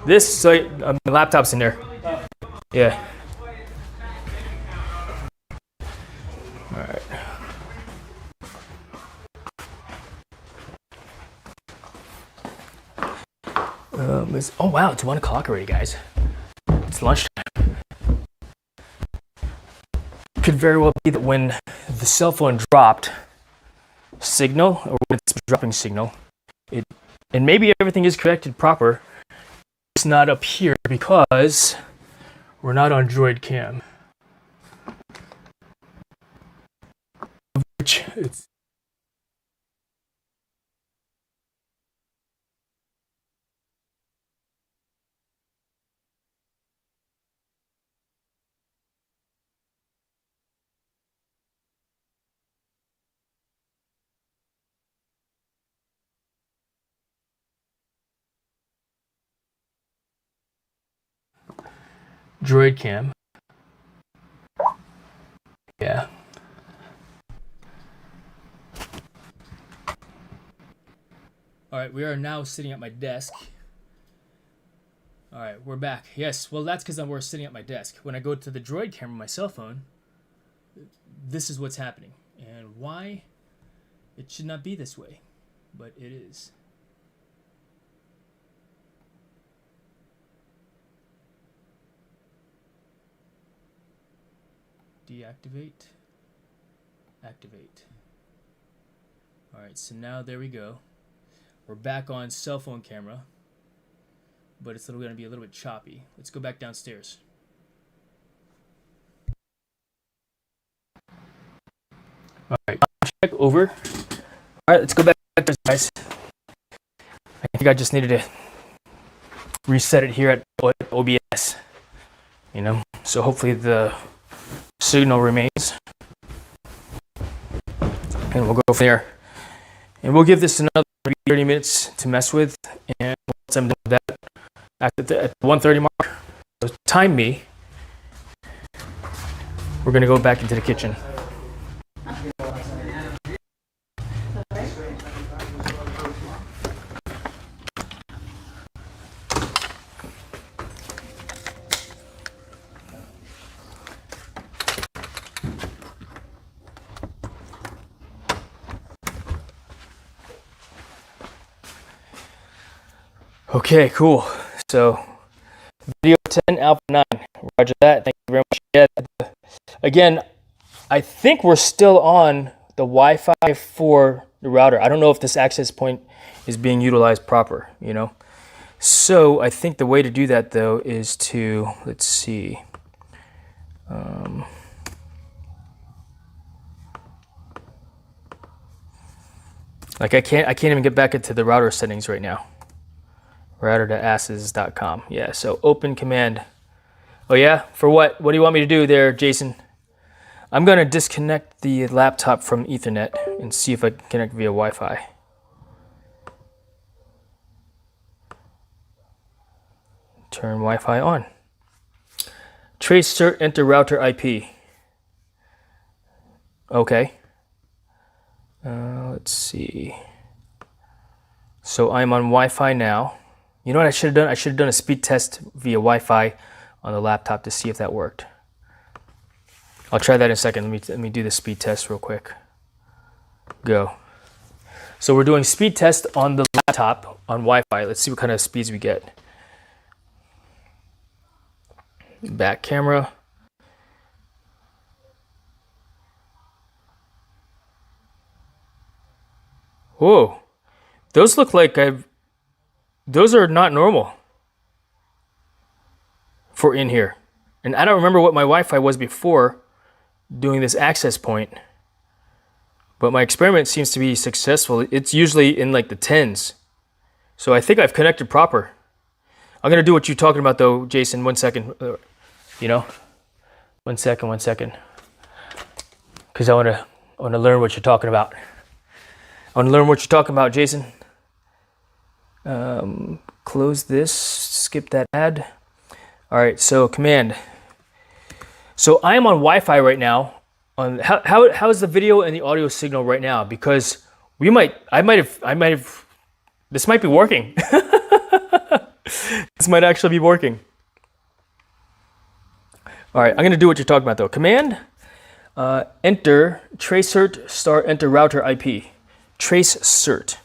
This? So the laptop's in there. Yeah. All right. Oh wow, it's 1 o'clock already, guys. It's lunchtime. Could very well be that when the cell phone dropped signal, or when it's dropping signal, and maybe everything is connected proper. It's not up here because we're not on Droid Cam. Which it's Droid Cam. Yeah. All right, we are now sitting at my desk. All right, we're back. Yes, well, that's because we're sitting at my desk. When I go to the Droid camera on my cell phone, this is what's happening. And why? It should not be this way, but it is. Deactivate. Activate. All right, so now there we go. We're back on cell phone camera, but it's going to be a little bit choppy. Let's go back downstairs. All right, check over. All right, let's go back downstairs, guys. I think I just needed to reset it here at OBS, you know, so hopefully the signal remains, and we'll go from there. And we'll give this another 30 minutes to mess with, and once I'm done with that, at the 1:30 mark, so time me. We're gonna go back into the kitchen. Okay, cool. So, video 10, alpha 9. Roger that. Thank you very much. Yeah, again, I think we're still on the Wi-Fi for the router. I don't know if this access point is being utilized proper, you know. So, I think the way to do that, though, is to, let's see. Like, I can't even get back into the router settings right now. Router.asses.com. Yeah, so open command. Oh yeah, for what? What do you want me to do there, Jason? I'm gonna disconnect the laptop from Ethernet and see if I can connect via Wi-Fi. Turn Wi-Fi on. Trace cert, enter router IP. Okay. Let's see. So I'm on Wi-Fi now. You know what I should have done? I should have done a speed test via Wi-Fi on the laptop to see if that worked. I'll try that in a second. Let me do the speed test real quick. Go. So we're doing speed test on the laptop on Wi-Fi. Let's see what kind of speeds we get. Back camera. Whoa. Those look like those are not normal for in here. And I don't remember what my Wi-Fi was before doing this access point. But my experiment seems to be successful. It's usually in like the 10s. So I think I've connected proper. I'm going to do what you're talking about though, Jason. 1 second. You know? 1 second, 1 second. Because I want to learn what you're talking about. I want to learn what you're talking about, Jason. Close this. Skip that ad. All right, so command. So I am on Wi-Fi right now. How is the video and the audio signal right now? Because I might have. This might be working. This might actually be working. All right, I'm gonna do what you're talking about though. Command, enter tracert star enter router IP. Trace cert.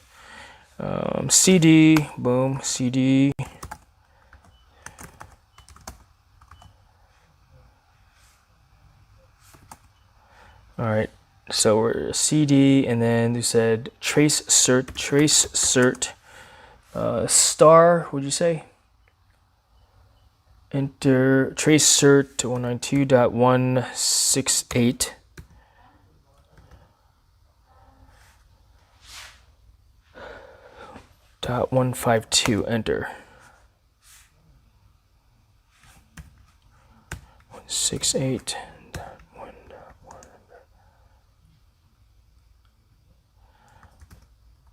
CD, boom, CD. All right, so we're CD, and then you said trace cert, star, what'd you say? Enter trace cert 192.168. .152, enter. 168.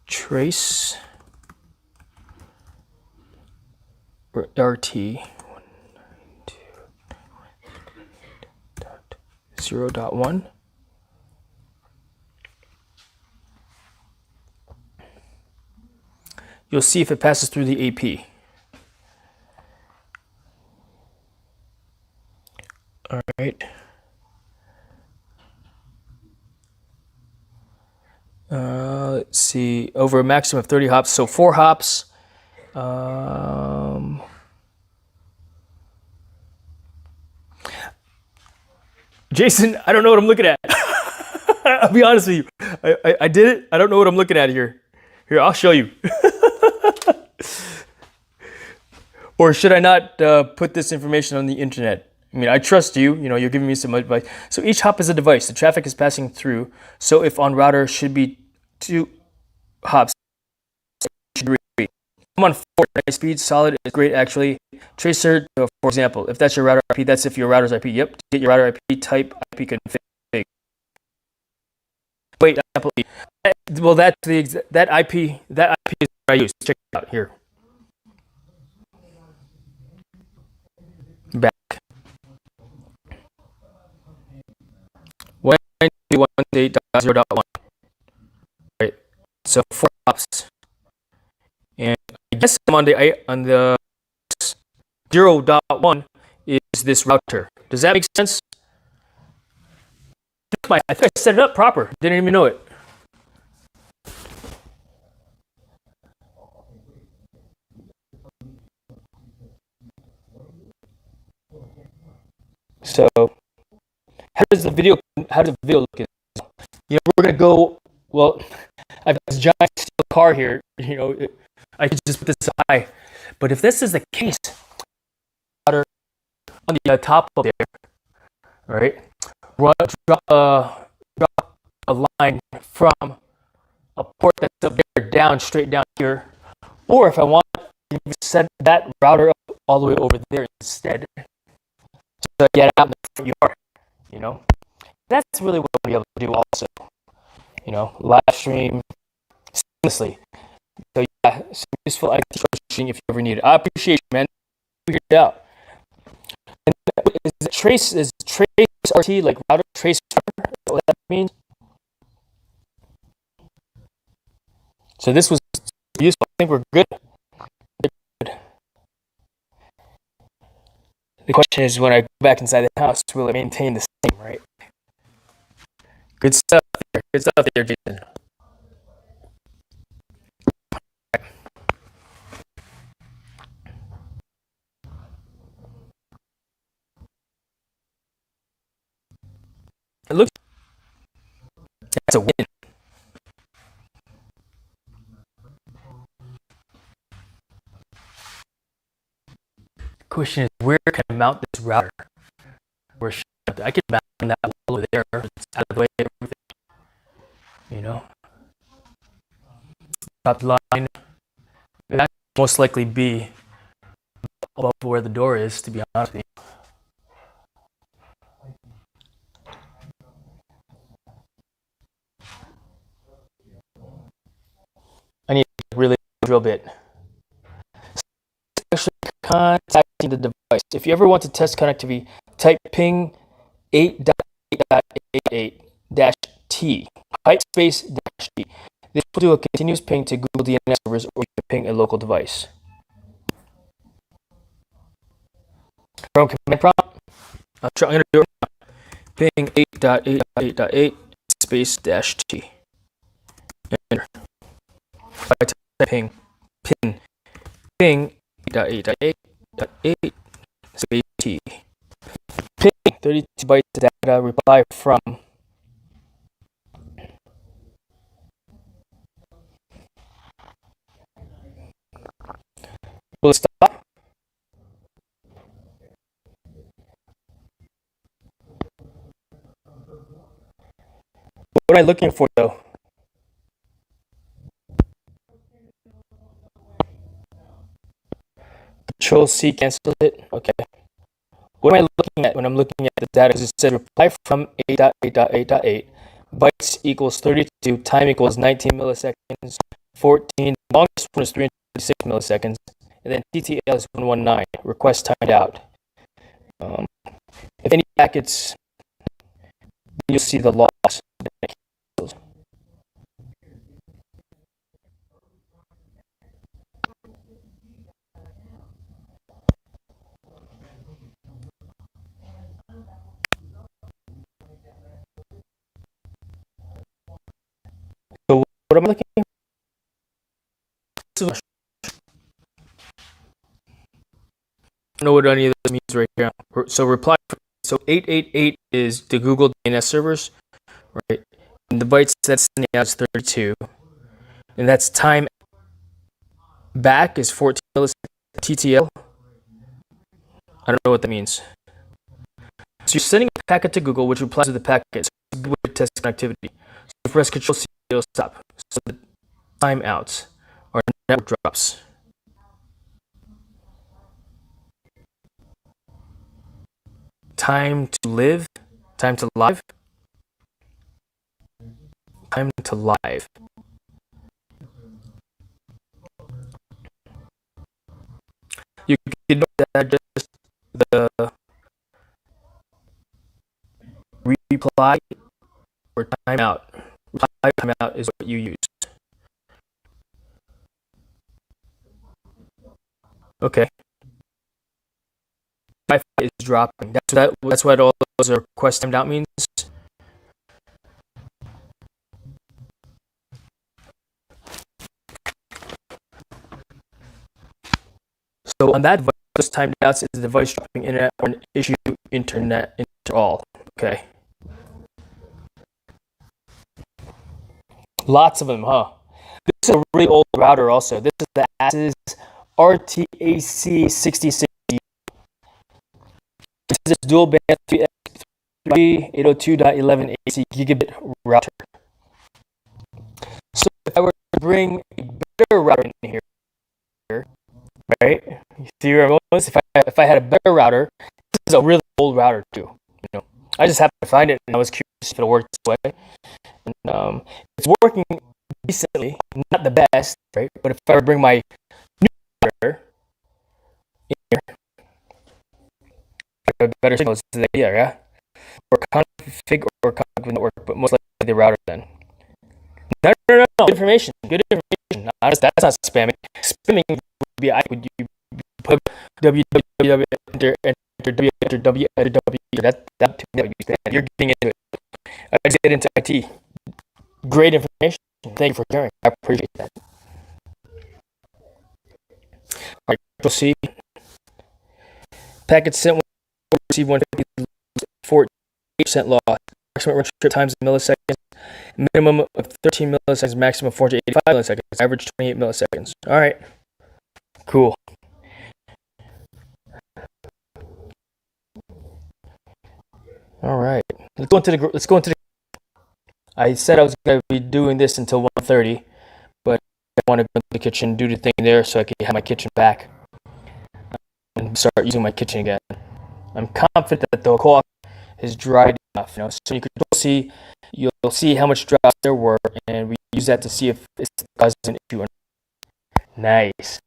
Trace RT 192.0.1. You'll see if it passes through the AP. All right. Let's see, over a maximum of 30 hops, so 4 hops. Jason, I don't know what I'm looking at. I'll be honest with you. I did it. I don't know what I'm looking at here. Here, I'll show you. Or should I not put this information on the internet? I mean, I trust you. You know, you're giving me some advice. So each hop is a device. The traffic is passing through. So if on router should be 2 hops. I'm on 4. Nice speed, solid. It's great actually. Tracer, for example, if that's your router IP, that's if your router's IP. Yep. Get your router IP type IP config. Wait, well, that IP is what I use. Check it out here. Back. 192.168.0.1. Right. So 4 hops. And I guess I'm on the 0.1 is this router. Does that make sense? I think I set it up proper. Didn't even know it. So, how does the video look? You know, we're gonna go. Well, I've got this giant steel car here. You know, I could just put this high, but if this is the case, on the top of there, right? Drop a line from a port that's up there down, straight down here, or if I want, you can set that router up all the way over there instead, so I get out in the front yard. You know, that's really what I'll be able to do also. You know, live stream seamlessly. So yeah, some useful IT troubleshooting if you ever need it. I appreciate you, man. Figured it out. And is trace RT like router trace? What that means? So this was useful. I think we're good. Good. The question is, when I go back inside the house, will it maintain the same, right? Good stuff there. Good stuff there, Jason. It looks, that's a win. Question is, where can I mount this router? Where should I can mount that wall over there. It's out of the way of everything. You know? Top line. That will most likely be above where the door is, to be honest with you. I need to really drill bit. Actually contacting the device. If you ever want to test connectivity, type ping 8.8.8.8-T. Pipe space -T. This will do a continuous ping to Google DNS servers, or you can ping a local device. From command prompt, I'm going to do it now. Ping 8.8.8.8 space -T. Enter. If I type ping 8.8.8.8 space T. Ping 32 bytes of data, reply from. Will it stop? What am I looking for though? Control C cancels it. Okay. What am I looking at when I'm looking at the data? Because it said reply from 8.8.8.8. Bytes equals 32. Time equals 19 milliseconds. 14. The longest one is 336 milliseconds. And then TTL is 119. Request timed out. If any packets, you'll see the loss. So what am I looking for? I don't know what any of this means right here. So reply. So 888 is the Google DNS servers, right? And the bytes that's sending out is 32, and that's time back is 14 milliseconds. TTL. I don't know what that means. So you're sending a packet to Google, which replies to the packet. So it's a good way to test connectivity. So if you press Control C, it'll stop. So the timeouts or network drops. Time to live, time to live, time to live. You can note that just the reply or timeout. Reply timeout is what you use. Okay. Wi-Fi is dropping. That's what all those are request timed out means. So on that device, those timed outs is the device dropping internet or an issue internet all. Okay. Lots of them, huh? This is a really old router also. This is the ASUS RTX 6060. This is dual band 802.11ac gigabit router. So if I were to bring a better router in here, right? You see where I'm going? If I had a better router, this is a really old router too. You know, I just happened to find it and I was curious if it'll work this way. And, it's working decently, not the best, right? But if I were to bring my new router in here, I have better signals to the idea, yeah? Or config or config with network, but most likely the router then. No. Good information. Good information. That's not spamming. Spamming would be would you put www enter w enter w. That would be spam. You're getting into it. I just get into IT. Great information. Thank you for sharing. I appreciate that. All right, we'll see. Packet sent, receive 150, 48% loss. Approximate return trip times in milliseconds. Minimum of 13 milliseconds, maximum of 485 milliseconds. Average 28 milliseconds. All right, cool. All right, let's go into the. I said I was gonna be doing this until 1:30, but I want to go to the kitchen, do the thing there, so I can have my kitchen back and start using my kitchen again. I'm confident that the caulk is dried enough, so you can see, you'll see how much drops there were, and we use that to see if it causes an issue or not. Nice.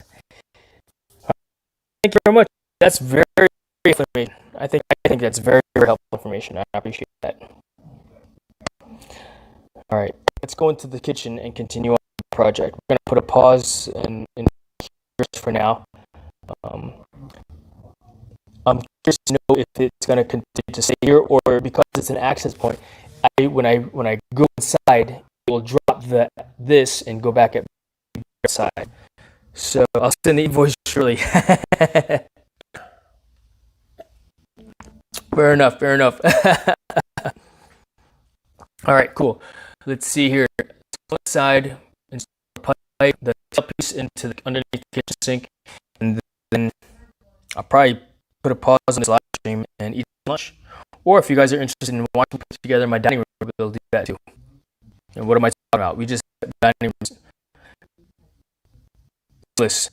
Thank you very much. That's very helpful information. I think that's very helpful information. I appreciate that. All right, let's go into the kitchen and continue on the project. We're going to put a pause in here for now. I'm curious to know if it's going to continue to stay here, or because it's an access point, when I go inside, it will drop this and go back at the side. So I'll send the invoice shortly. Fair enough. All right, cool. Let's see here. Let's go inside and pipe the top piece into underneath the kitchen sink, and then I'll probably put a pause on this live stream and eat lunch. Or if you guys are interested in watching put together my dining room, we'll do that too. And what am I talking about? We just dining room. Seamless.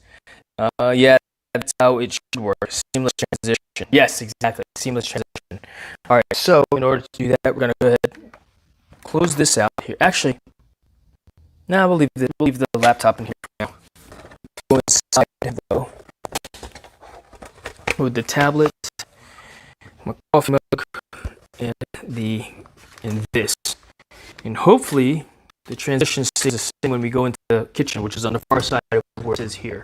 Yeah, that's how it should work. Seamless transition. Yes, exactly. Seamless transition. All right. So in order to do that, we're gonna go ahead and close this out here. Actually, now we'll leave the laptop in here for now. Go inside though with the tablet, my coffee mug, and this, and hopefully the transition stays the same when we go into the kitchen, which is on the far side of where it is here.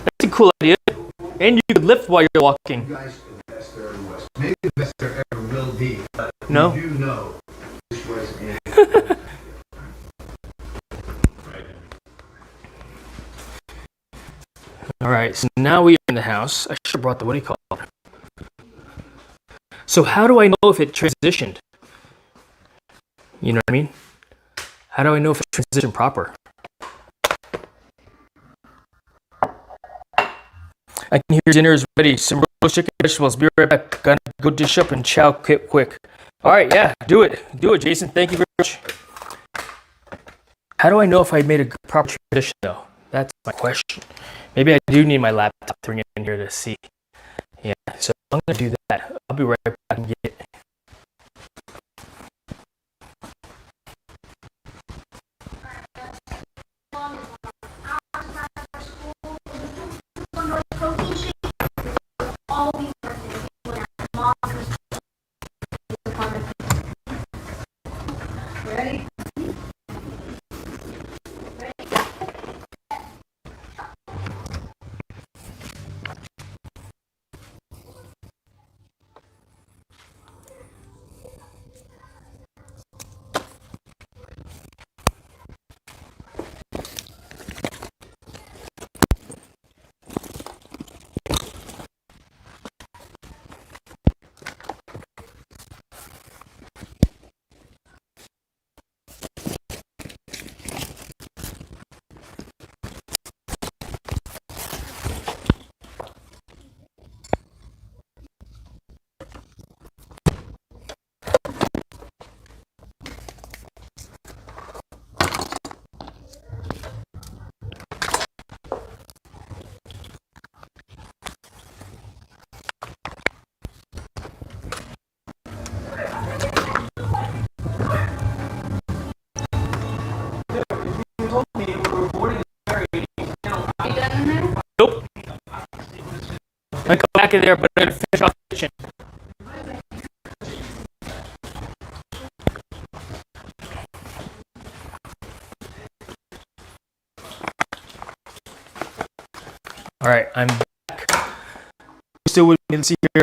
That's a cool idea. And you could lift while you're walking. You guys are the best there ever was. Maybe the best there ever will be. But No? you do know this was a All right, so now we are in the house. I should have brought the, what do you call it? So how do I know if it transitioned? You know what I mean? How do I know if it transitioned proper? I can hear dinner is ready. Some roast chicken, vegetables. Be right back. Gotta go dish up and chow quick. All right, yeah, do it, Jason. Thank you very much. How do I know if I made a proper transition, though? That's my question. Maybe I do need my laptop to bring it in here to see. Yeah, so I'm gonna do that. I'll be right back and get it. Ready? I'm gonna come back in there, but I'm gonna finish off the kitchen. All right, I'm back. Still with me. Let's see here.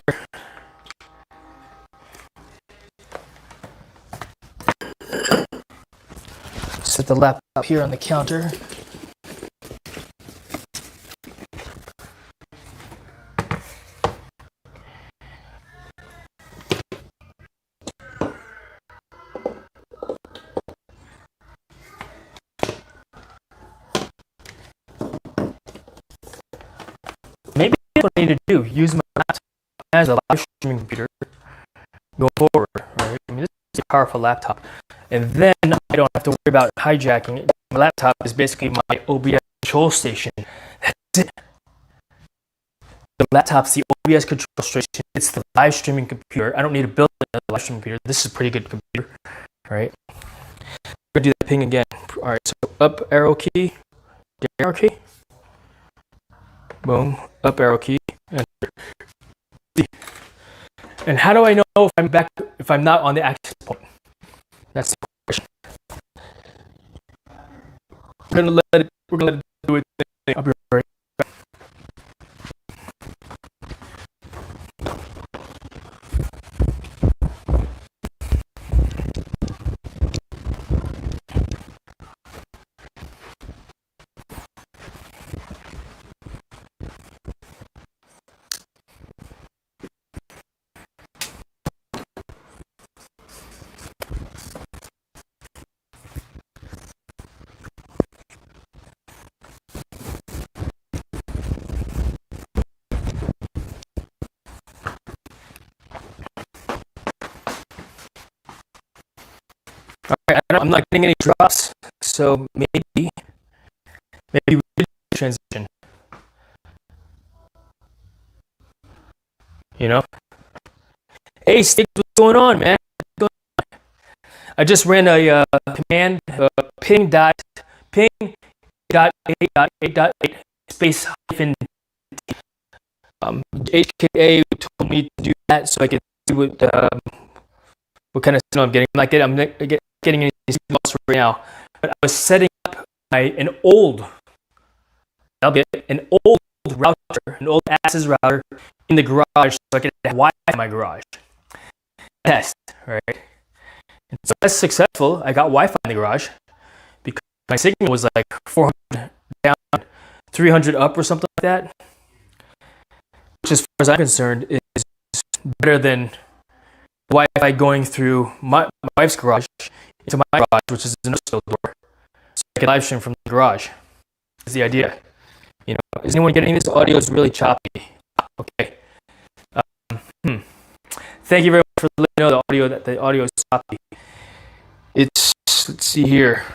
Set the laptop here on the counter. Maybe that's what I need to do. Use my laptop as a live streaming computer. Go forward, right? I mean, this is a powerful laptop. And then I don't have to worry about hijacking it. My laptop is basically my OBS control station. That's it. The laptop's the OBS control station. It's the live streaming computer. I don't need to build a live streaming computer. This is a pretty good computer, right? We're gonna do that ping again. All right, so up arrow key, down arrow key, boom, up arrow key, and how do I know if I'm back, if I'm not on the access point? That's the question. We're gonna let it do its thing. I'll be right back. Alright, I'm not getting any drops, so maybe we did transition. You know? Hey, Sticks, what's going on, man? I just ran a command ping dot 8.8 space hyphen HKA told me to do that so I could see what kind of signal I'm getting. I'm not getting any signals right now, but I was setting up an old router, an old access router in the garage so I could have Wi-Fi in my garage. Test, right? And so that's successful. I got Wi-Fi in the garage because my signal was like 400 down, 300 up or something like that, which as far as I'm concerned is better than Wi-Fi going through my wife's garage into my garage, which is an door, so I can live stream from the garage. That's the idea. You know, is anyone getting this? Audio is really choppy. Okay. Thank you very much for letting me know the audio is choppy. It's, let's see here.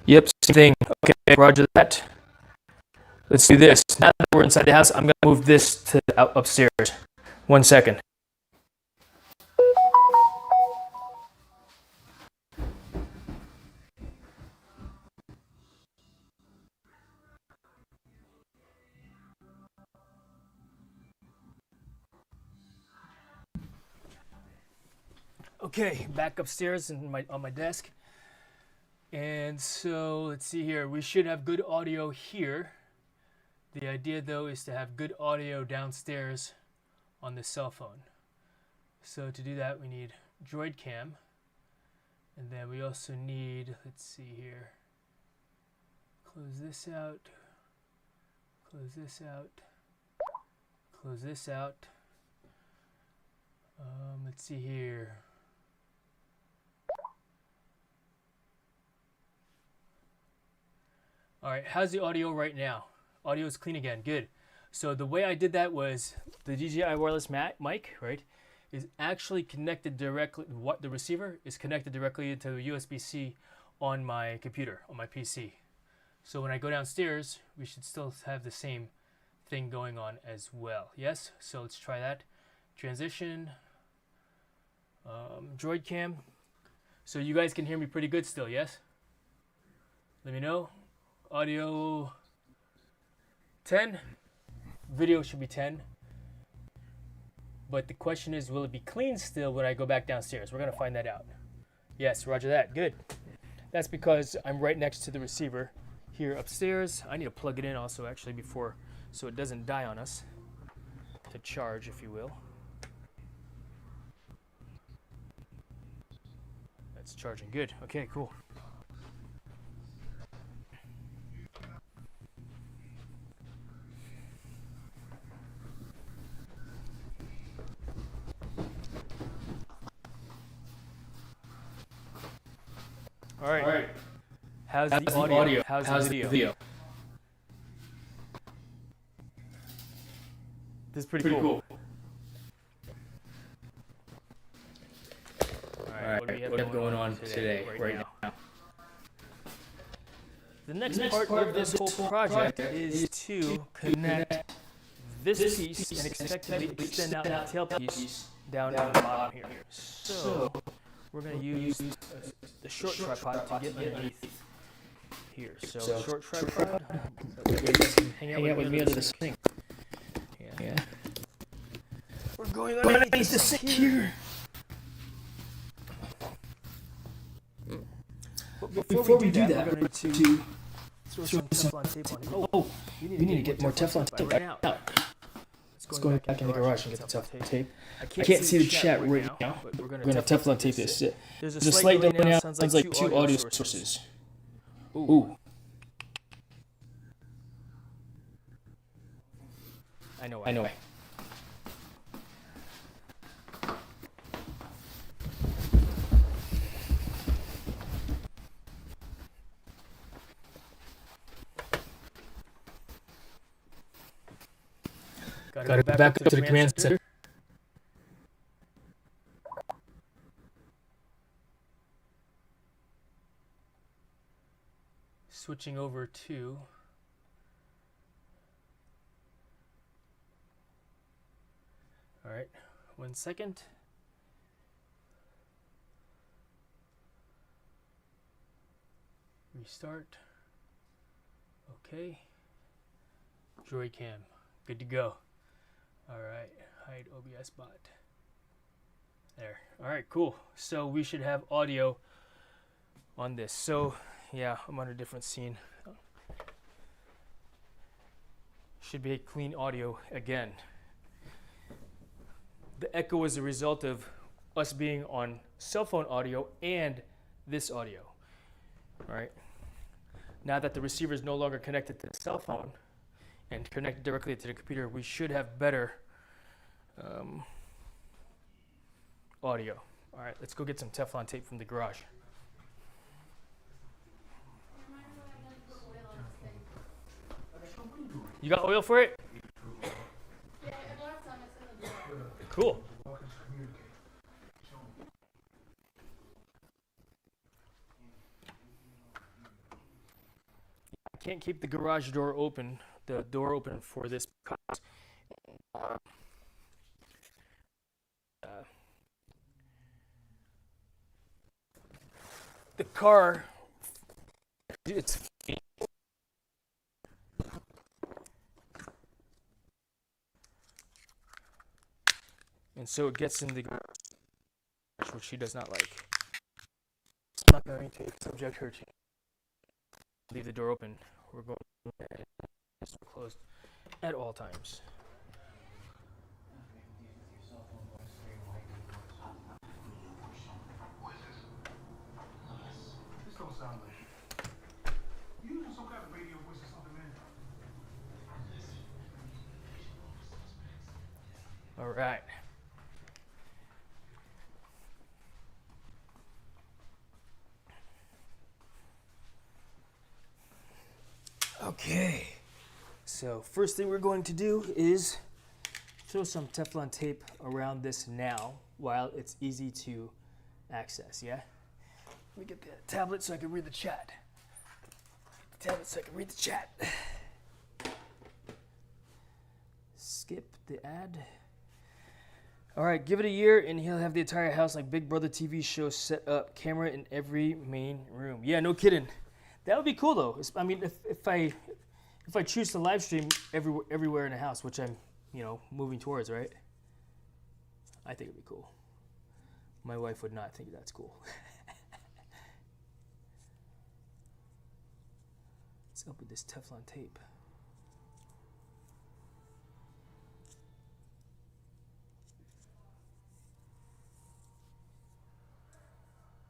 Yep, same thing. Okay, roger that. Let's do this. Now that we're inside the house, I'm gonna move this to upstairs. 1 second. Okay, back upstairs on my desk. And so let's see here. We should have good audio here. The idea though is to have good audio downstairs on the cell phone. So to do that we need Droid Cam. And then we also need, let's see here. Close this out. Close this out. Close this out. Let's see here. All right, how's the audio right now? Audio is clean again, good. So the way I did that was the DJI wireless mic, right, is actually connected directly, the receiver is connected directly to USB-C on my computer, on my PC. So when I go downstairs, we should still have the same thing going on as well. Yes, so let's try that. Transition, Droid Cam. So you guys can hear me pretty good still, yes? Let me know. Audio 10. Video should be 10. But the question is, will it be clean still when I go back downstairs? We're going to find that out. Yes, roger that. Good. That's because I'm right next to the receiver here upstairs. I need to plug it in also, actually, before, so it doesn't die on us. To charge, if you will. That's charging. Good. Okay, cool. All right. How's the audio? How's the video? This is pretty cool. All right, what do we have going on today, right now? The next part of this whole project is to connect this piece and effectively extend out the tailpiece down to the bottom here. So we're going to use the short tripod to get underneath here. So short tripod. Hang out with me under this thing. Yeah. We're going underneath the sink here. But before we do that, we're going to throw some Teflon tape on it. Oh, we need to get more Teflon tape right now. Let's go back in the garage and get the Teflon tape. I can't see the chat right now, but we're going to Teflon tape this. There's a slight delay now. Sounds like two audio sources. Ooh. I know. Got to back up to the command center. Switching over to all right, 1 second. Restart. Okay. Joy-Cam. Good to go. Alright, hide OBS bot. There. Alright, cool. So we should have audio on this. So, yeah, I'm on a different scene. Should be a clean audio again. The echo is a result of us being on cell phone audio and this audio. Alright. Now that the receiver is no longer connected to the cell phone, and connect directly to the computer, we should have better audio. All right, let's go get some Teflon tape from the garage. You got oil for it? Yeah, I bought some. It's in the drawer. Cool. I can't keep the garage door open. The door open for this because the car, it's and so it gets in the garage, which she does not like. I'm not going to subject her to leave the door open. We're going closed at all times. This don't sound like you using some kind of radio voice or something, man. All right. Okay. So first thing we're going to do is throw some Teflon tape around this now while it's easy to access, yeah? Let me get the tablet so I can read the chat. Skip the ad. All right, give it a year and he'll have the entire house like Big Brother TV show set up, camera in every main room. Yeah, no kidding. That would be cool though. I mean, if if I choose to live stream everywhere in the house, which I'm, you know, moving towards, right? I think it'd be cool. My wife would not think that's cool. Let's open this Teflon tape.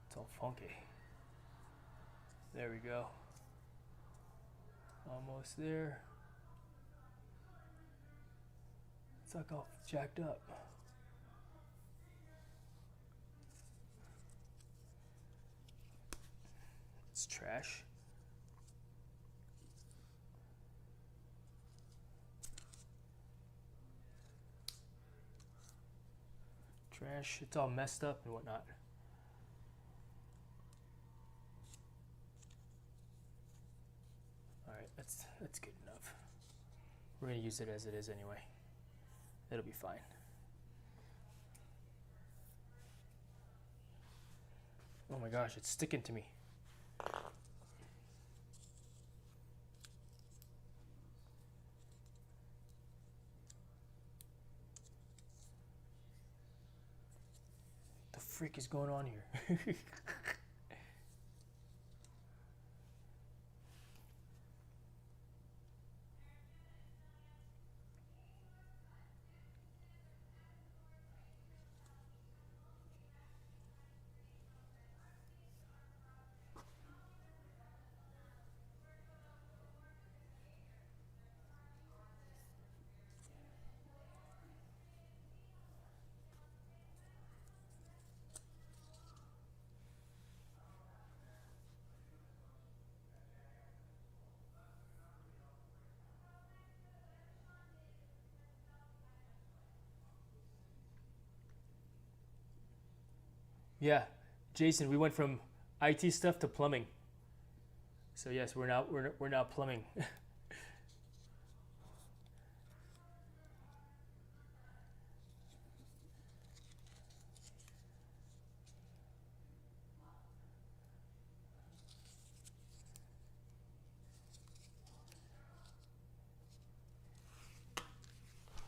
It's all funky. There we go. Almost there. It's like all jacked up. It's trash. Trash. It's all messed up and whatnot. All right, that's good enough. We're gonna use it as it is anyway. It'll be fine. Oh my gosh, it's sticking to me. The freak is going on here? Yeah, Jason, we went from IT stuff to plumbing. So yes, we're now plumbing.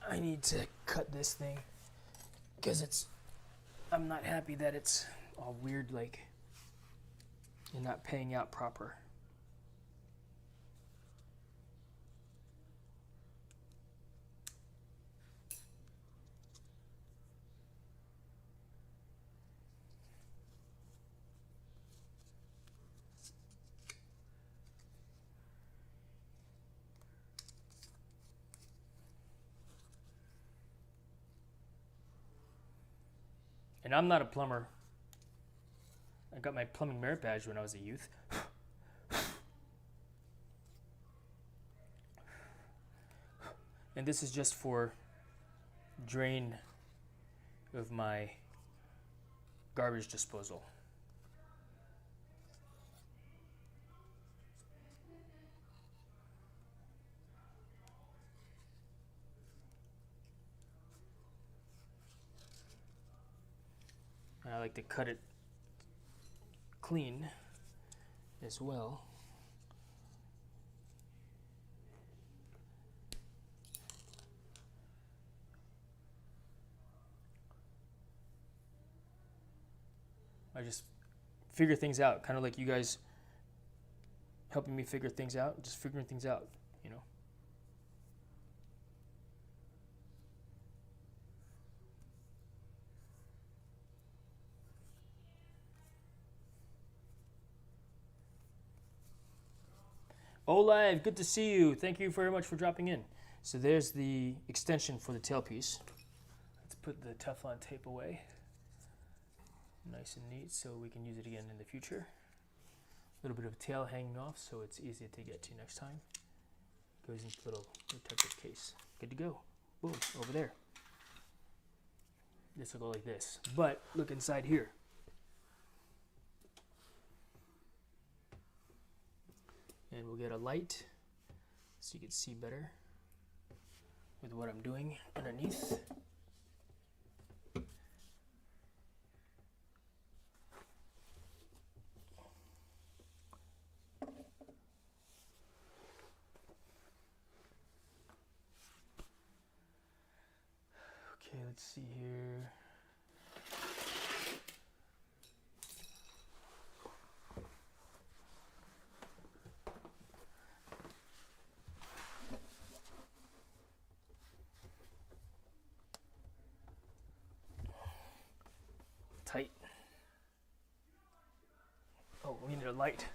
I need to cut this thing because I'm not happy that it's all weird, like, and not paying out proper. And I'm not a plumber. I got my plumbing merit badge when I was a youth. And this is just for drain of my garbage disposal. I like to cut it clean as well. I just figure things out, kind of like you guys helping me figure things out, just figuring things out, you know. Olive, good to see you. Thank you very much for dropping in. So there's the extension for the tailpiece. Let's put the Teflon tape away. Nice and neat so we can use it again in the future. A little bit of tail hanging off so it's easy to get to next time. Goes into the little protective case. Good to go. Boom, over there. This will go like this. But look inside here. And we'll get a light so you can see better with what I'm doing underneath. let's see here. Tight. Oh, we need a light.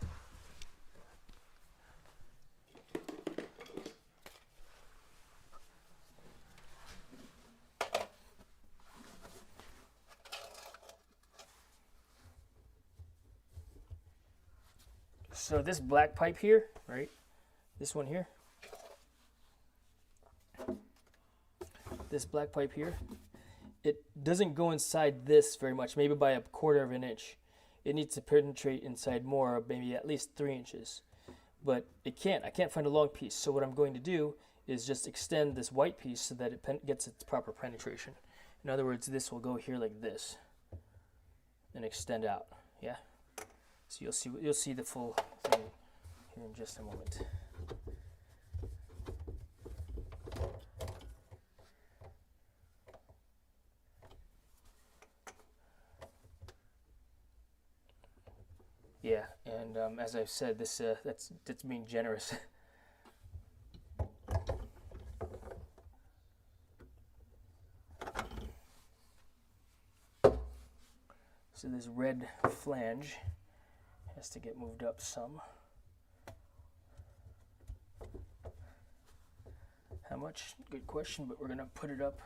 So this black pipe here, right? This one here. This black pipe here, it doesn't go inside this very much, maybe by 1/4 of an inch. It needs to penetrate inside more, maybe at least 3 inches. But it can't. I can't find a long piece. So what I'm going to do is just extend this white piece so that it gets its proper penetration. In other words, this will go here like this and extend out. Yeah. So you'll see the full thing here in just a moment. Yeah, and as I've said, this that's being generous. So this red flange has to get moved up some. How much? Good question, but we're gonna put it up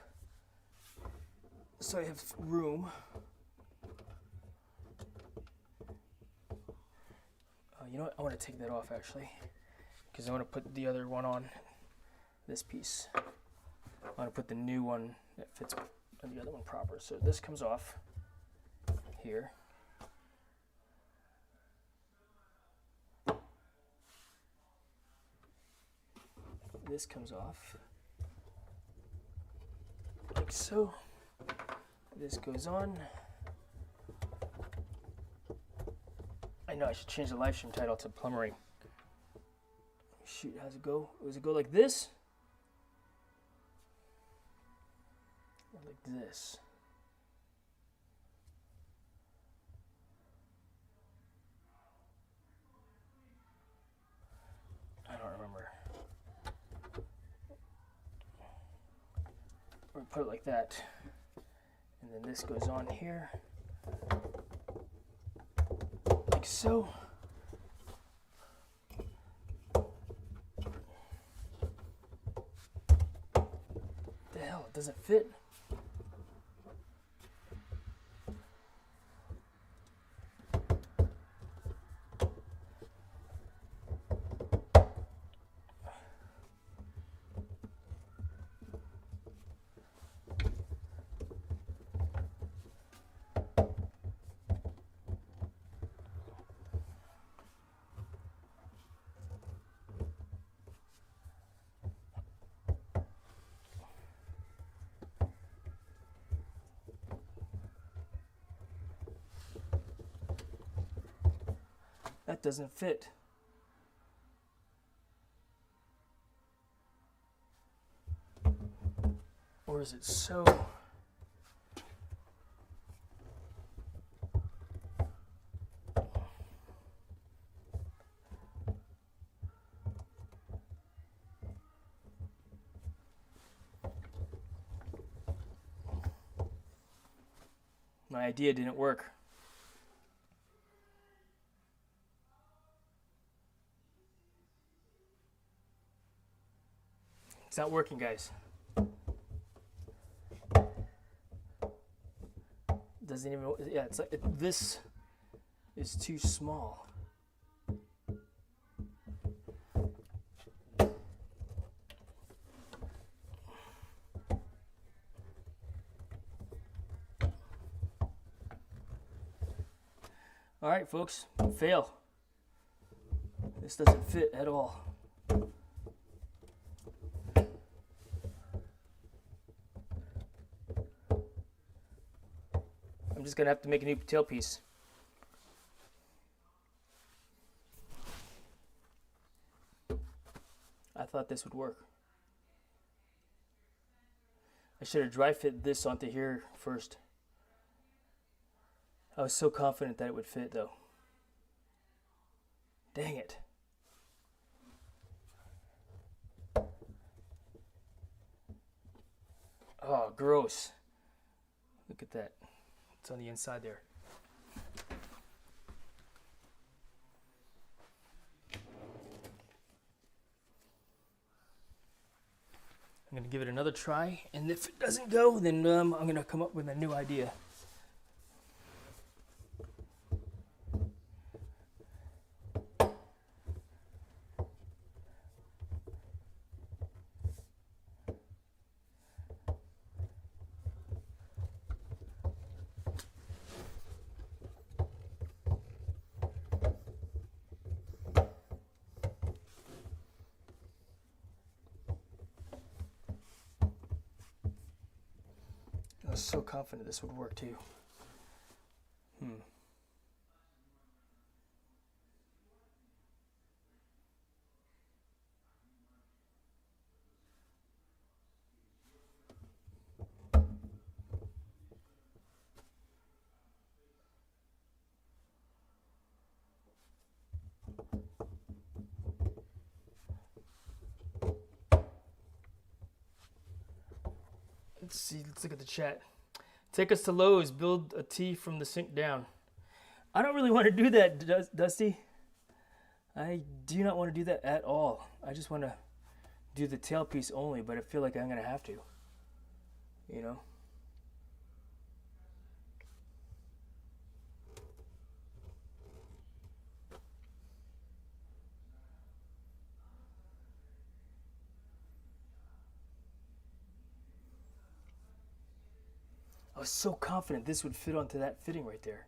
so I have room. You know what? I want to take that off actually, because I want to put the other one on this piece. I want to put the new one that fits on the other one proper. So this comes off here. This comes off like so. This goes on. I know I should change the live stream title to plumbering. Shoot, how's it go? Does it go like this? Or like this? I don't remember. Or put it like that. And then this goes on here. Like so. The hell, it doesn't fit. That doesn't fit. Or is it so? My idea didn't work. It's not working, guys. Doesn't even, yeah, it's like this is too small. All right, folks, fail. This doesn't fit at all. I'm just gonna have to make a new tailpiece. I thought this would work. I should have dry fit this onto here first. I was so confident that it would fit though. Dang it. Oh, gross. Look at that. It's on the inside there. I'm going to give it another try, and if it doesn't go, then I'm going to come up with a new idea. I was so confident this would work too. Let's see, let's look at the chat. Take us to Lowe's, build a T from the sink down. I don't really want to do that, Dusty. I do not want to do that at all. I just want to do the tailpiece only, but I feel like I'm going to have to. You know? I was so confident this would fit onto that fitting right there.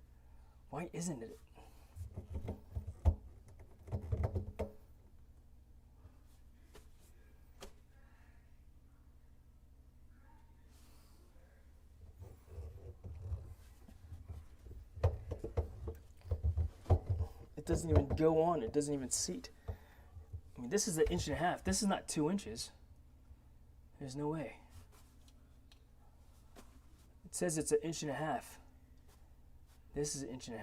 Why isn't it? It doesn't even go on. It doesn't even seat. I mean, this is 1.5 inches. This is not 2 inches. There's no way. It says it's 1.5 inches. This is 1.5 inches.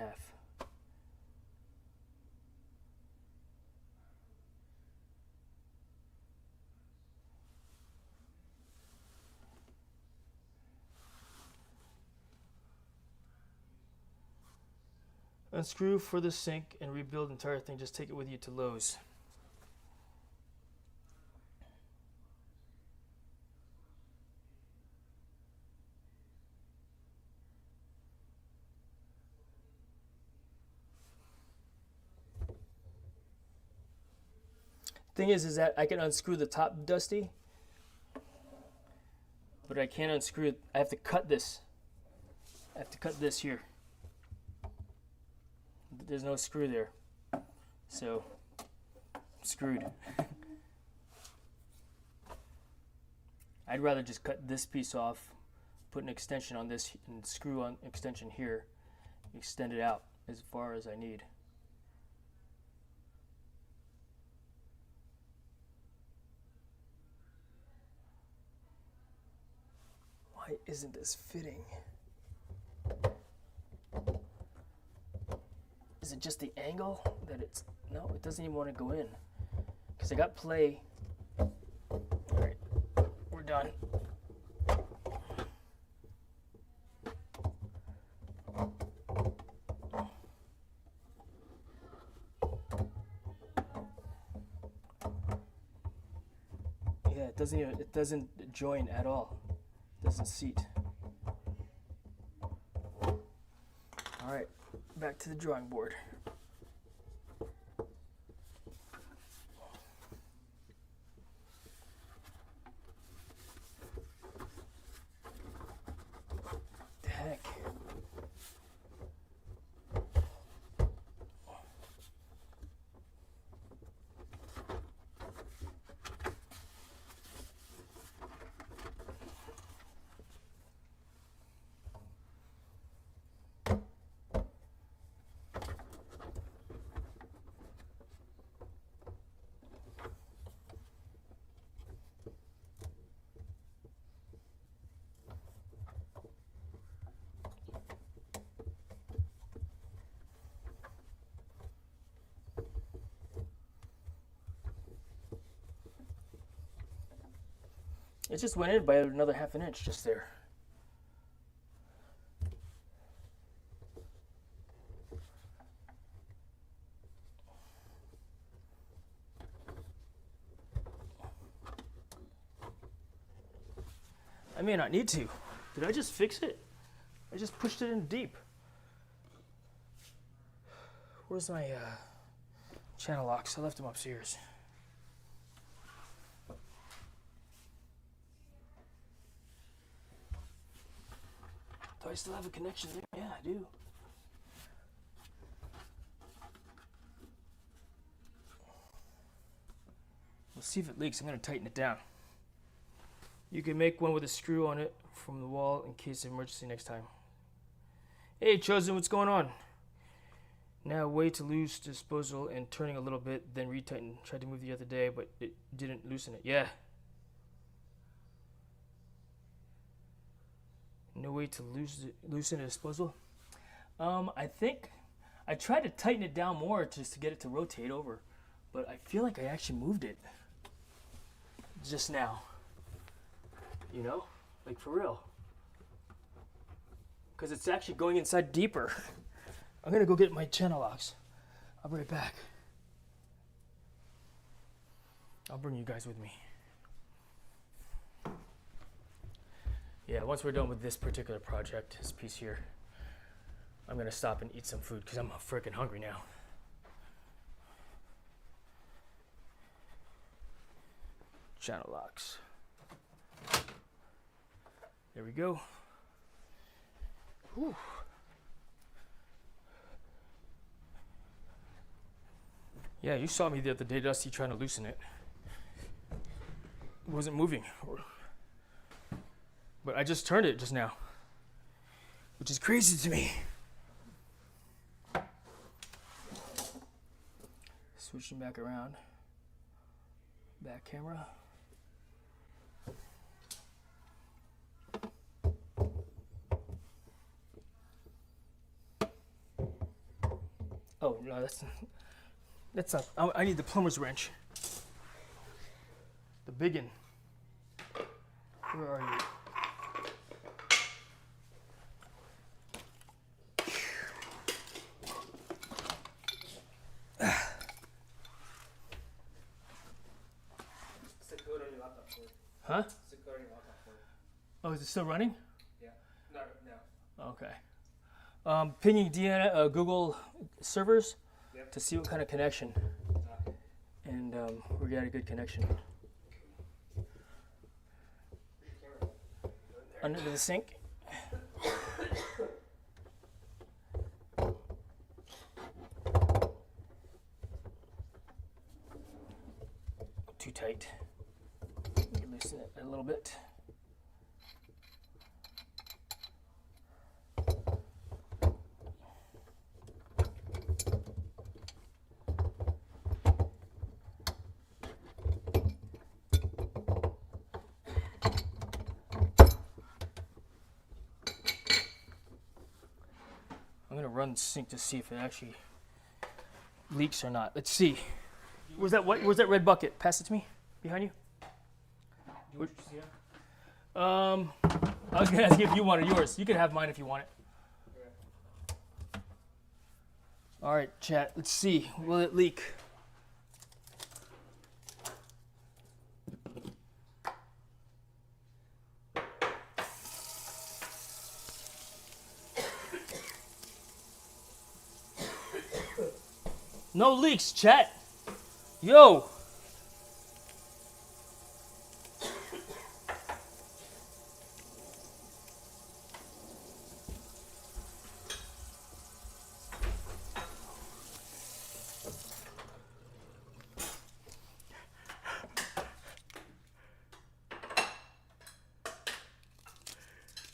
Unscrew for the sink and rebuild the entire thing. Just take it with you to Lowe's. Thing is that I can unscrew the top, Dusty, but I can't unscrew it. I have to cut this. I have to cut this here. There's no screw there, so I'm screwed. I'd rather just cut this piece off, put an extension on this, and screw on extension here, extend it out as far as I need. Why isn't this fitting? Is it just the angle that it's... No, it doesn't even want to go in. Because I got play. Alright, we're done. Yeah, it doesn't join at all. It doesn't seat. Alright, back to the drawing board. The heck? It just went in by another 1/2 inch just there. I may not need to. Did I just fix it? I just pushed it in deep. Where's my channel locks? I left them upstairs. Do I still have a connection there? Yeah, I do. We'll see if it leaks. I'm going to tighten it down. You can make one with a screw on it from the wall in case of emergency next time. Hey, Chosen, what's going on? Now, way to loose disposal and turning a little bit, then retighten. Tried to move the other day, but it didn't loosen it. Yeah. No way to loosen a disposal. I think I tried to tighten it down more just to get it to rotate over, but I feel like I actually moved it just now. You know, like for real. Because it's actually going inside deeper. I'm gonna go get my channel locks. I'll be right back. I'll bring you guys with me. Yeah, once we're done with this particular project, this piece here, I'm gonna stop and eat some food because I'm freaking hungry now. Channel locks. There we go. Whew. Yeah, you saw me the other day, Dusty, trying to loosen it. It wasn't moving. But I just turned it just now, which is crazy to me. Switching back around. Back camera. Oh, no, that's not, I need the plumber's wrench. The big one. Where are you? Huh? Oh, is it still running? Yeah. Not now. Okay. Pinging Google servers, Yep. to see what kind of connection. And we got a good connection. Under the sink. Too tight. Loosen it a little bit. I'm gonna run the sink to see if it actually leaks or not. Let's see. Where's that what? Where's that red bucket? Pass it to me. Behind you. I was gonna ask you if you wanted yours. You can have mine if you want it. All right, chat. Let's see. Will it leak? No leaks, chat. Yo.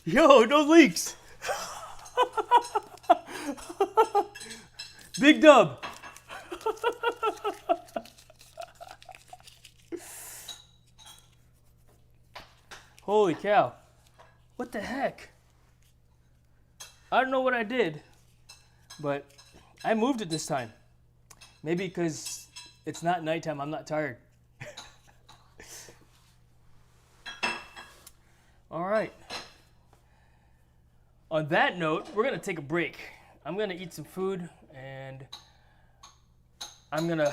Yo, no leaks. Big dub. Holy cow. What the heck? I don't know what I did, but I moved it this time. Maybe because it's not nighttime, I'm not tired. All right. On that note, we're gonna take a break. I'm gonna eat some food, and I'm gonna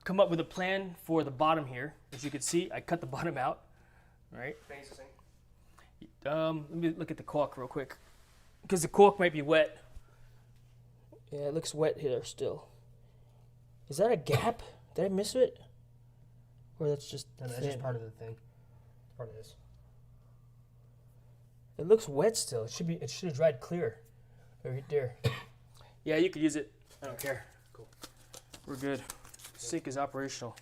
come up with a plan for the bottom here. As you can see, I cut the bottom out. All right. Let me look at the caulk real quick, because the caulk might be wet. Yeah, it looks wet here still. Is that a gap? Did I miss it? Or that's just that's thin? just part of the thing. It's part of this. It looks wet still. It should have dried clear. Right there. Yeah, you could use it. I don't care. Cool. We're good. Sink is operational.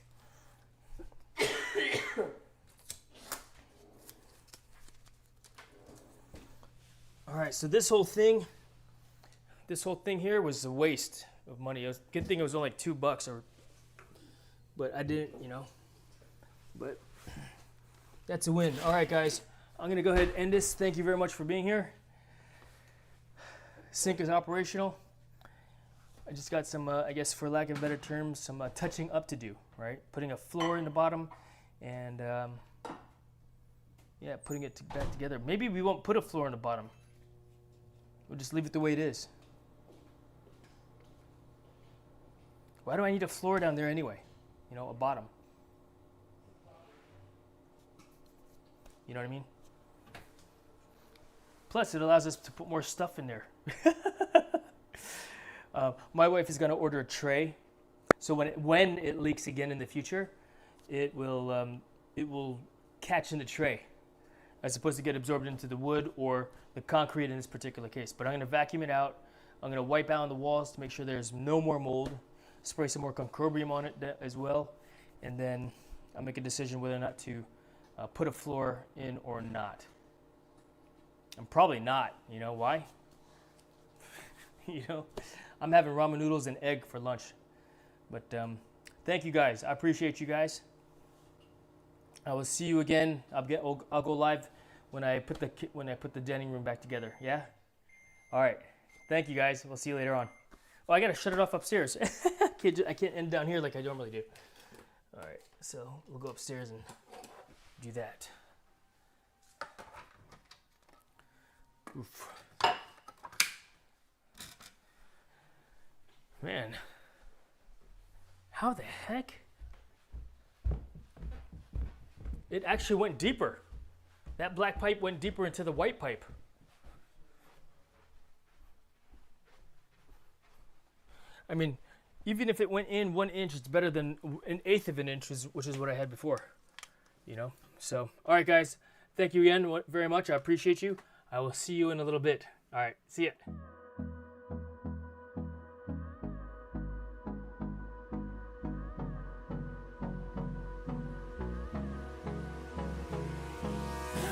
All right, so this whole thing here was a waste of money. It was good thing it was only like $2, but I didn't, you know. But that's a win. All right, guys, I'm gonna go ahead and end this. Thank you very much for being here. Sink is operational. I just got some, I guess, for lack of better terms, some touching up to do. Right, putting a floor in the bottom, and yeah, putting it back together. Maybe we won't put a floor in the bottom. We'll just leave it the way it is. Why do I need a floor down there anyway? You know, a bottom. You know what I mean? Plus, it allows us to put more stuff in there. My wife is going to order a tray, so when it leaks again in the future, it will catch in the tray, as opposed to get absorbed into the wood or the concrete in this particular case. But I'm going to vacuum it out. I'm going to wipe out on the walls to make sure there's no more mold. Spray some more concrobium on it as well, and then I'll make a decision whether or not to put a floor in or not. I'm probably not. You know why? You know, I'm having ramen noodles and egg for lunch. But thank you guys. I appreciate you guys. I will see you again. I'll go live when I put the dining room back together. Yeah. All right. Thank you guys. We'll see you later on. Oh, I gotta shut it off upstairs. I can't end down here like I normally do. All right. So we'll go upstairs and do that. Oof. Man, how the heck? It actually went deeper. That black pipe went deeper into the white pipe. I mean, even if it went in 1 inch, it's better than 1/8 of an inch, which is what I had before. You know? So, all right, guys. Thank you again very much. I appreciate you. I will see you in a little bit. All right. See ya.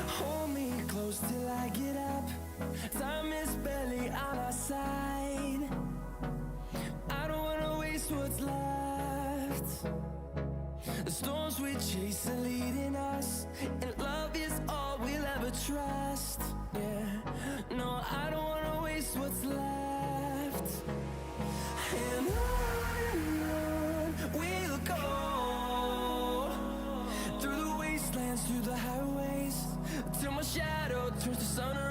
Hold me close till I get up. Time is barely on our side. I don't wanna waste what's left. The storms we chase are leading us, and love is all we'll ever trust. Yeah, no, I don't wanna waste what's left. And on we'll go, through the wastelands, through the highways, till my shadow turns to sun.